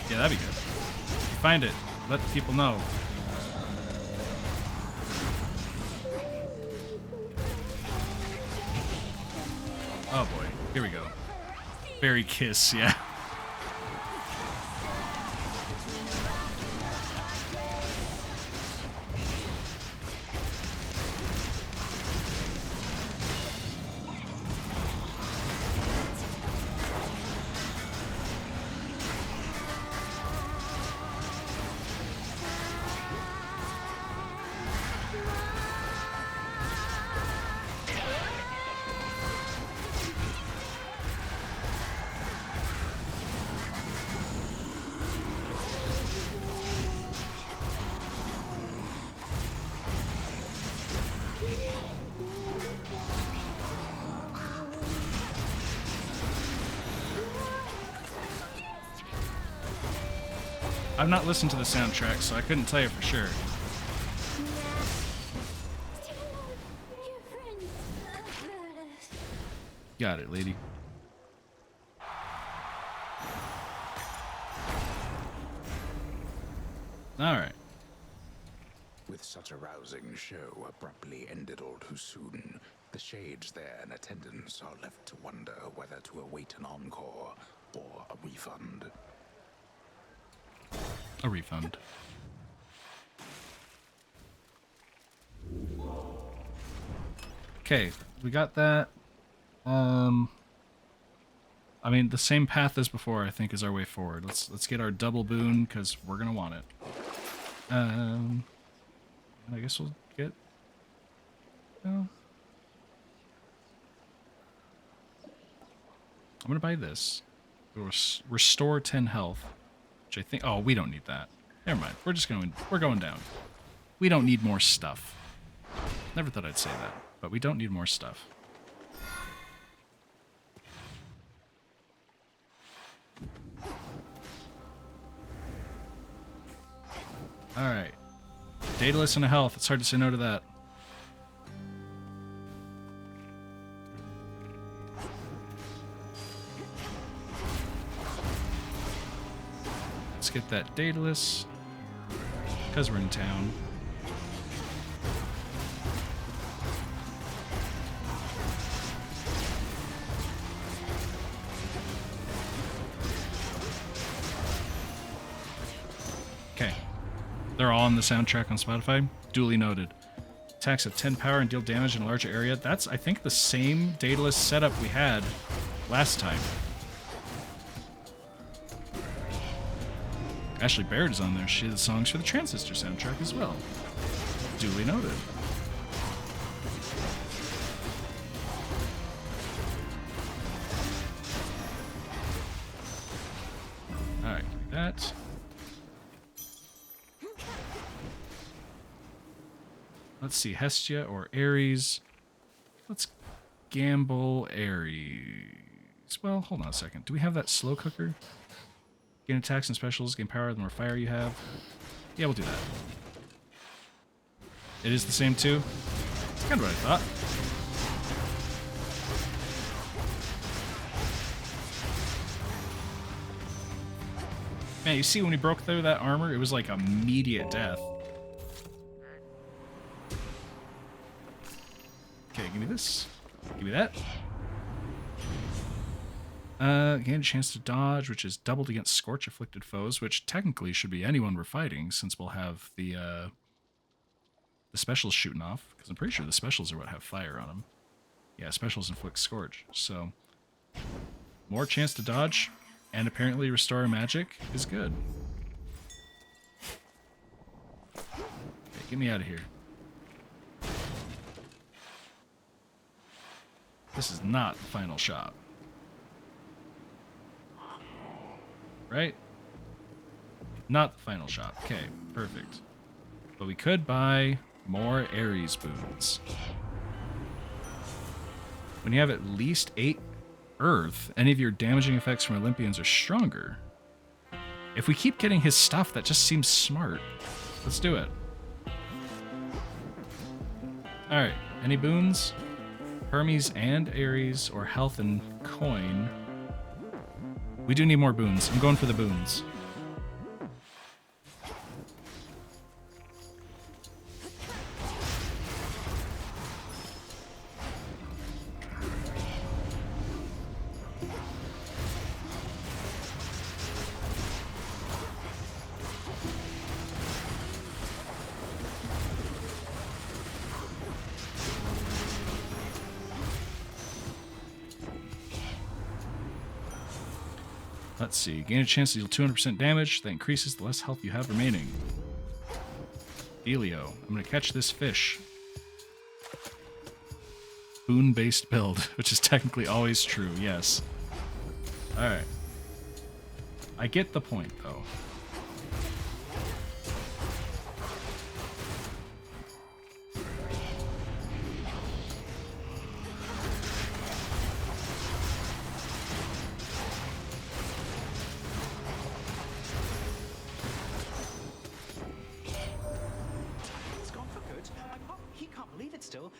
Yeah, that'd be good. If you find it, let people know. Oh boy, here we go. Fairy Kiss, yeah. I've not listened to the soundtrack, so I couldn't tell you for sure. Got it, lady. Alright. With such a rousing show abruptly ended all too soon, the shades there in attendance are left to wonder whether to await an encore or a refund. A refund. Okay, we got that. I mean, the same path as before, I think, is our way forward. Let's get our double boon, because we're gonna want it. I guess we'll get... Oh. I'm gonna buy this. It'll restore 10 health, which I think. Oh, we don't need that. Never mind. We're going down. We don't need more stuff. Never thought I'd say that, but we don't need more stuff. All right. Daedalus and a health. It's hard to say no to that. Let's get that Daedalus, because we're in town. Okay. They're all on the soundtrack on Spotify. Duly noted. Attacks of 10 power and deal damage in a larger area. That's, I think, the same Daedalus setup we had last time. Ashley Baird is on there. She did the songs for the Transistor soundtrack as well. Duly noted. Alright, give me that. Let's see, Hestia or Ares. Let's gamble Ares. Well, hold on a second. Do we have that slow cooker? Gain attacks and specials, gain power the more fire you have. Yeah, we'll do that. It is the same too? That's kind of what I thought. Man, you see when he broke through that armor, it was like immediate death. Okay, give me this. Give me that. Gain a chance to dodge, which is doubled against Scorch afflicted foes, which technically should be anyone we're fighting, since we'll have the specials shooting off. Because I'm pretty sure the specials are what have fire on them. Yeah, specials inflict Scorch. So, more chance to dodge, and apparently restore magic is good. Okay, get me out of here. This is not the final shop. Right? Not the final shop. Okay, perfect. But we could buy more Ares boons. When you have at least 8 Earth, any of your damaging effects from Olympians are stronger. If we keep getting his stuff, that just seems smart. Let's do it. Alright, any boons? Hermes and Ares, or health and coin. We do need more boons. I'm going for the boons. Let's see. Gain a chance to deal 200% damage. That increases the less health you have remaining. Delio. I'm going to catch this fish. Boon-based build, which is technically always true, yes. Alright. I get the point, though.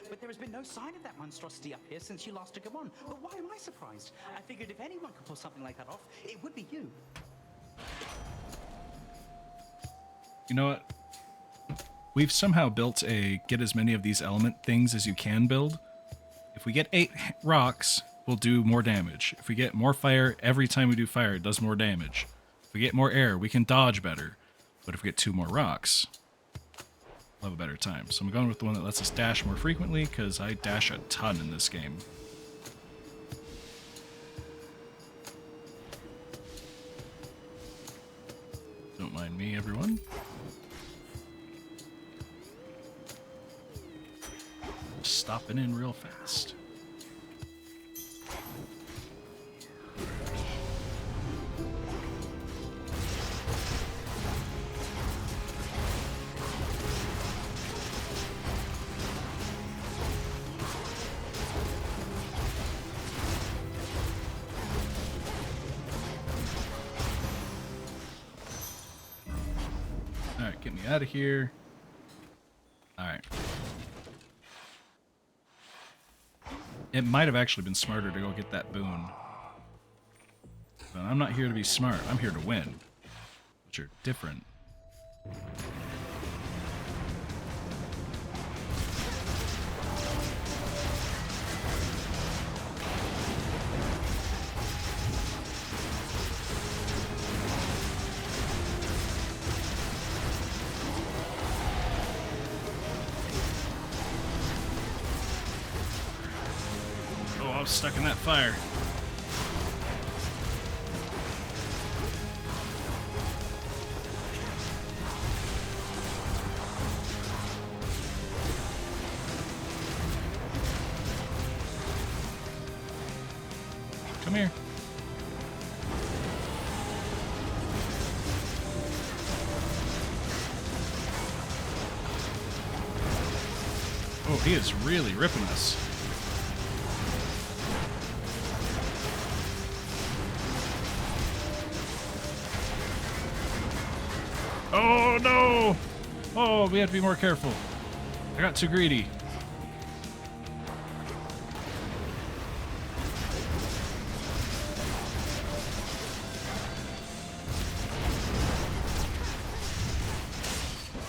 But there has been no sign of that monstrosity up here since you last took him on. But why am I surprised? I figured if anyone could pull something like that off, it would be you. You know what? We've somehow built a get as many of these element things as you can build. If we get 8 rocks, we'll do more damage. If we get more fire, every time we do fire, it does more damage. If we get more air, we can dodge better. But if we get 2 more rocks, we'll have a better time. So I'm going with the one that lets us dash more frequently, because I dash a ton in this game. Don't mind me, everyone. Stopping in real fast. me out of here. Alright. It might have actually been smarter to go get that boon. But I'm not here to be smart. I'm here to win. Which are different. Oh, I was stuck in that fire. Come here. Oh, he is really ripping us. Oh, no! Oh, we have to be more careful. I got too greedy.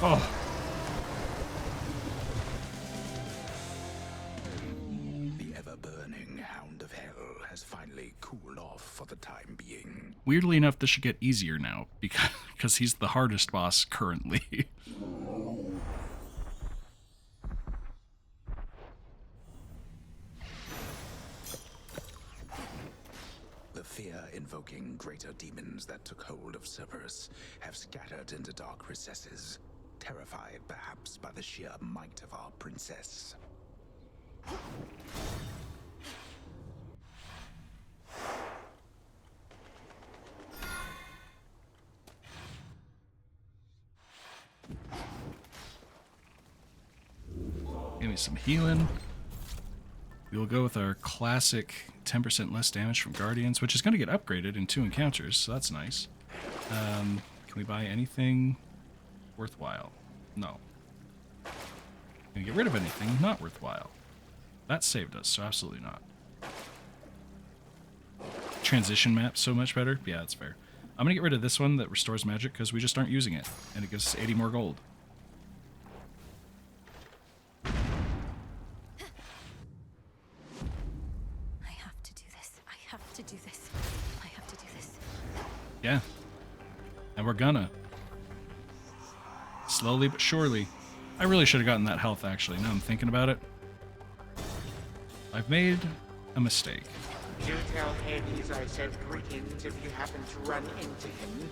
Oh. The ever-burning Hound of Hell has finally cooled off for the time being. Weirdly enough, this should get easier now because he's the hardest boss currently. The fear-invoking greater demons that took hold of Cerberus have scattered into dark recesses, terrified perhaps by the sheer might of our princess. Give me some healing. We will go with our classic 10% less damage from Guardians, which is going to get upgraded in 2 encounters, so that's nice. Can we buy anything worthwhile? No. Can we get rid of anything not worthwhile? That saved us, so absolutely not. Transition map so much better? Yeah, that's fair. I'm going to get rid of this one that restores magic because we just aren't using it, and it gives us 80 more gold. Yeah. And we're gonna. Slowly but surely. I really should have gotten that health, actually. Now I'm thinking about it. I've made a mistake. Do tell Hades I said greetings if you happen to run into him.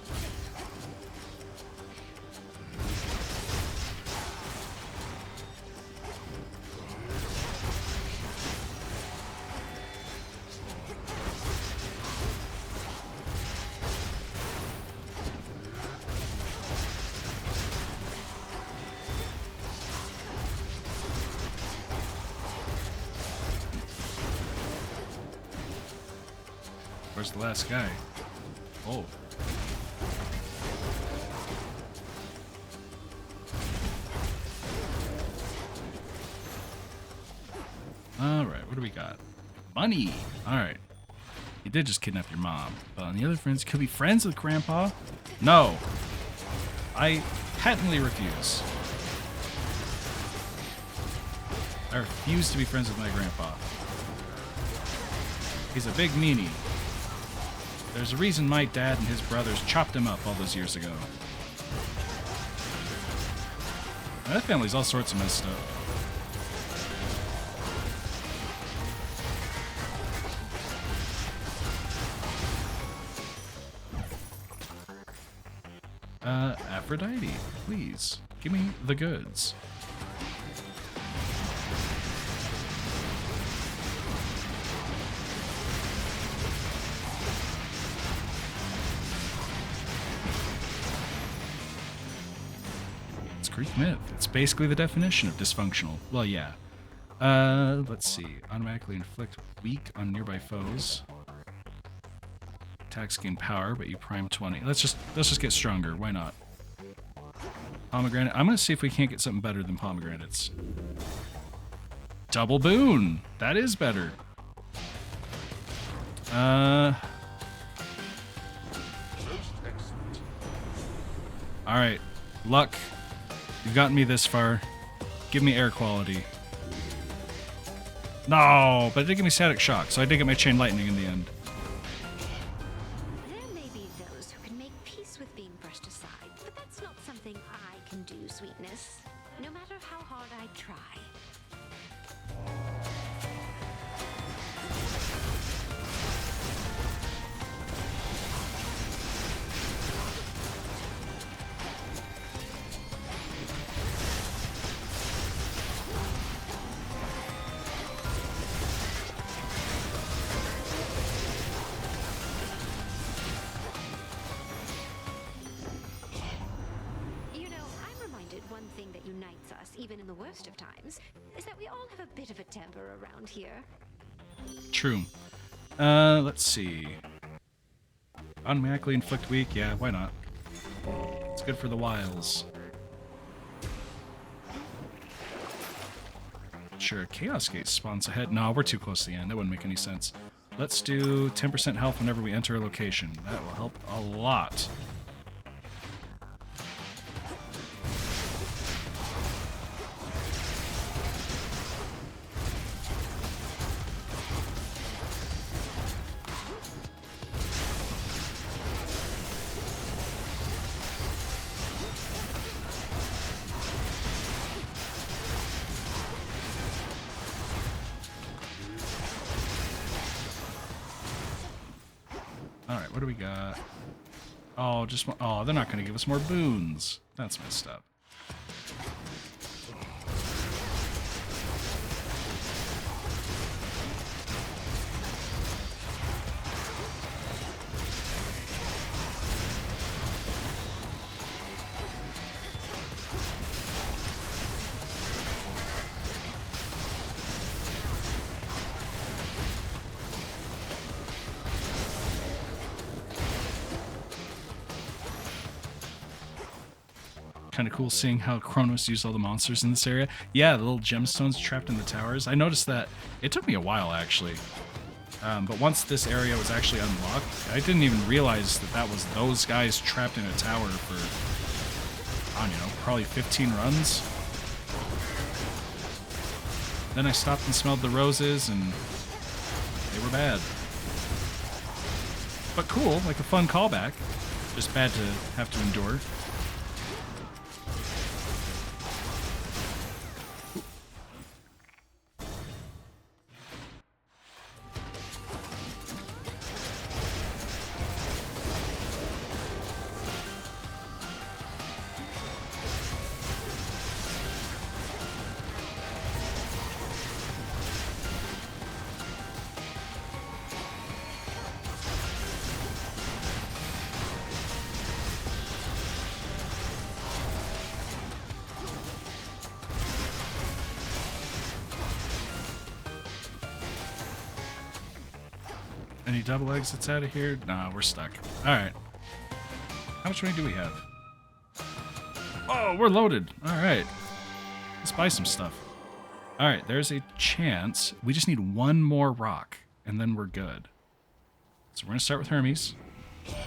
Where's the last guy? Oh. Alright, what do we got? Money! Alright. He did just kidnap your mom. But on the other friends, could be friends with Grandpa? No. I patently refuse. I refuse to be friends with my grandpa. He's a big meanie. There's a reason my dad and his brothers chopped him up all those years ago. That family's all sorts of messed up. Aphrodite, please, give me the goods. It's Greek myth. It's basically the definition of dysfunctional. Well, yeah. Let's see. Automatically inflict weak on nearby foes. Attacks gain power, but you prime 20. Let's just get stronger. Why not? Pomegranate. I'm going to see if we can't get something better than pomegranates. Double boon. That is better. Alright. Luck. You've gotten me this far. Give me air quality. No, but it did give me static shock, so I did get my chain lightning in the end. There may be those who can make peace with being brushed aside, but that's not something I can do, sweetness. No matter how hard I try. One thing that unites us, even in the worst of times, is that we all have a bit of a temper around here. True. Let's see. Automatically inflict weak? Yeah, why not? It's good for the wiles. Sure, Chaos Gate spawns ahead. No, we're too close to the end. That wouldn't make any sense. Let's do 10% health whenever we enter a location. That will help a lot. Alright, what do we got? Oh, just one. Oh, they're not going to give us more boons. That's messed up. Kind of cool seeing how Kronos used all the monsters in this area. Yeah, the little gemstones trapped in the towers. I noticed that. It took me a while, actually. But once this area was actually unlocked, I didn't even realize that that was those guys trapped in a tower for, I don't know, probably 15 runs. Then I stopped and smelled the roses, and they were bad. But cool, like a fun callback. Just bad to have to endure. Any double exits out of here? Nah, we're stuck. Alright. How much money do we have? Oh, we're loaded. Alright. Let's buy some stuff. Alright, there's a chance. We just need one more rock, and then we're good. So we're going to start with Hermes. You know,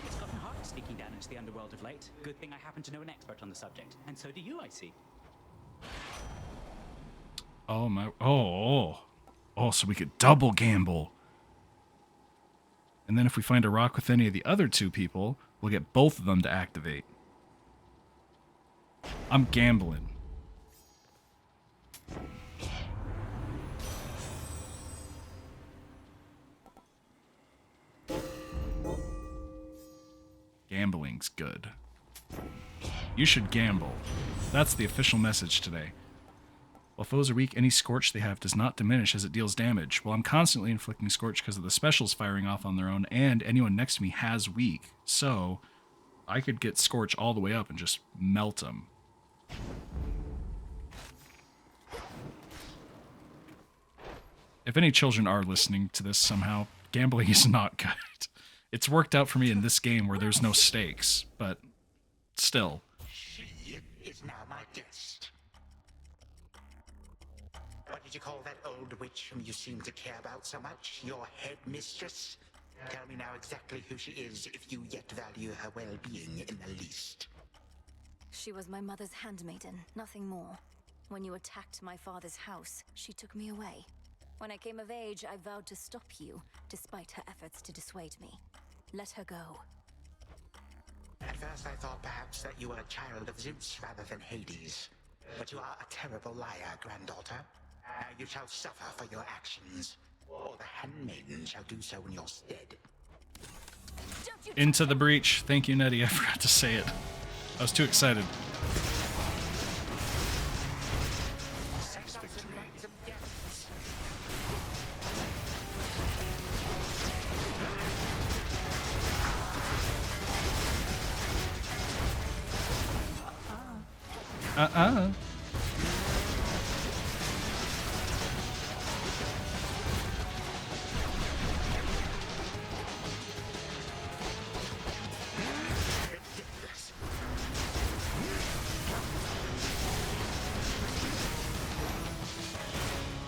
it's gotten harder sneaking down into the underworld of late. Good thing I happen to know an expert on the subject. And so do you, I see. Oh, my... Oh, so we could double gamble. And then if we find a rock with any of the other two people, we'll get both of them to activate. I'm gambling. Gambling's good. You should gamble. That's the official message today. While foes are weak, any scorch they have does not diminish as it deals damage. Well, I'm constantly inflicting scorch because of the specials firing off on their own, and anyone next to me has weak. So, I could get scorch all the way up and just melt them. If any children are listening to this somehow, gambling is not good. It's worked out for me in this game where there's no stakes, but still. old witch whom you seem to care about so much, your headmistress? Tell me now exactly who she is, if you yet value her well-being in the least. She was my mother's handmaiden, nothing more. When you attacked my father's house, she took me away. When I came of age, I vowed to stop you, despite her efforts to dissuade me. Let her go. At first I thought perhaps that you were a child of Zeus rather than Hades. But you are a terrible liar, granddaughter. You shall suffer for your actions, or the handmaiden shall do so in your stead. Into the breach. Thank you, Nettie. I forgot to say it. I was too excited.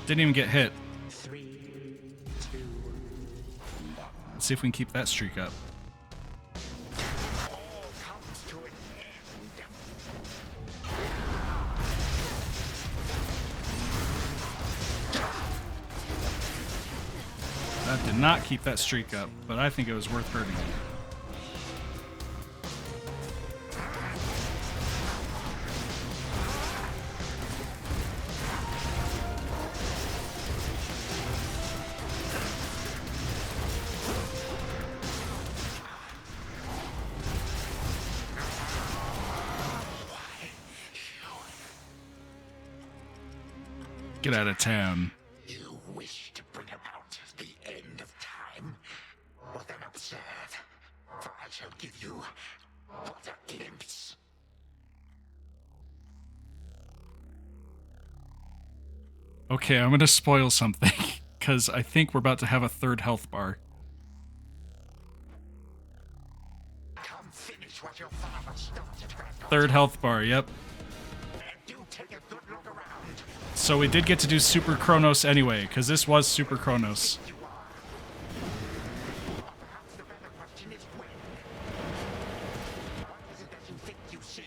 Didn't even get hit. 3, 2, 1. Let's see if we can keep that streak up. All comes to an end. That did not keep that streak up, but I think it was worth hurting. Get out of town. You wish to bring about the end of time? Well then observe, for I shall give you but a glimpse. Okay, I'm gonna spoil something, because I think we're about to have a third health bar. Come finish what your father started, granddaughter. Third health bar, yep. And do take a good look around. So we did get to do Super Chronos anyway, because this was Super Chronos. Perhaps the better question is when. What is it that you think you see?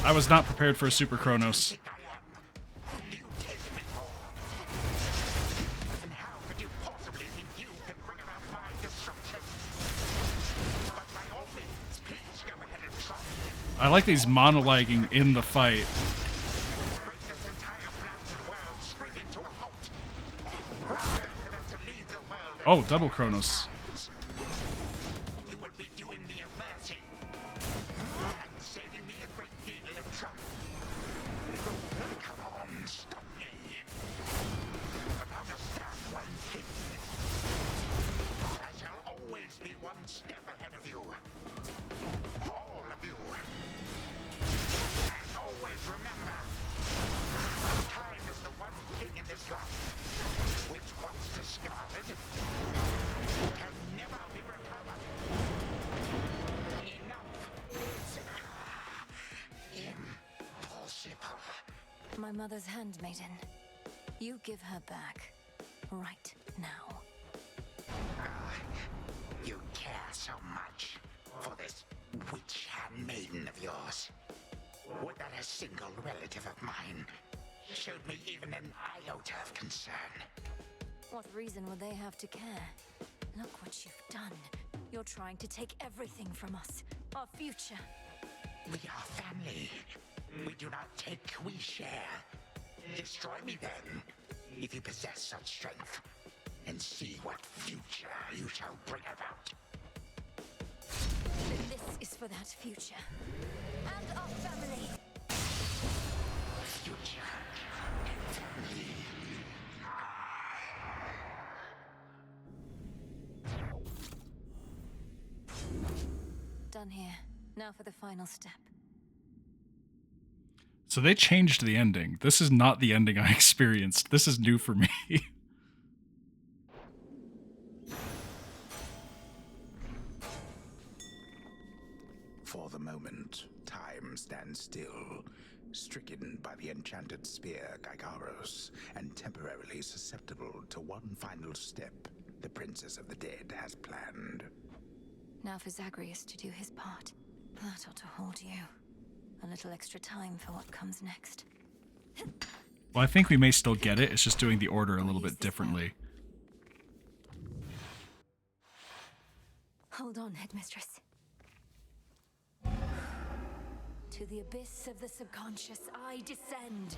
I was not prepared for a Super Chronos. You take me for. And how could you possibly think you can bring about my destruction? But by all means, please go ahead and try. I like these monologuing in the fight. Bring this entire blasted world straight into a halt. Rather than to leave the world. Oh, double Chronos. You would be doing me a mercy. And saving me a great deal of trouble. Come on, stop me. But understand one thing. I shall always be one step ahead of you. All of you. And always remember, time is the one thing in this life which, once discarded, can never be recovered. Enough is impossible. My mother's handmaiden. You give her back. Right now. You care so much for this witch handmaiden of yours. Would that a single relative of mine showed me even an iota of concern? What reason would they have to care? Look what you've done. You're trying to take everything from us. Our future. We are family. We do not take, we share. Destroy me then, if you possess such strength, and see what future you shall bring about. This is for that future. And our family. Future. Family. Done here. Now for the final step. So they changed the ending. This is not the ending I experienced. This is new for me. For the moment, time stands still, stricken by the enchanted spear Gygaros, and temporarily susceptible to one final step the Princess of the Dead has planned. Now for Zagreus to do his part. That ought to hold you. A little extra time for what comes next. Well, I think we may still get it. It's just doing the order a little bit differently. Hold on, Headmistress. To the abyss of the subconscious, I descend.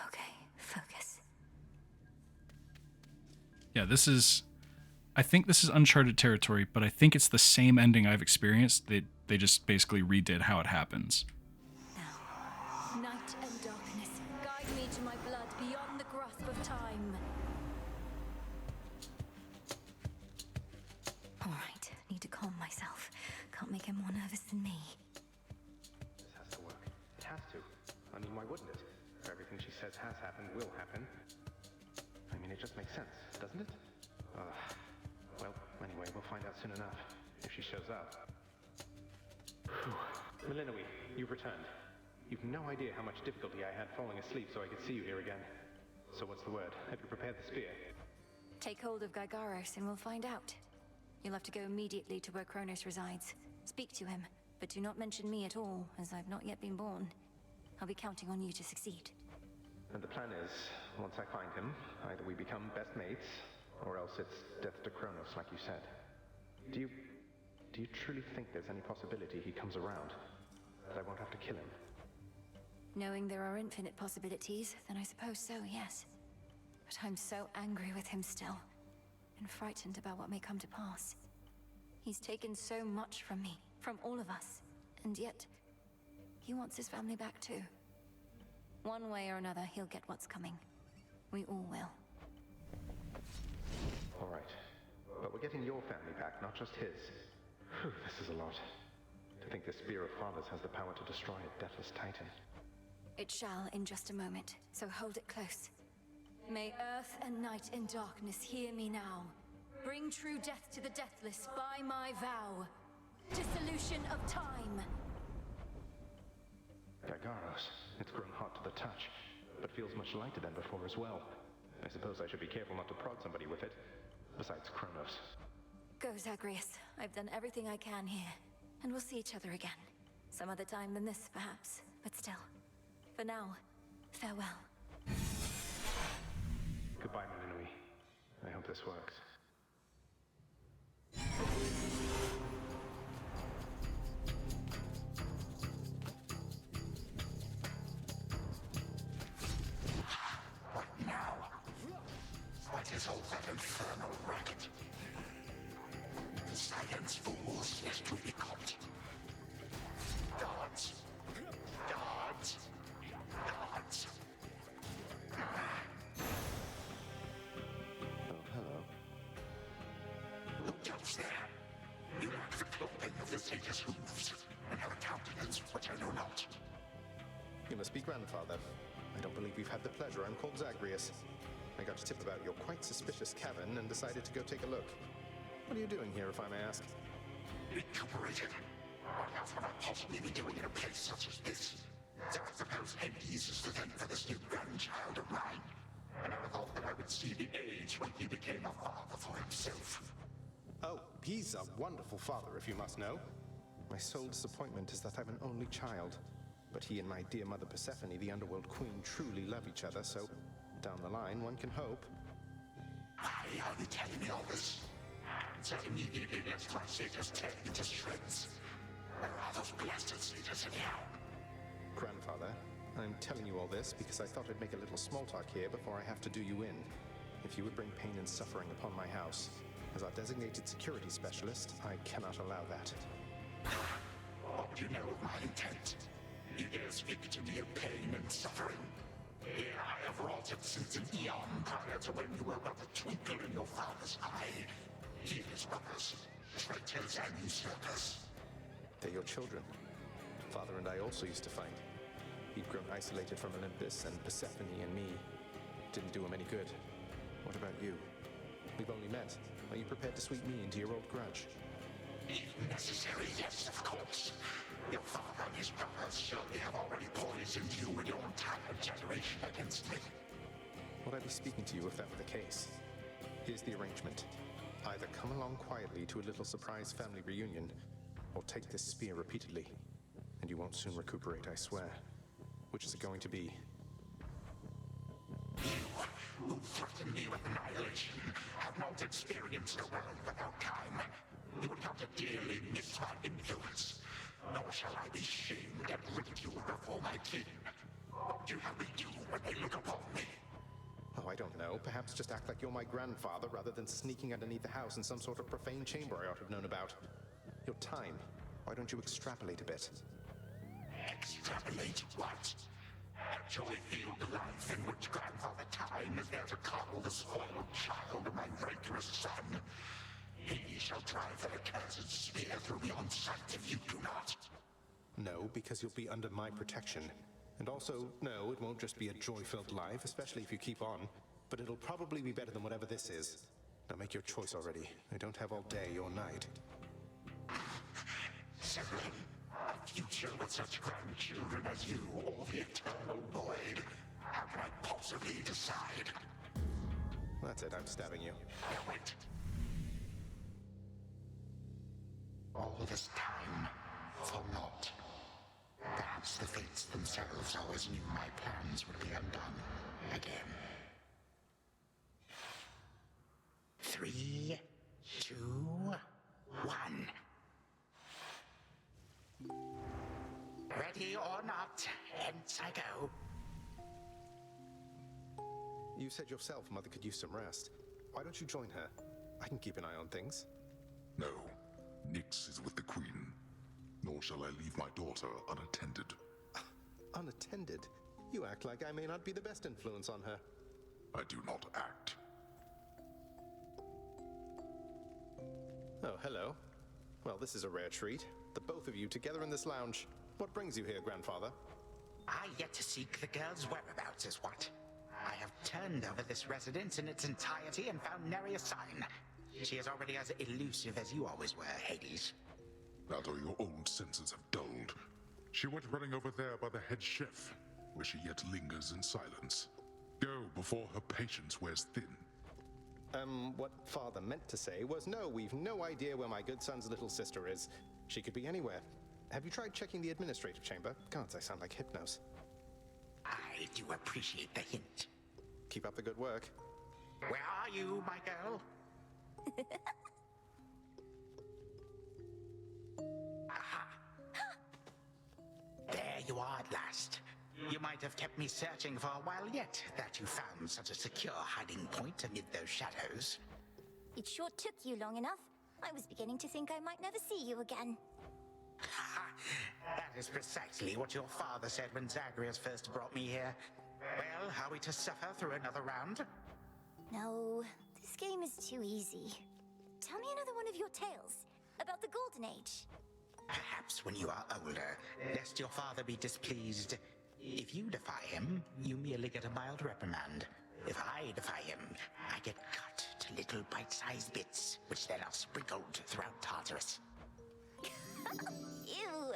Okay, focus. Yeah, I think this is uncharted territory, but I think it's the same ending I've experienced. They just basically redid how it happens. Night and darkness, guide me to my blood beyond the grasp of time. All right, need to calm myself. Can't make him more nervous than me. This has to work. It has to. I mean, why wouldn't it? Everything she says has happened will happen. I mean, it just makes sense, doesn't it? Well, anyway, we'll find out soon enough, if she shows up. Melinoe, you've returned. You've no idea how much difficulty I had falling asleep so I could see you here again. So what's the word? Have you prepared the spear? Take hold of Gygaros and we'll find out. You'll have to go immediately to where Kronos resides. Speak to him, but do not mention me at all, as I've not yet been born. I'll be counting on you to succeed. And the plan is, once I find him, either we become best mates, or else it's death to Kronos, like you said. Do you truly think there's any possibility he comes around? That I won't have to kill him? Knowing there are infinite possibilities, then I suppose so, yes. But I'm so angry with him still, and frightened about what may come to pass. He's taken so much from me, from all of us, and yet he wants his family back too. One way or another, he'll get what's coming. We all will. All right. But we're getting your family back, not just his. Whew, this is a lot. To think the Spear of Fathers has the power to destroy a deathless titan. It shall in just a moment, so hold it close. May earth and night and darkness hear me now. Bring true death to the deathless by my vow. Dissolution of time. Gygaros, it's grown hot to the touch, but feels much lighter than before as well. I suppose I should be careful not to prod somebody with it. Besides Kronos. Go, Zagreus. I've done everything I can here. And we'll see each other again. Some other time than this, perhaps. But still. For now, farewell. Goodbye, Melinoe. I hope this works. What now? What is all that infernal racket? The silence fools yet to be caught. Guards! Guards! Guards! Oh, hello. Look else there. You lack the clothing of the satyrs' hooves, and have a countenance which I know not. You must be grandfather. I don't believe we've had the pleasure. I'm called Zagreus. I got a tip about your quite suspicious cavern and decided to go take a look. What are you doing here, if I may ask? Recuperated. What else would I possibly be doing in a place such as this? So I suppose Hades is the thing for this new grandchild of mine. And I thought that I would see the age when he became a father for himself. Oh, he's a wonderful father, if you must know. My sole disappointment is that I'm an only child. But he and my dear mother Persephone, the underworld queen, truly love each other, so down the line, one can hope. Why are you telling me all this? So immediately lets my satyrs tear me to shreds. Where are those blasted satyrs anyhow? Grandfather, I'm telling you all this because I thought I'd make a little small talk here before I have to do you in. If you would bring pain and suffering upon my house, as our designated security specialist, I cannot allow that. What do you know of my intent? You dare speak to me of pain and suffering? Here I have wrought it since an eon prior to when you were but a twinkle in your father's eye. He and his brothers, traitors and usurpers. They're your children. Father and I also used to fight. He'd grown isolated from Olympus, and Persephone and me didn't do him any good. What about you? We've only met. Are you prepared to sweep me into your old grudge? Even necessary, yes, of course. Your father and his brothers surely have already poisoned you and your entire generation against me. Would I be speaking to you if that were the case? Here's the arrangement. Either come along quietly to a little surprise family reunion, or take this spear repeatedly, and you won't soon recuperate, I swear. Which is it going to be? You, who threaten me with annihilation, have not experienced a world without time. You would come to dearly miss my influence. Nor shall I be shamed and ridiculed before my kin. What do you have me do when they look upon me? Oh, I don't know. Perhaps just act like you're my grandfather rather than sneaking underneath the house in some sort of profane chamber I ought to have known about. Your time. Why don't you extrapolate a bit? Extrapolate what? Actually feel the life in which Grandfather Time is there to coddle the spoiled child of my rancorous son. He shall drive the accursed spear through me on sight if you do not. No, because you'll be under my protection. And also, no, it won't just be a joy-filled life, especially if you keep on. But it'll probably be better than whatever this is. Now make your choice already. I don't have all day or night. Sir, a future with such grandchildren as you, or the eternal void. How can I possibly decide? That's it, I'm stabbing you. Wait. All this time, for naught. Perhaps the fates themselves always knew my plans would be undone again. 3, 2, 1. Ready or not, hence I go. You said yourself Mother could use some rest. Why don't you join her? I can keep an eye on things. No. Nyx is with the Queen. Nor shall I leave my daughter unattended. Unattended? You act like I may not be the best influence on her. I do not act. Oh, hello. Well, this is a rare treat. The both of you together in this lounge. What brings you here, Grandfather? I yet to seek the girl's whereabouts is what. I have turned over this residence in its entirety and found nary a sign. She is already as elusive as you always were, Hades. That or your old senses have dulled. She went running over there by the head chef, where she yet lingers in silence. Go before her patience wears thin. What Father meant to say was no, we've no idea where my good son's little sister is. She could be anywhere. Have you tried checking the administrative chamber? Gods, I sound like Hypnos. I do appreciate the hint. Keep up the good work. Where are you, my girl? Aha! There you are at last. You might have kept me searching for a while yet, that you found such a secure hiding point amid those shadows. It sure took you long enough. I was beginning to think I might never see you again. That is precisely what your father said when Zagreus first brought me here. Well, are we to suffer through another round? No, this game is too easy. Tell me another one of your tales about the Golden Age. Perhaps when you are older, lest your father be displeased. If you defy him, you merely get a mild reprimand. If I defy him, I get cut to little bite-sized bits, which then are sprinkled throughout Tartarus. Ew!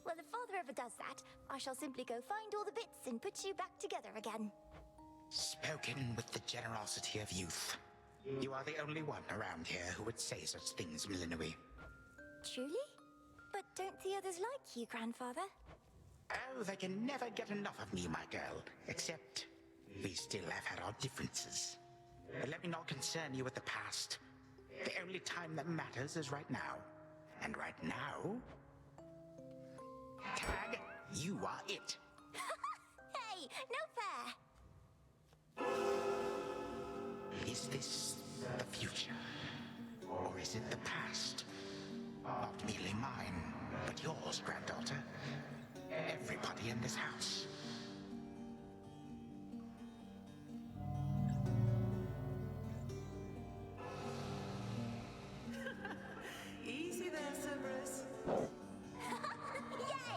Well, if Father ever does that, I shall simply go find all the bits and put you back together again. Spoken with the generosity of youth. You are the only one around here who would say such things, Millenary. Truly? But don't the others like you, Grandfather? Oh, they can never get enough of me, my girl. Except, we still have had our differences. But let me not concern you with the past. The only time that matters is right now. And right now... Tag, you are it. Hey, no fair! Is this the future? Or is it the past? Not merely mine, but yours, granddaughter. Everybody in this house. Easy there, Cerberus. Yay!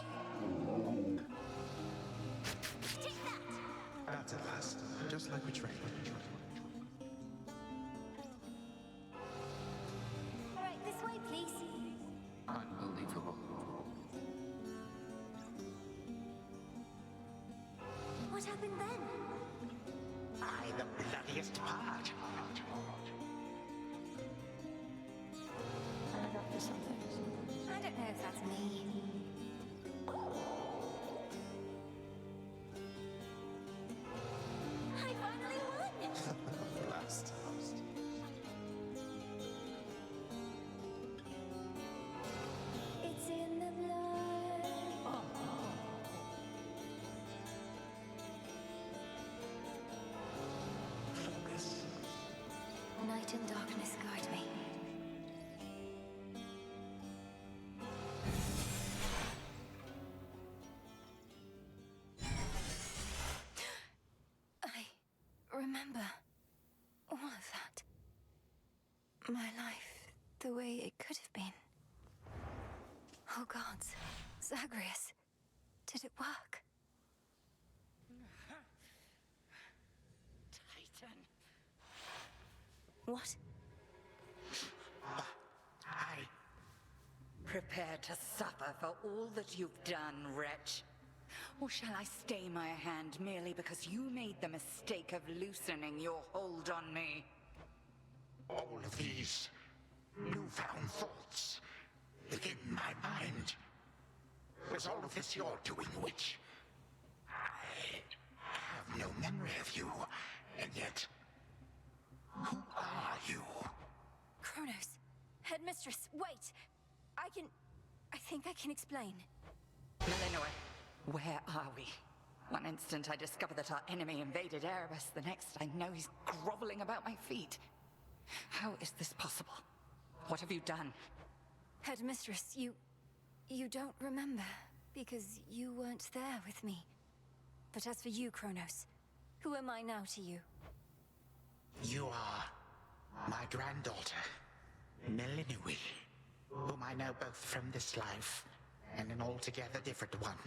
Take that! That's at last. Just like we trained. All right, this way, please. I happened then? I, the bloodiest part. I'm up for something. I don't know if that's me. I finally won! Last. It's in the blood. Focus. Night and darkness guide me. I remember all of that. My life, the way it could have been. Oh gods, Zagreus, did it work? Titan. What? Prepare to suffer for all that you've done, wretch. Or shall I stay my hand merely because you made the mistake of loosening your hold on me? All of these newfound thoughts within my mind. Was all of this your doing, witch? I have no memory of you, and yet, who are you? Kronos, headmistress, wait! I think I can explain. Melinoi, where are we? One instant I discover that our enemy invaded Erebus, the next I know he's groveling about my feet. How is this possible? What have you done? Headmistress, you don't remember, because you weren't there with me. But as for you, Kronos, who am I now to you? You are my granddaughter, Melinoi, whom I know both from this life and an altogether different one,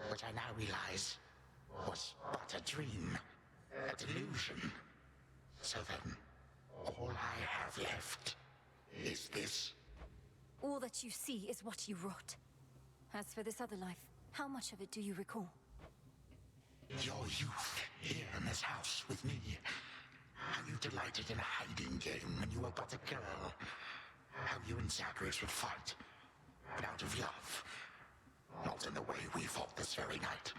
which I now realize was but a dream, a delusion. So then, all I have left is this. All that you see is what you wrought. As for this other life, how much of it do you recall? Your youth here in this house with me. How you delighted in a hiding game when you were but a girl. How you and Zagreus would fight, but out of love. Not in the way we fought this very night.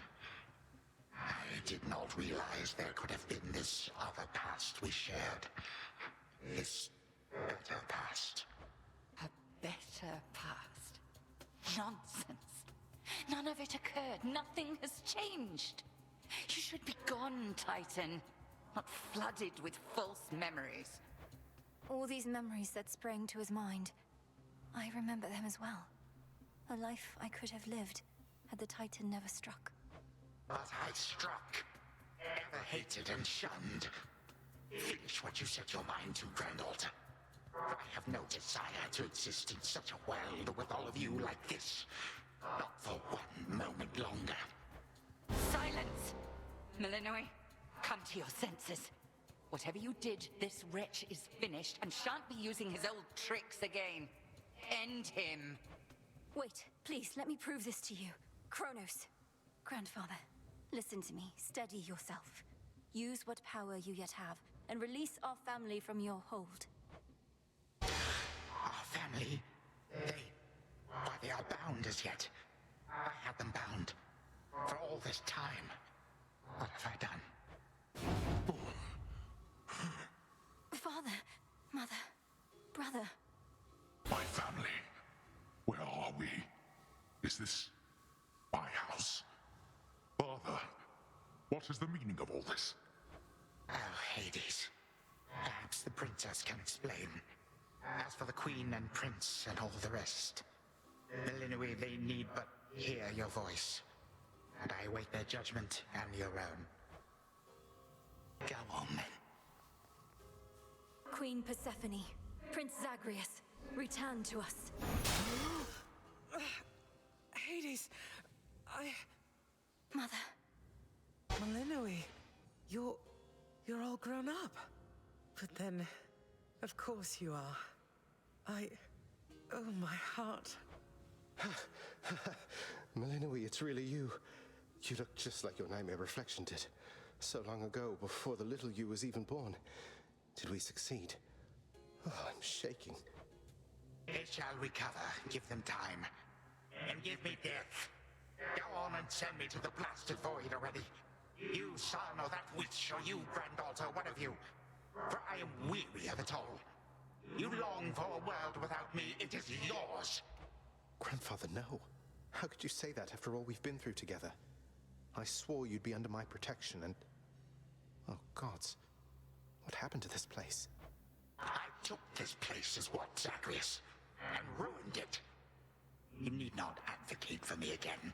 I did not realize there could have been this other past we shared. This better past. A better past? Nonsense. None of it occurred. Nothing has changed. You should be gone, Titan. Not flooded with false memories. All these memories that sprang to his mind, I remember them as well. A life I could have lived had the Titan never struck. But I struck. Ever hated and shunned. Finish what you set your mind to, granddaughter. I have no desire to exist in such a world with all of you like this. Not for one moment longer. Silence! Melinoi, come to your senses. Whatever you did, this wretch is finished and shan't be using his old tricks again. End him. Wait, please, let me prove this to you. Kronos. Grandfather, listen to me. Steady yourself. Use what power you yet have, and release our family from your hold. Our family? They are bound as yet. I had them bound. For all this time. What have I done? Father, mother, brother. My family. Where are we? Is this my house? Father, what is the meaning of all this? Oh, Hades. Perhaps the princess can explain. As for the queen and prince and all the rest, Melinoi, they need but hear your voice. And I await their judgment and your own. Go on, then. Queen Persephone, Prince Zagreus, return to us. Hades, Mother. Melinoi, you're all grown up. But then, of course you are. Oh, my heart. Melinoi, it's really you. You look just like your nightmare reflection did. So long ago, before the little you was even born. Did we succeed? Oh, I'm shaking. They shall recover. Give them time. And give me death. Go on and send me to the blasted void already. You son or that witch, or you granddaughter, one of you. For I am weary of it all. You long for a world without me. It is yours. Grandfather, no. How could you say that after all we've been through together? I swore you'd be under my protection and... Oh, gods. What happened to this place? I took this place as what, Zagreus? And ruined it. You need not advocate for me again.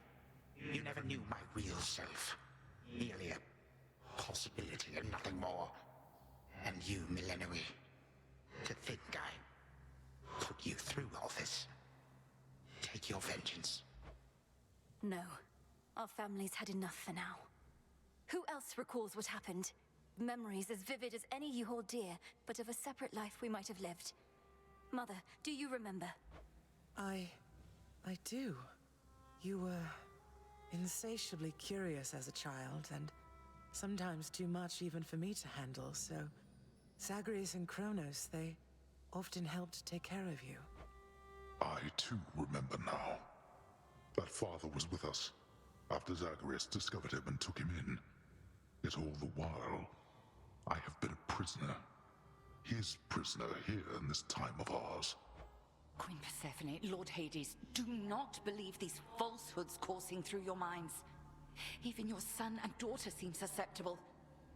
You never knew my real self. Merely a possibility and nothing more. And you, Millenary, to think I put you through all this. Take your vengeance. No. Our family's had enough for now. Who else recalls what happened? Memories as vivid as any you hold dear, but of a separate life we might have lived. Mother, do you remember? I do. You were insatiably curious as a child, and sometimes too much even for me to handle, so Zagreus and Kronos, they often helped take care of you. I too remember now. That father was with us after Zagreus discovered him and took him in. Yet all the while, I have been a prisoner. His prisoner here in this time of ours. Queen Persephone, Lord Hades, do not believe these falsehoods coursing through your minds. Even your son and daughter seem susceptible.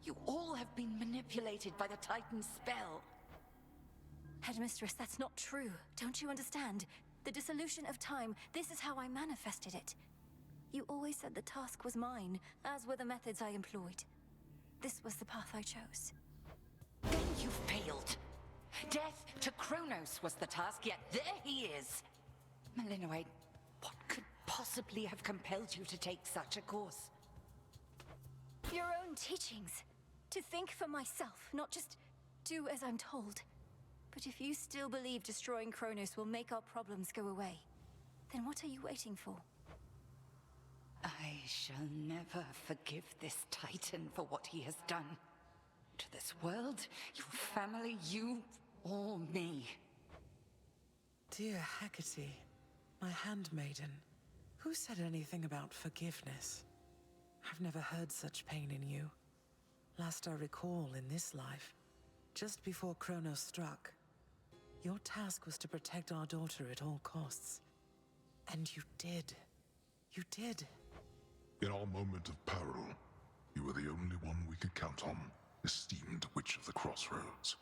You all have been manipulated by the Titan's spell. Headmistress, that's not true. Don't you understand? The dissolution of time, this is how I manifested it. You always said the task was mine, as were the methods I employed. This was the path I chose. Then you failed. Death to Kronos was the task, yet there he is. Malinois, what could possibly have compelled you to take such a course? Your own teachings. To think for myself, not just do as I'm told. But if you still believe destroying Kronos will make our problems go away, then what are you waiting for? I shall never forgive this Titan for what he has done. To this world, your family, you, or me. Dear Hecate, my handmaiden, who said anything about forgiveness? I've never heard such pain in you. Last I recall in this life, just before Kronos struck, your task was to protect our daughter at all costs. And you did. You did. In our moment of peril, you were the only one we could count on, esteemed Witch of the Crossroads.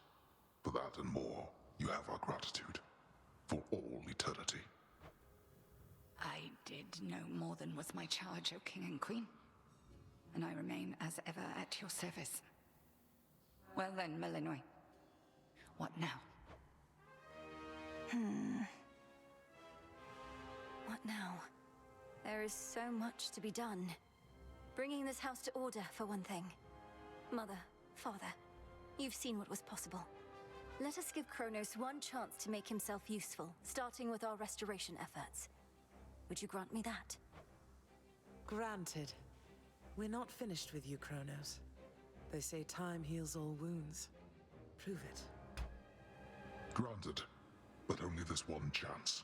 For that and more, you have our gratitude. For all eternity. I did no more than was my charge, O King and Queen. And I remain as ever at your service. Well then, Malinois. What now? What now? There is so much to be done. Bringing this house to order, for one thing. Mother, father, you've seen what was possible. Let us give Kronos one chance to make himself useful, starting with our restoration efforts. Would you grant me that? Granted. We're not finished with you, Kronos. They say time heals all wounds. Prove it. Granted, but only this one chance.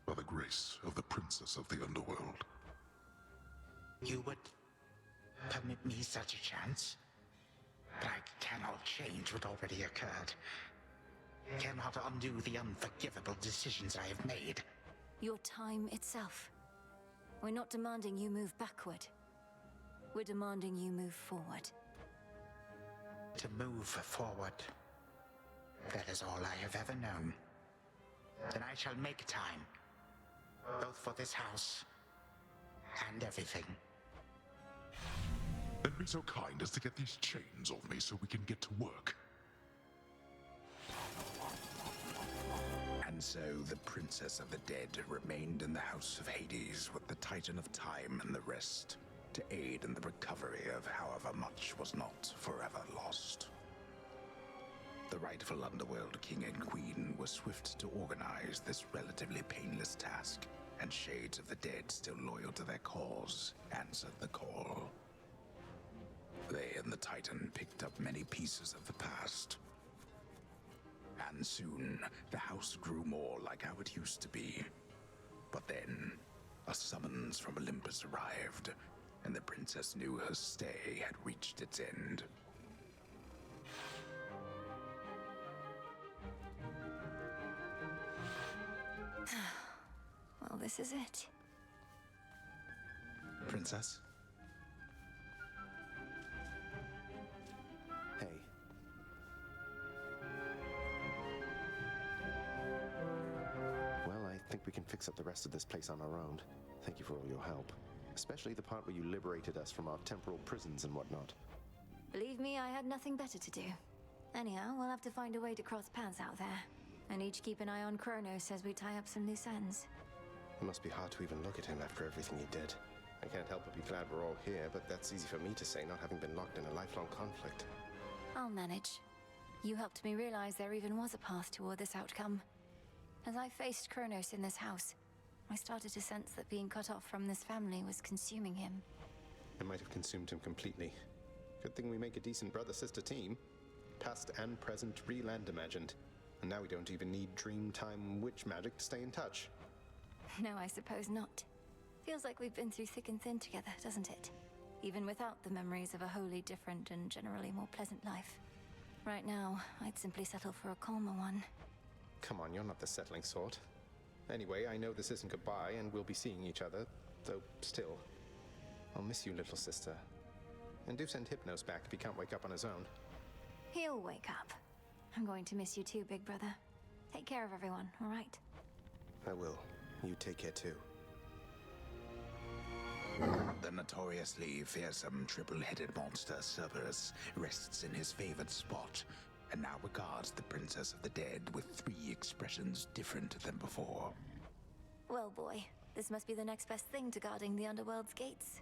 By the grace of the Princess of the Underworld. You would permit me such a chance? But I cannot change what already occurred. Cannot undo the unforgivable decisions I have made. Your time itself. We're not demanding you move backward. We're demanding you move forward. To move forward. That is all I have ever known. Then I shall make time. Both for this house and everything. Then be so kind as to get these chains off me so we can get to work. And so the Princess of the Dead remained in the House of Hades with the Titan of Time and the rest, to aid in the recovery of however much was not forever lost. The rightful Underworld King and Queen were swift to organize this relatively painless task, and shades of the dead still loyal to their cause answered the call. They and the Titan picked up many pieces of the past. And soon, the house grew more like how it used to be. But then, a summons from Olympus arrived, and the princess knew her stay had reached its end. Well, this is it. Princess? Hey. Well, I think we can fix up the rest of this place on our own. Thank you for all your help. Especially the part where you liberated us from our temporal prisons and whatnot. Believe me, I had nothing better to do. Anyhow, we'll have to find a way to cross paths out there. And each keep an eye on Kronos as we tie up some loose ends. It must be hard to even look at him after everything he did. I can't help but be glad we're all here, but that's easy for me to say, not having been locked in a lifelong conflict. I'll manage. You helped me realize there even was a path toward this outcome. As I faced Kronos in this house, I started to sense that being cut off from this family was consuming him. It might have consumed him completely. Good thing we make a decent brother-sister team. Past and present, real and imagined. And now we don't even need Dreamtime witch magic to stay in touch. No, I suppose not. Feels like we've been through thick and thin together, doesn't it? Even without the memories of a wholly different and generally more pleasant life. Right now, I'd simply settle for a calmer one. Come on, you're not the settling sort. Anyway, I know this isn't goodbye, and we'll be seeing each other, though still. I'll miss you, little sister. And do send Hypnos back if he can't wake up on his own. He'll wake up. I'm going to miss you too, big brother. Take care of everyone, all right? I will. You take care too. The notoriously fearsome triple-headed monster Cerberus rests in his favored spot, and now regards the Princess of the Dead with 3 expressions different than before. Well, boy, this must be the next best thing to guarding the Underworld's gates.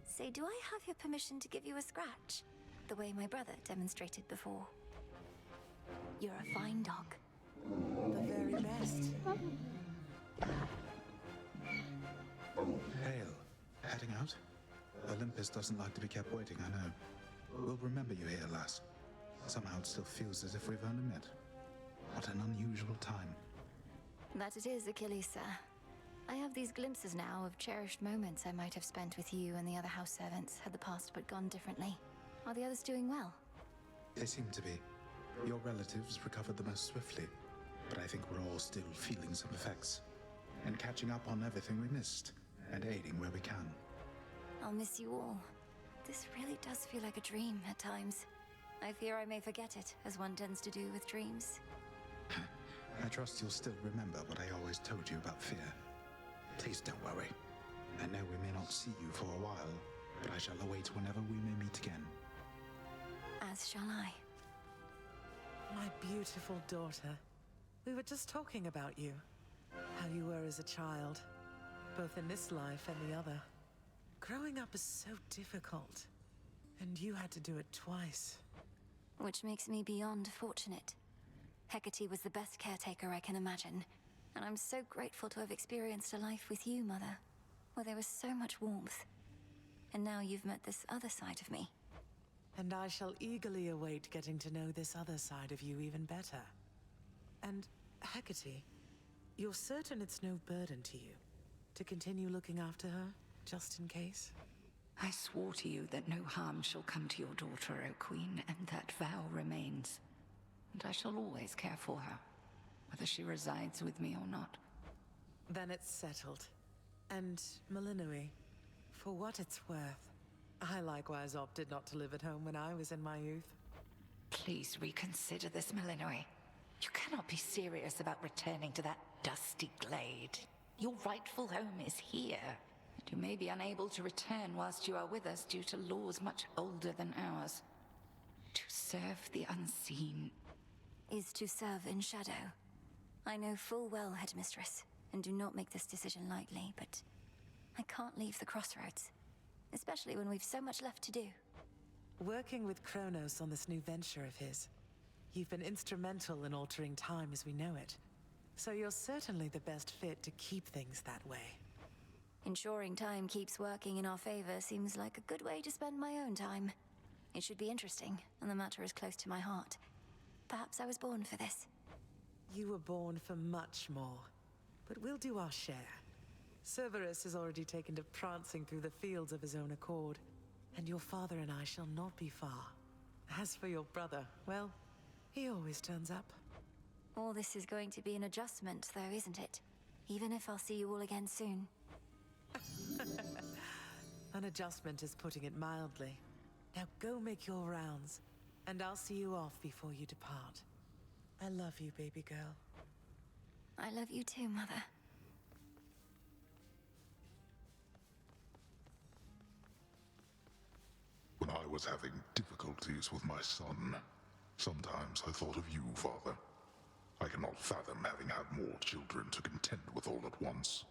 Say, do I have your permission to give you a scratch? The way my brother demonstrated before. You're a fine dog. The very best. Hail. Heading out? Olympus doesn't like to be kept waiting, I know. We'll remember you here, lass. Somehow it still feels as if we've only met. What an unusual time. That it is, Achilles, sir. I have these glimpses now of cherished moments I might have spent with you and the other house servants had the past but gone differently. Are the others doing well? They seem to be. Your relatives recovered the most swiftly, but I think we're all still feeling some effects. And catching up on everything we missed, and aiding where we can. I'll miss you all. This really does feel like a dream at times. I fear I may forget it, as one tends to do with dreams. I trust you'll still remember what I always told you about fear. Please don't worry. I know we may not see you for a while, but I shall await whenever we may meet again. As shall I. My beautiful daughter. We were just talking about you. How you were as a child. Both in this life and the other. Growing up is so difficult. And you had to do it twice. Which makes me beyond fortunate. Hecate was the best caretaker I can imagine. And I'm so grateful to have experienced a life with you, Mother. Where there was so much warmth. And now you've met this other side of me. And I shall eagerly await getting to know this other side of you even better. And, Hecate, you're certain it's no burden to you to continue looking after her, just in case? I swore to you that no harm shall come to your daughter, O Queen, and that vow remains. And I shall always care for her, whether she resides with me or not. Then it's settled. And, Malinoi, for what it's worth, I likewise opted not to live at home when I was in my youth. Please reconsider this, Malinoi. You cannot be serious about returning to that dusty glade. Your rightful home is here. And you may be unable to return whilst you are with us due to laws much older than ours. To serve the unseen is to serve in shadow. I know full well, Headmistress, and do not make this decision lightly, but I can't leave the crossroads. Especially when we've so much left to do. Working with Kronos on this new venture of his, you've been instrumental in altering time as we know it. So you're certainly the best fit to keep things that way. Ensuring time keeps working in our favor seems like a good way to spend my own time. It should be interesting, and the matter is close to my heart. Perhaps I was born for this. You were born for much more, but we'll do our share. Cerberus has already taken to prancing through the fields of his own accord, and your father and I shall not be far. As for your brother, well, he always turns up. All this is going to be an adjustment, though, isn't it? Even if I'll see you all again soon. An adjustment is putting it mildly. Now go make your rounds, and I'll see you off before you depart. I love you, baby girl. I love you too, Mother. When I was having difficulties with my son, sometimes I thought of you, Father. I cannot fathom having had more children to contend with all at once.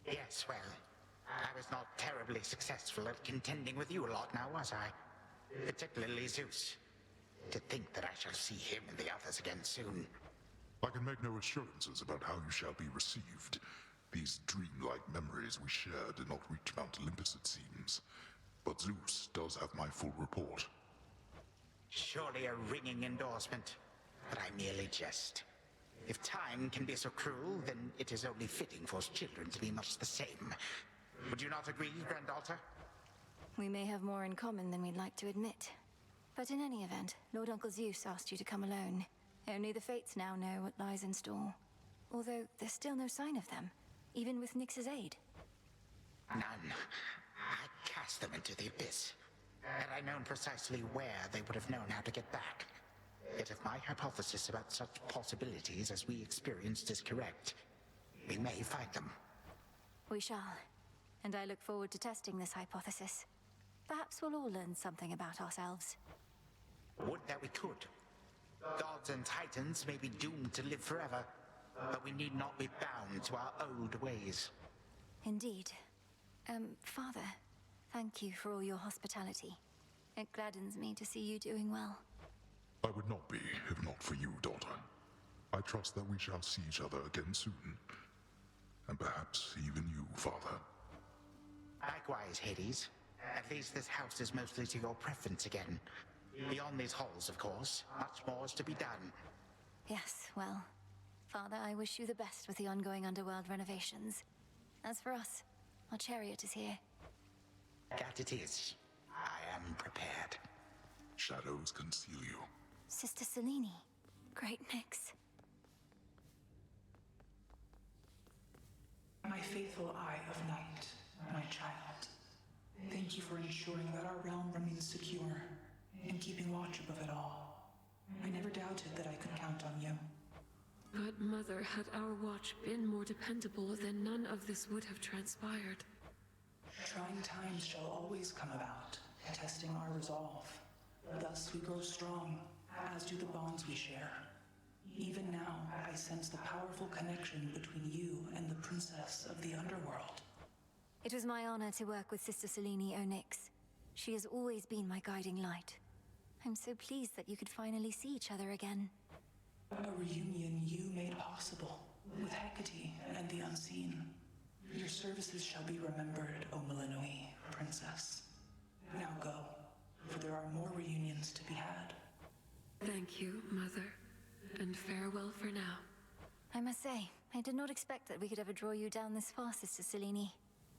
Yes, well, I was not terribly successful at contending with you a lot now, was I? Particularly Zeus. To think that I shall see him and the others again soon. I can make no assurances about how you shall be received. These dreamlike memories we share did not reach Mount Olympus, it seems. But Zeus does have my full report. Surely a ringing endorsement, but I merely jest. If time can be so cruel, then it is only fitting for children to be much the same. Would you not agree, granddaughter? We may have more in common than we'd like to admit. But in any event, Lord Uncle Zeus asked you to come alone. Only the Fates now know what lies in store. Although there's still no sign of them, even with Nyx's aid. None. I cast them into the abyss. Had I known precisely where, they would have known how to get back. Yet if my hypothesis about such possibilities as we experienced is correct, we may find them. We shall. And I look forward to testing this hypothesis. Perhaps we'll all learn something about ourselves. Would that we could. Gods and titans may be doomed to live forever, but we need not be bound to our old ways. Indeed. Father, thank you for all your hospitality. It gladdens me to see you doing well. I would not be, if not for you, daughter. I trust that we shall see each other again soon. And perhaps even you, Father. Likewise, Hades. At least this house is mostly to your preference again. Beyond these halls, of course, much more is to be done. Yes, well, Father, I wish you the best with the ongoing underworld renovations. As for us, our chariot is here. That it is. I am prepared. Shadows conceal you. Sister Selene. Great Nyx. My faithful Eye of Night, my child. Thank you for ensuring that our realm remains secure and keeping watch above it all. I never doubted that I could count on you. But Mother, had our watch been more dependable, then none of this would have transpired. Trying times shall always come about, testing our resolve. Thus we grow strong, as do the bonds we share. Even now, I sense the powerful connection between you and the princess of the underworld. It was my honor to work with Sister Selene Onyx. She has always been my guiding light. I'm so pleased that you could finally see each other again. A reunion you made possible, with Hecate and the Unseen. Your services shall be remembered, O Melinoi, Princess. Now go, for there are more reunions to be had. Thank you, Mother, and farewell for now. I must say, I did not expect that we could ever draw you down this far, Sister Selene.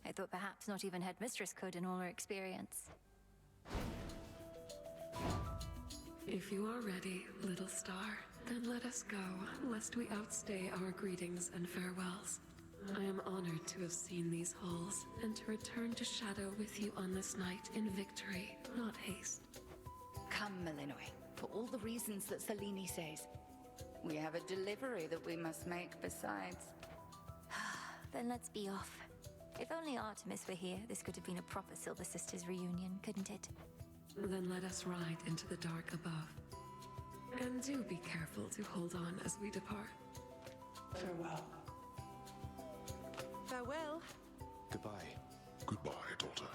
I thought perhaps not even Headmistress could in all her experience. If you are ready, little star, then let us go, lest we outstay our greetings and farewells. I am honored to have seen these halls, and to return to Shadow with you on this night in victory, not haste. Come, Melinoi, for all the reasons that Selene says. We have a delivery that we must make besides. Then let's be off. If only Artemis were here, this could have been a proper Silver Sisters reunion, couldn't it? Then let us ride into the dark above. And do be careful to hold on as we depart. Farewell. Farewell. Goodbye. Goodbye, daughter.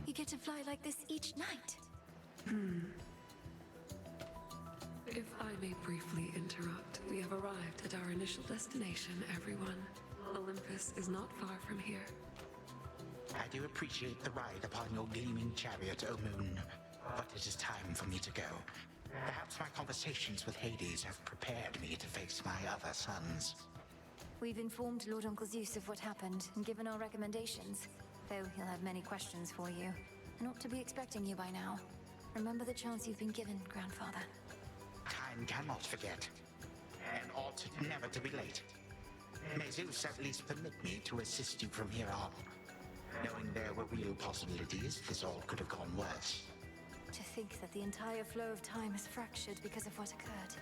You get to fly like this each night. briefly interrupt? We have arrived at our initial destination, everyone. Olympus is not far from here. I do appreciate the ride upon your gleaming chariot, O Moon, but it is time for me to go. Perhaps my conversations with Hades have prepared me to face my other sons. We've informed Lord Uncle Zeus of what happened and given our recommendations, though he'll have many questions for you. And ought to be expecting you by now. Remember the chance you've been given, Grandfather. Time cannot forget, and ought never to be late. May Zeus at least permit me to assist you from here on. Knowing there were real possibilities, this all could have gone worse. To think that the entire flow of time is fractured because of what occurred.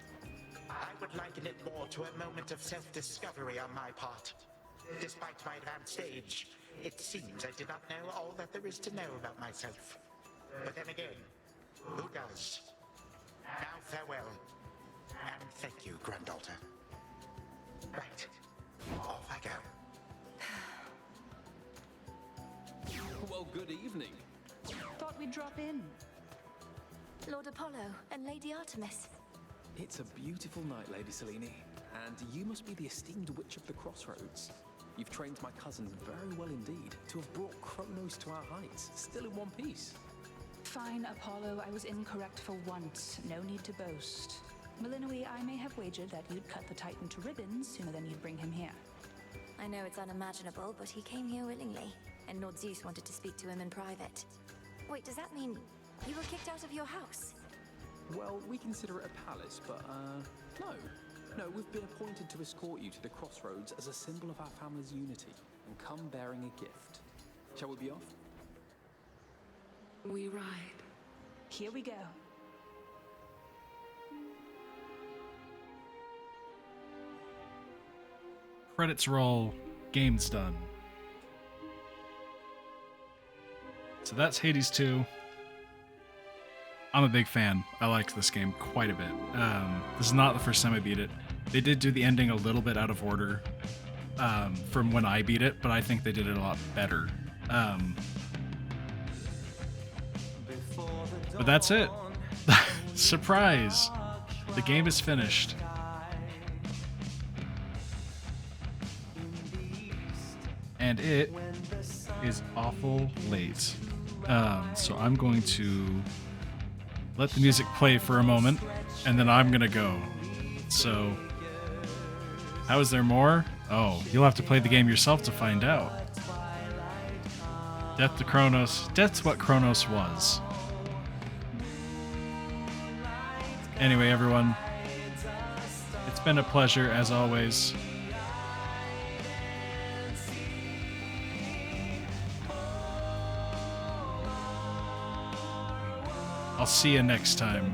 I would liken it more to a moment of self-discovery on my part. Despite my advanced age, it seems I did not know all that there is to know about myself. But then again, who does? Now farewell, and thank you, granddaughter. Right, off I go. Well, good evening. Thought we'd drop in. Lord Apollo and Lady Artemis. It's a beautiful night, Lady Selene, and you must be the esteemed Witch of the Crossroads. You've trained my cousins very well indeed to have brought Kronos to our heights, still in one piece. Fine, Apollo, I was incorrect for once. No need to boast. Melinoi, I may have wagered that you'd cut the Titan to ribbons sooner than you'd bring him here. I know it's unimaginable, but he came here willingly, and Lord Zeus wanted to speak to him in private. Wait, does that mean you were kicked out of your house? Well, we consider it a palace, but, no. No, we've been appointed to escort you to the Crossroads as a symbol of our family's unity, and come bearing a gift. Shall we be off? We ride. Here we go. Credits roll. Game's done. So that's Hades 2. I'm a big fan. I liked this game quite a bit. This is not the first time I beat it. They did do the ending a little bit out of order from when I beat it, but I think they did it a lot better. But that's it. Surprise! The game is finished. And it is awful late. So I'm going to let the music play for a moment, and then I'm gonna go. So, how is there more? Oh, you'll have to play the game yourself to find out. Death to Kronos. Death's what Kronos was. Anyway, everyone, it's been a pleasure as always. I'll see you next time.